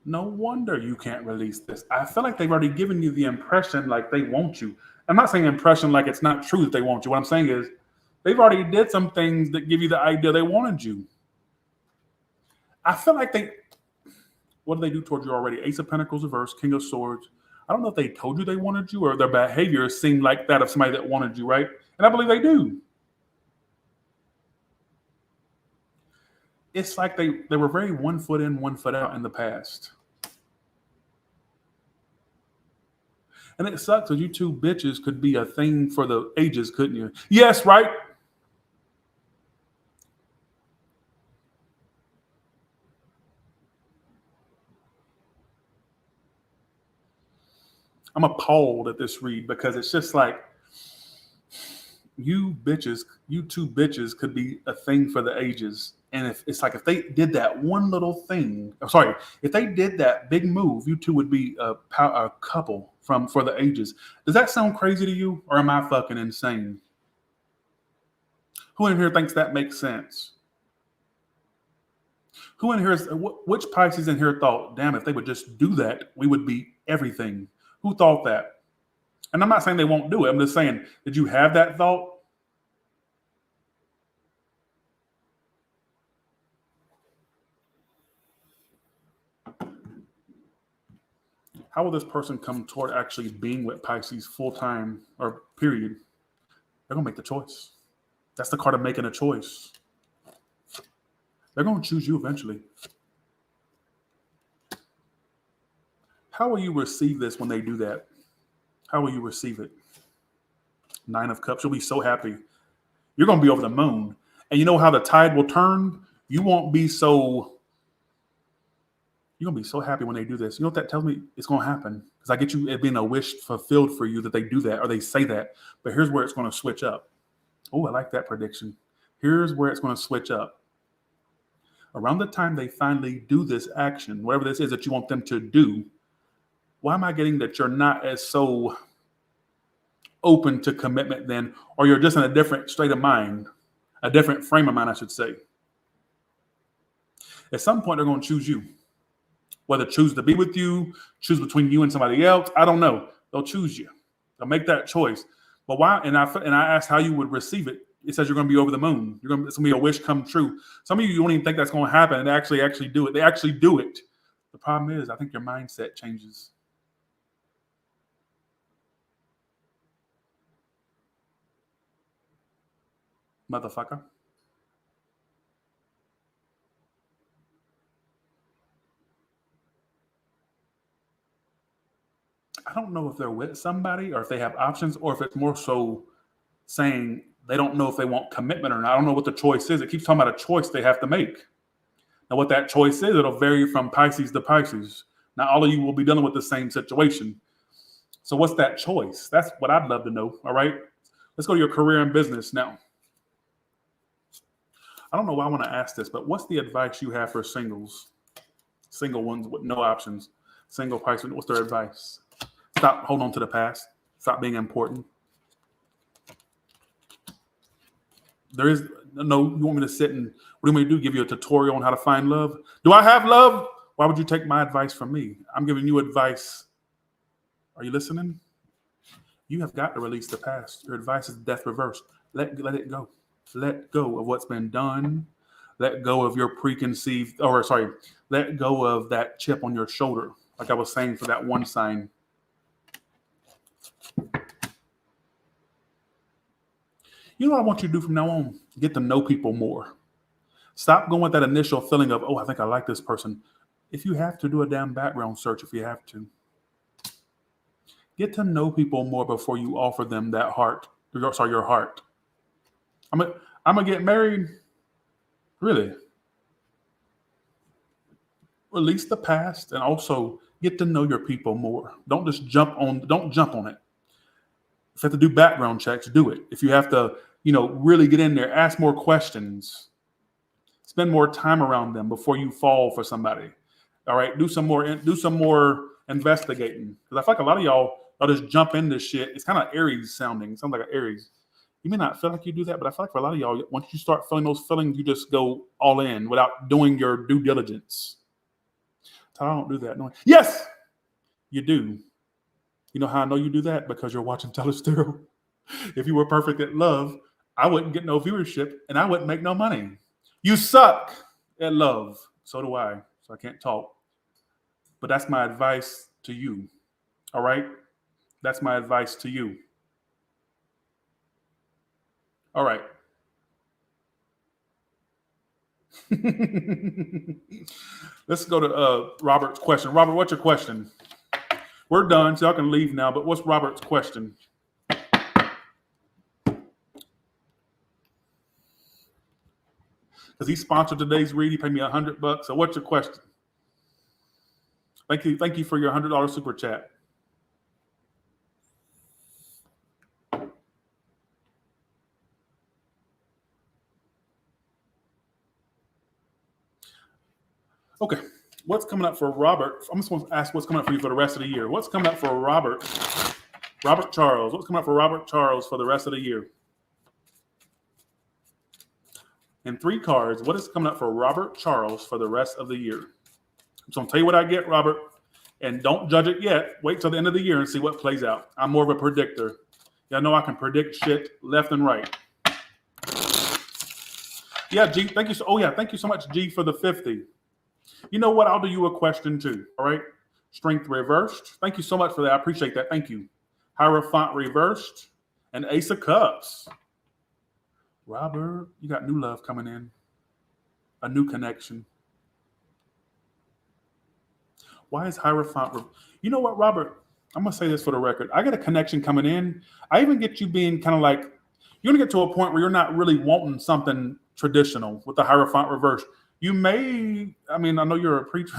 No wonder you can't release this. I feel like they've already given you the impression like they want you. I'm not saying impression like it's not true that they want you. What I'm saying is they've already did some things that give you the idea they wanted you. I feel like what did they do towards you already? Ace of Pentacles reverse, King of Swords. I don't know if they told you they wanted you or their behavior seemed like that of somebody that wanted you, right? And I believe they do. It's like they were very 1 foot in, 1 foot out in the past. And it sucks because you two bitches could be a thing for the ages, couldn't you? Yes, right? I'm appalled at this read because it's just like you two bitches could be a thing for the ages. And if they did that one little thing, if they did that big move, you two would be a couple for the ages. Does that sound crazy to you, or am I fucking insane? Who in here thinks that makes sense? Who in here which Pisces in here thought, damn, if they would just do that, we would be everything? Who thought that? And I'm not saying they won't do it. I'm just saying, did you have that thought? How will this person come toward actually being with Pisces full time or period? They're going to make the choice. That's the card of making a choice. They're going to choose you eventually. How will you receive this when they do that? How will you receive it? 9 of Cups. You'll be so happy. You're going to be over the moon. And you know how the tide will turn? You're going to be so happy when they do this. You know what that tells me? It's going to happen. Because I get you it being a wish fulfilled for you that they do that or they say that. But here's where it's going to switch up. Oh, I like that prediction. Here's where it's going to switch up. Around the time they finally do this action, whatever this is that you want them to do, why am I getting that you're not as so open to commitment then, or you're just in a different state of mind, a different frame of mind, I should say. At some point, they're going to choose you. Whether choose to be with you, choose between you and somebody else, I don't know. They'll choose you. They'll make that choice. But why? And I asked how you would receive it. It says you're going to be over the moon. It's going to be a wish come true. Some of you don't even think that's going to happen, and they actually do it. They actually do it. The problem is, I think your mindset changes. Motherfucker. I don't know if they're with somebody or if they have options or if it's more so saying they don't know if they want commitment or not. I don't know what the choice is. It keeps talking about a choice they have to make. Now, what that choice is, it'll vary from Pisces to Pisces. Now, all of you will be dealing with the same situation. So what's that choice? That's what I'd love to know, all right? Let's go to your career and business now. I don't know why I want to ask this, but what's the advice you have for singles? Single ones with no options. Single Pisces, what's their advice? Stop holding on to the past. Stop being important. There is no, you want me to sit and, what do you want me to do? Give you a tutorial on how to find love? Do I have love? Why would you take my advice from me? I'm giving you advice. Are you listening? You have got to release the past. Your advice is death reversed. Let it go. Let go of what's been done. Let go of your let go of that chip on your shoulder. Like I was saying for that one sign. You know what I want you to do from now on? Get to know people more. Stop going with that initial feeling of, oh, I think I like this person. If you have to, do a damn background search if you have to. Get to know people more before you offer them that your heart. I'm gonna get married. Really? Release the past and also get to know your people more. Don't jump on it. If you have to do background checks, do it. If you have to, really get in there, ask more questions, spend more time around them before you fall for somebody. All right, do some more investigating, because I feel like a lot of y'all just jump into shit. It's kind of Aries sounding. It sounds like an Aries. You may not feel like you do that, but I feel like for a lot of y'all, once you start feeling those feelings, you just go all in without doing your due diligence. I don't do that. No. Yes, you do. You know how I know you do that? Because you're watching Telestero. If you were perfect at love, I wouldn't get no viewership and I wouldn't make no money. You suck at love. So do I. So I can't talk. But that's my advice to you. All right? That's my advice to you. All right. Let's go to Robert's question. Robert, what's your question? We're done, so y'all can leave now, but what's Robert's question? Because he sponsored today's read. He paid me $100. So what's your question? Thank you for your $100 super chat. Okay, what's coming up for Robert? I'm just going to ask what's coming up for you for the rest of the year. What's coming up for Robert Charles? What's coming up for Robert Charles for the rest of the year? In 3 cards, what is coming up for Robert Charles for the rest of the year? I'm just going to tell you what I get, Robert, and don't judge it yet. Wait till the end of the year and see what plays out. I'm more of a predictor. Y'all know I can predict shit left and right. Yeah, G, thank you. Thank you so much, G, for the 50. You know what? I'll do you a question too. All right. Strength reversed. Thank you so much for that. I appreciate that. Thank you. Hierophant reversed and Ace of Cups. Robert, you got new love coming in. A new connection. Why is Hierophant? You know what, Robert? I'm going to say this for the record. I got a connection coming in. I even get you being kind of like, you're going to get to a point where you're not really wanting something traditional with the Hierophant reverse. You may, I know you're a preacher.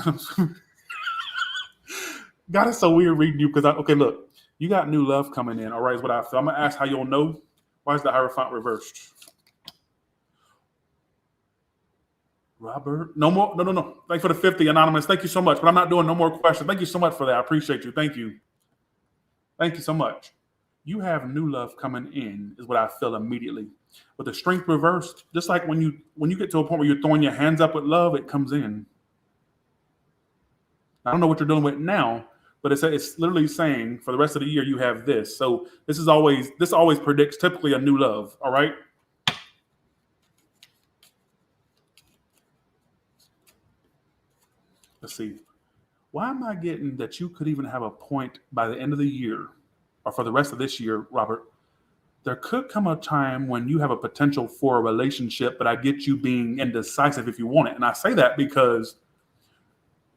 God, it's so weird reading you because, look, you got new love coming in. All right, is what I feel. I'm going to ask how you'll know. Why is the Hierophant reversed? Robert, no more. No. Thanks for the 50, Anonymous. Thank you so much. But I'm not doing no more questions. Thank you so much for that. I appreciate you. Thank you. Thank you so much. You have new love coming in is what I feel immediately. With the strength reversed, just like when you get to a point where you're throwing your hands up with love, it comes in. I don't know what you're dealing with now, but it's literally saying for the rest of the year you have this. So this always predicts typically a new love. All right. Let's see. Why am I getting that you could even have a point by the end of the year or for the rest of this year, Robert? There could come a time when you have a potential for a relationship, but I get you being indecisive if you want it. And I say that because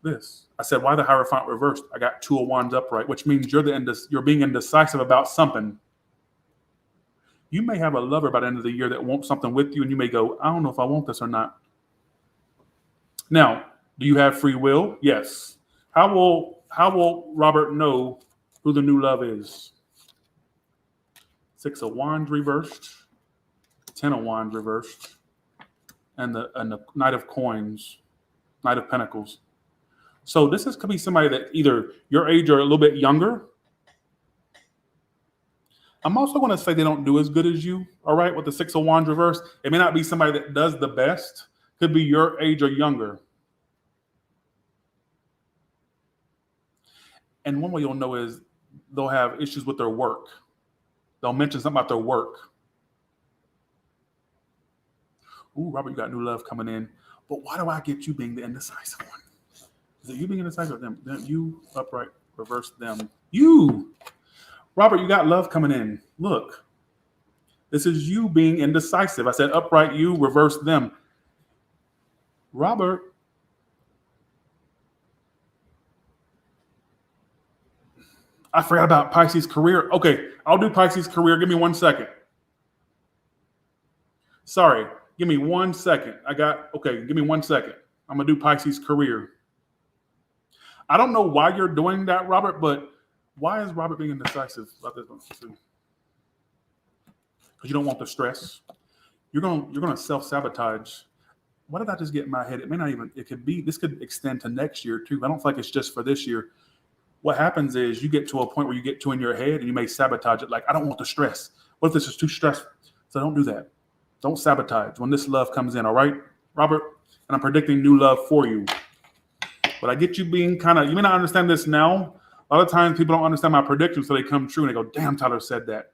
I said, why the Hierophant reversed? I got 2 of Wands upright, which means you're being indecisive about something. You may have a lover by the end of the year that wants something with you, and you may go, I don't know if I want this or not. Now, do you have free will? Yes. How will Robert know who the new love is? 6 of Wands reversed, 10 of Wands reversed, and the Knight of Coins, Knight of Pentacles. So this could be somebody that either your age or a little bit younger. I'm also going to say they don't do as good as you, all right, with the 6 of Wands reversed. It may not be somebody that does the best. Could be your age or younger. And one way you'll know is they'll have issues with their work. They'll mention something about their work. Ooh, Robert, you got new love coming in. But why do I get you being the indecisive one? Is it you being indecisive or them? You upright, reverse them. You! Robert, you got love coming in. Look. This is you being indecisive. I said upright, you, reverse them. Robert. I forgot about Pisces career. Okay, I'll do Pisces career. Give me 1 second. Sorry, give me 1 second. Give me 1 second. I'm going to do Pisces career. I don't know why you're doing that, Robert, but why is Robert being indecisive about this one? because you don't want the stress. You're gonna self-sabotage. What did I just get in my head? It may not even, it could be, this could extend to next year too. I don't feel like it's just for this year. What happens is you get to a point where you get to in your head and you may sabotage it. Like, I don't want the stress. What if this is too stressful? So don't do that. Don't sabotage when this love comes in. All right, Robert? And I'm predicting new love for you. But I get you being kind of, you may not understand this now. A lot of times people don't understand my predictions so they come true and they go, damn, Tyler said that.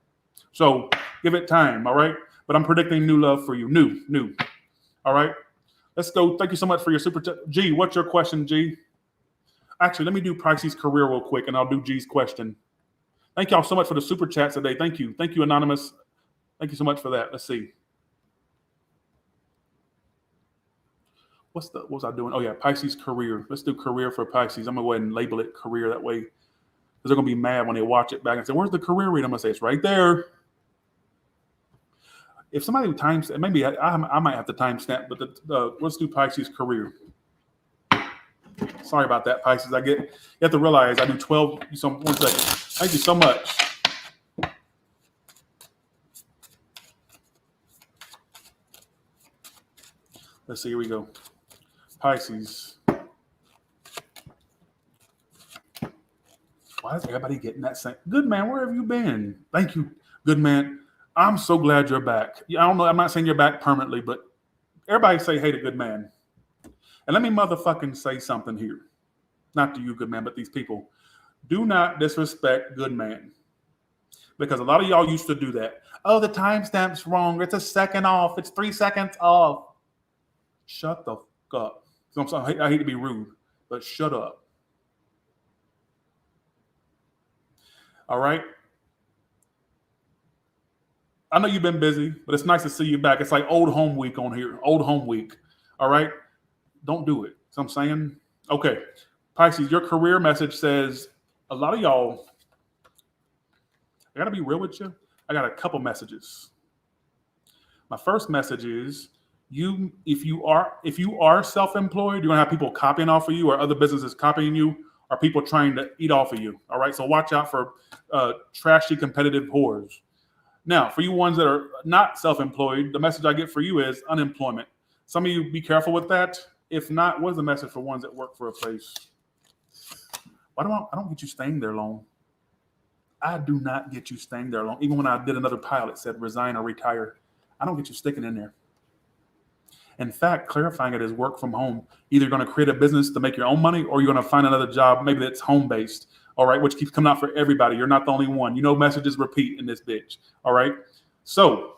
So give it time. All right. But I'm predicting new love for you. New. All right. Let's go. Thank you so much for your super chat. G, what's your question, G? Actually, let me do Pisces career real quick and I'll do G's question. Thank y'all so much for the super chats today. Thank you. Thank you, Anonymous. Thank you so much for that. Let's see. What was I doing? Oh yeah, Pisces career. Let's do career for Pisces. I'm gonna go ahead and label it career that way. Because they're gonna be mad when they watch it back and say, where's the career read? I'm gonna say it's right there. If somebody times, maybe I might have to timestamp, but let's do Pisces career. Sorry about that, Pisces. You have to realize I do 12. So 1 second. Thank you so much. Let's see. Here we go. Pisces. Why is everybody getting that same? Good man, where have you been? Thank you, good man. I'm so glad you're back. I don't know. I'm not saying you're back permanently, but everybody say hey to good man. And let me motherfucking say something here. Not to you, good man, but these people. Do not disrespect good man. Because a lot of y'all used to do that. Oh, the timestamp's wrong. It's a second off. It's 3 seconds off. Shut the fuck up. So I'm sorry, I hate to be rude, but shut up. All right? I know you've been busy, but it's nice to see you back. It's like old home week on here. Old home week. All right? Don't do it. So I'm saying, okay. Pisces, your career message says, a lot of y'all, I got to be real with you. I got a couple messages. My first message is, if you are self-employed, you're gonna have people copying off of you, or other businesses copying you, or people trying to eat off of you. All right, so watch out for trashy competitive whores. Now, for you ones that are not self-employed, the message I get for you is unemployment. Some of you be careful with that. If not, what is the message for ones that work for a place? I don't get you staying there long. I do not get you staying there long. Even when I did another pilot said resign or retire, I don't get you sticking in there. In fact, clarifying it as work from home. Either you're going to create a business to make your own money, or you're going to find another job, maybe that's home-based, all right, which keeps coming out for everybody. You're not the only one. You know, messages repeat in this bitch, all right? So,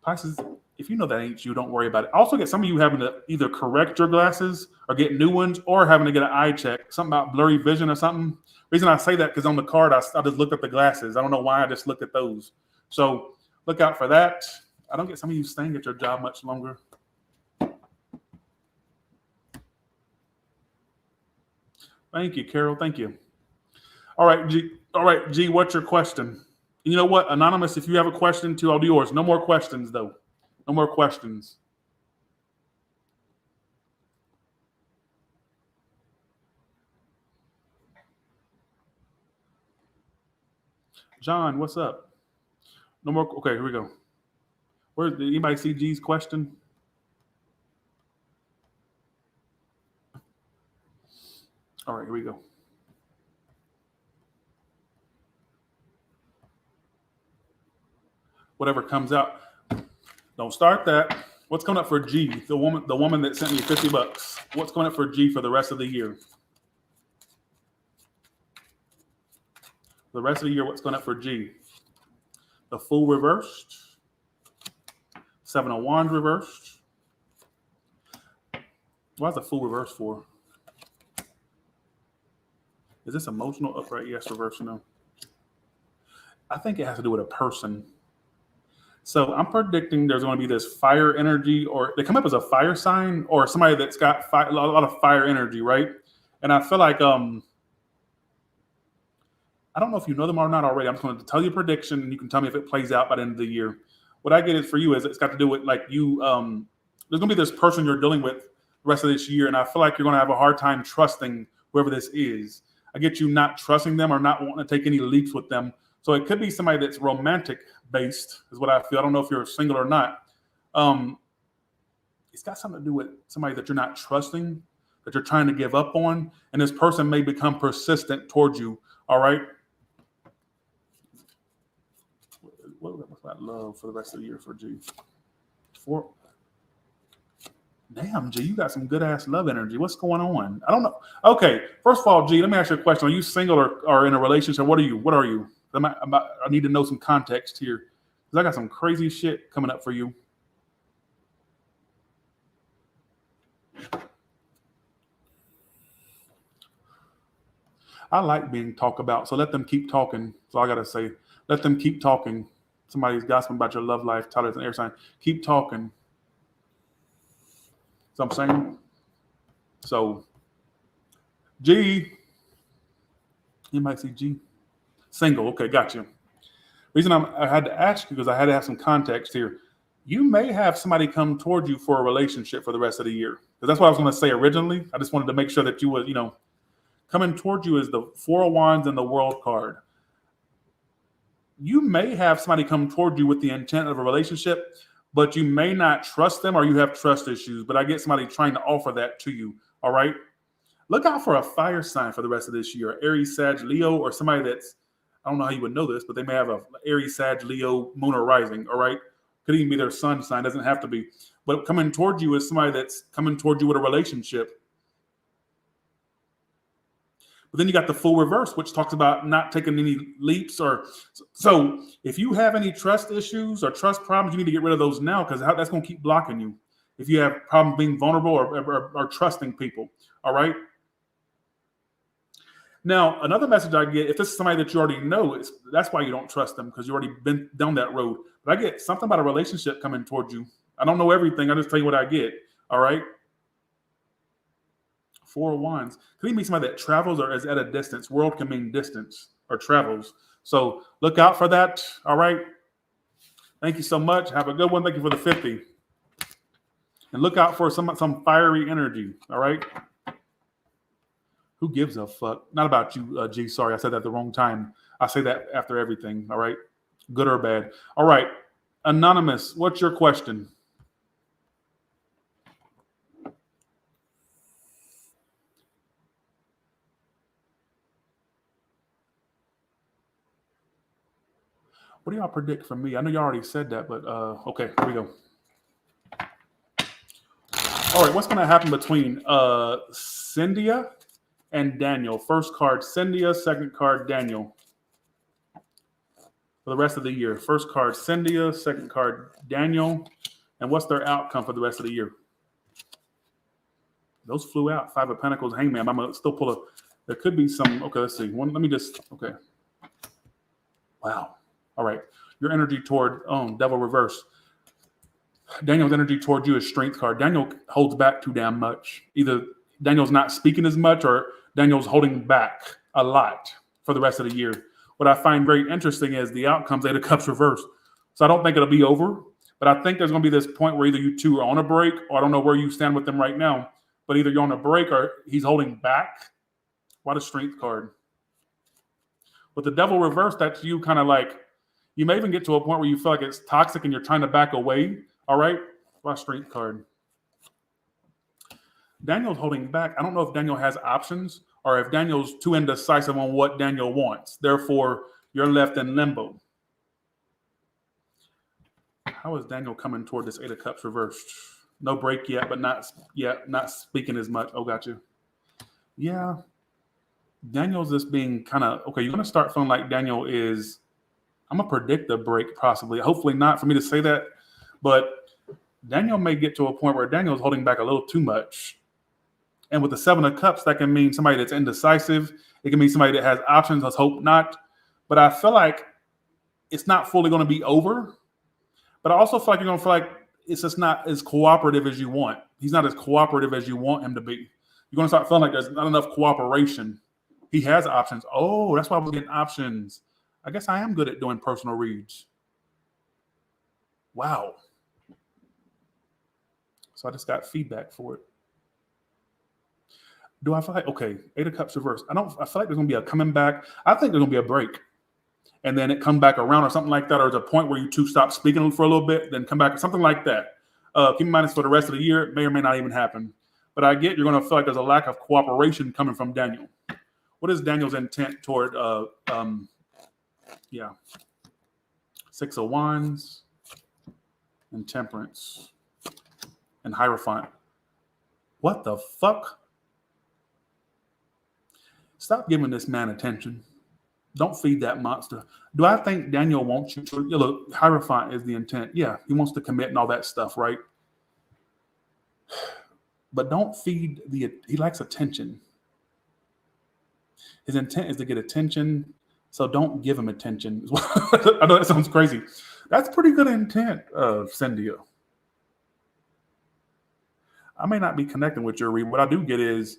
Pisces, if you know that ain't you, don't worry about it. I also get some of you having to either correct your glasses or get new ones, or having to get an eye check, something about blurry vision or something. Reason I say that, because on the card, I just looked at the glasses. I don't know why, I just looked at those. So, look out for that. I don't get some of you staying at your job much longer. Thank you, Carol. Thank you. All right, G, what's your question? And you know what, Anonymous, if you have a question too, I'll do yours. No more questions, though. No more questions. John, what's up? No more. Okay, here we go. Did anybody see G's question? All right, here we go. Whatever comes out. Don't start that. What's coming up for G? The woman that sent me $50. What's coming up for G for the rest of the year? The rest of the year, what's going up for G? The Fool reversed. 7 of Wands reversed. Why is the Fool reversed for? Is this emotional? Upright? Yes. Reversed? No. I think it has to do with a person. So I'm predicting there's going to be this fire energy, or they come up as a fire sign, or somebody that's got a lot of fire energy, right? And I feel like, I don't know if you know them or not already. I'm just going to tell you a prediction, and you can tell me if it plays out by the end of the year. What I get is for you is it's got to do with like you, there's going to be this person you're dealing with the rest of this year, and I feel like you're going to have a hard time trusting whoever this is. I get you not trusting them or not wanting to take any leaps with them. So it could be somebody that's romantic based is what I feel. I don't know if you're single or not. It's got something to do with somebody that you're not trusting, that you're trying to give up on. And this person may become persistent towards you. All right. What's that love for the rest of the year for G? Damn, G, you got some good ass love energy. What's going on? I don't know. Okay, first of all, G, let me ask you a question. Are you single or in a relationship? What are you? What are you? I need to know some context here because I got some crazy shit coming up for you. I like being talked about, so let them keep talking. So I gotta say, let them keep talking. Somebody's gossiping about your love life. Tyler's an air sign. Keep talking. So I'm saying. So, G. You might see G. Single. Okay, got you. Reason I had to ask you because I had to have some context here. You may have somebody come toward you for a relationship for the rest of the year. Because that's what I was going to say originally. I just wanted to make sure that you would, coming toward you is the Four of Wands and the World card. You may have somebody come toward you with the intent of a relationship, but you may not trust them or you have trust issues. But I get somebody trying to offer that to you. All right. Look out for a fire sign for the rest of this year. Aries, Sag, Leo, or somebody that's, I don't know how you would know this, but they may have a Aries, Sag, Leo, Moon, or Rising. All right. Could even be their sun sign. Doesn't have to be. But coming toward you is somebody that's coming toward you with a relationship. But then you got the full reverse, which talks about not taking any leaps. So if you have any trust issues or trust problems, you need to get rid of those now because that's going to keep blocking you. If you have problems being vulnerable or trusting people. All right. Now, another message I get, if this is somebody that you already know, that's why you don't trust them because you already been down that road. But I get something about a relationship coming toward you. I don't know everything. I just tell you what I get. All right. Four of Wands. Could even be somebody that travels or is at a distance. World can mean distance or travels. So look out for that. All right. Thank you so much. Have a good one. Thank you for the 50. And look out for some fiery energy. All right. Who gives a fuck? Not about you, G. Sorry, I said that the wrong time. I say that after everything. All right. Good or bad. All right. Anonymous, what's your question? What do y'all predict from me? I know you already said that, but okay, here we go. All right, what's going to happen between Cynthia and Daniel? First card, Cynthia. Second card, Daniel. For the rest of the year. First card, Cynthia. Second card, Daniel. And what's their outcome for the rest of the year? Those flew out. Five of Pentacles, Hangman. I'm going to still pull there could be some. Okay, let's see. Okay. Wow. All right. Your energy toward Devil Reverse. Daniel's energy toward you is Strength card. Daniel holds back too damn much. Either Daniel's not speaking as much or Daniel's holding back a lot for the rest of the year. What I find very interesting is the outcomes, Eight of Cups reversed. So I don't think it'll be over, but I think there's going to be this point where either you two are on a break or I don't know where you stand with them right now, but either you're on a break or he's holding back. What a Strength card. With the Devil reversed, that's you kind of like, you may even get to a point where you feel like it's toxic and you're trying to back away. All right. What a Strength card. Daniel's holding back. I don't know if Daniel has options or if Daniel's too indecisive on what Daniel wants. Therefore, you're left in limbo. How is Daniel coming toward this Eight of Cups reversed? No break yet, but not speaking as much. Oh, got you. Yeah. Daniel's just being kind of, okay, you're going to start feeling like Daniel is, I'm going to predict a break possibly. Hopefully not for me to say that, but Daniel may get to a point where Daniel's holding back a little too much. And with the Seven of Cups, that can mean somebody that's indecisive. It can mean somebody that has options. Let's hope not. But I feel like it's not fully going to be over. But I also feel like you're going to feel like it's just not as cooperative as you want. He's not as cooperative as you want him to be. You're going to start feeling like there's not enough cooperation. He has options. Oh, that's why I was getting options. I guess I am good at doing personal reads. Wow. So I just got feedback for it. Do I feel like, okay, Eight of Cups reversed? I feel like there's going to be a coming back. I think there's going to be a break. And then it come back around or something like that, or there's a point where you two stop speaking for a little bit, then come back, something like that. Keep in mind, it's for the rest of the year. It may or may not even happen. But I get you're going to feel like there's a lack of cooperation coming from Daniel. What is Daniel's intent toward, Six of Wands and Temperance and Hierophant? What the fuck? Stop giving this man attention. Don't feed that monster. Do I think Daniel wants you to? Look, Hierophant is the intent. Yeah, he wants to commit and all that stuff, right? But don't feed he likes attention. His intent is to get attention, so don't give him attention. I know that sounds crazy. That's pretty good intent, Cynthia. I may not be connecting with your read. What I do get is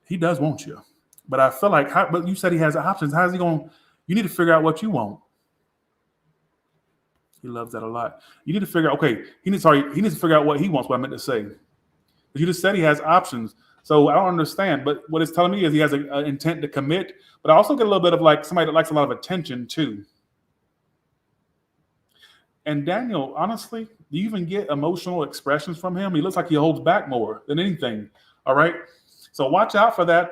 he does want you. But I feel like, but you said he has options. How's he going? You need to figure out what you want. He loves that a lot. You need to figure out, okay, he needs to figure out what he wants, what I meant to say. You just said he has options. So I don't understand. But what it's telling me is he has an intent to commit. But I also get a little bit of like somebody that likes a lot of attention too. And Daniel, honestly, do you even get emotional expressions from him? He looks like he holds back more than anything. All right. So watch out for that.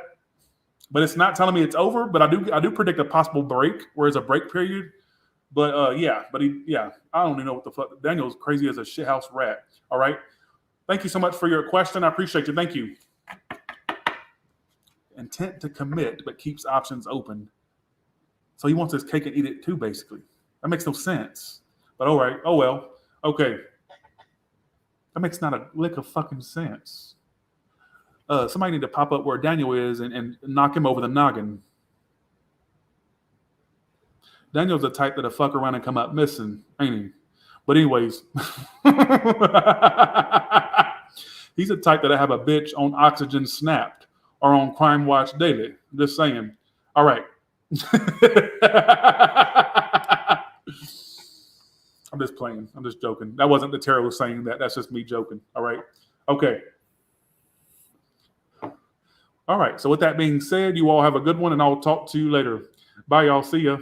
But it's not telling me it's over. But I do predict a possible break, where it's a break period. But I don't even know what the fuck. Daniel's crazy as a shithouse rat. All right. Thank you so much for your question. I appreciate you. Thank you. Intent to commit, but keeps options open. So he wants his cake and eat it too, basically. That makes no sense. But all right. Oh, well. Okay. That makes not a lick of fucking sense. Somebody need to pop up where Daniel is and knock him over the noggin. Daniel's the type that'll fuck around and come up missing, ain't he? But anyways, he's the type that'll have a bitch on oxygen snapped or on Crime Watch Daily. I'm just saying. All right. I'm just playing. I'm just joking. That wasn't the tarot saying that. That's just me joking. All right. Okay. All right. So with that being said, you all have a good one, and I'll talk to you later. Bye, y'all. See ya.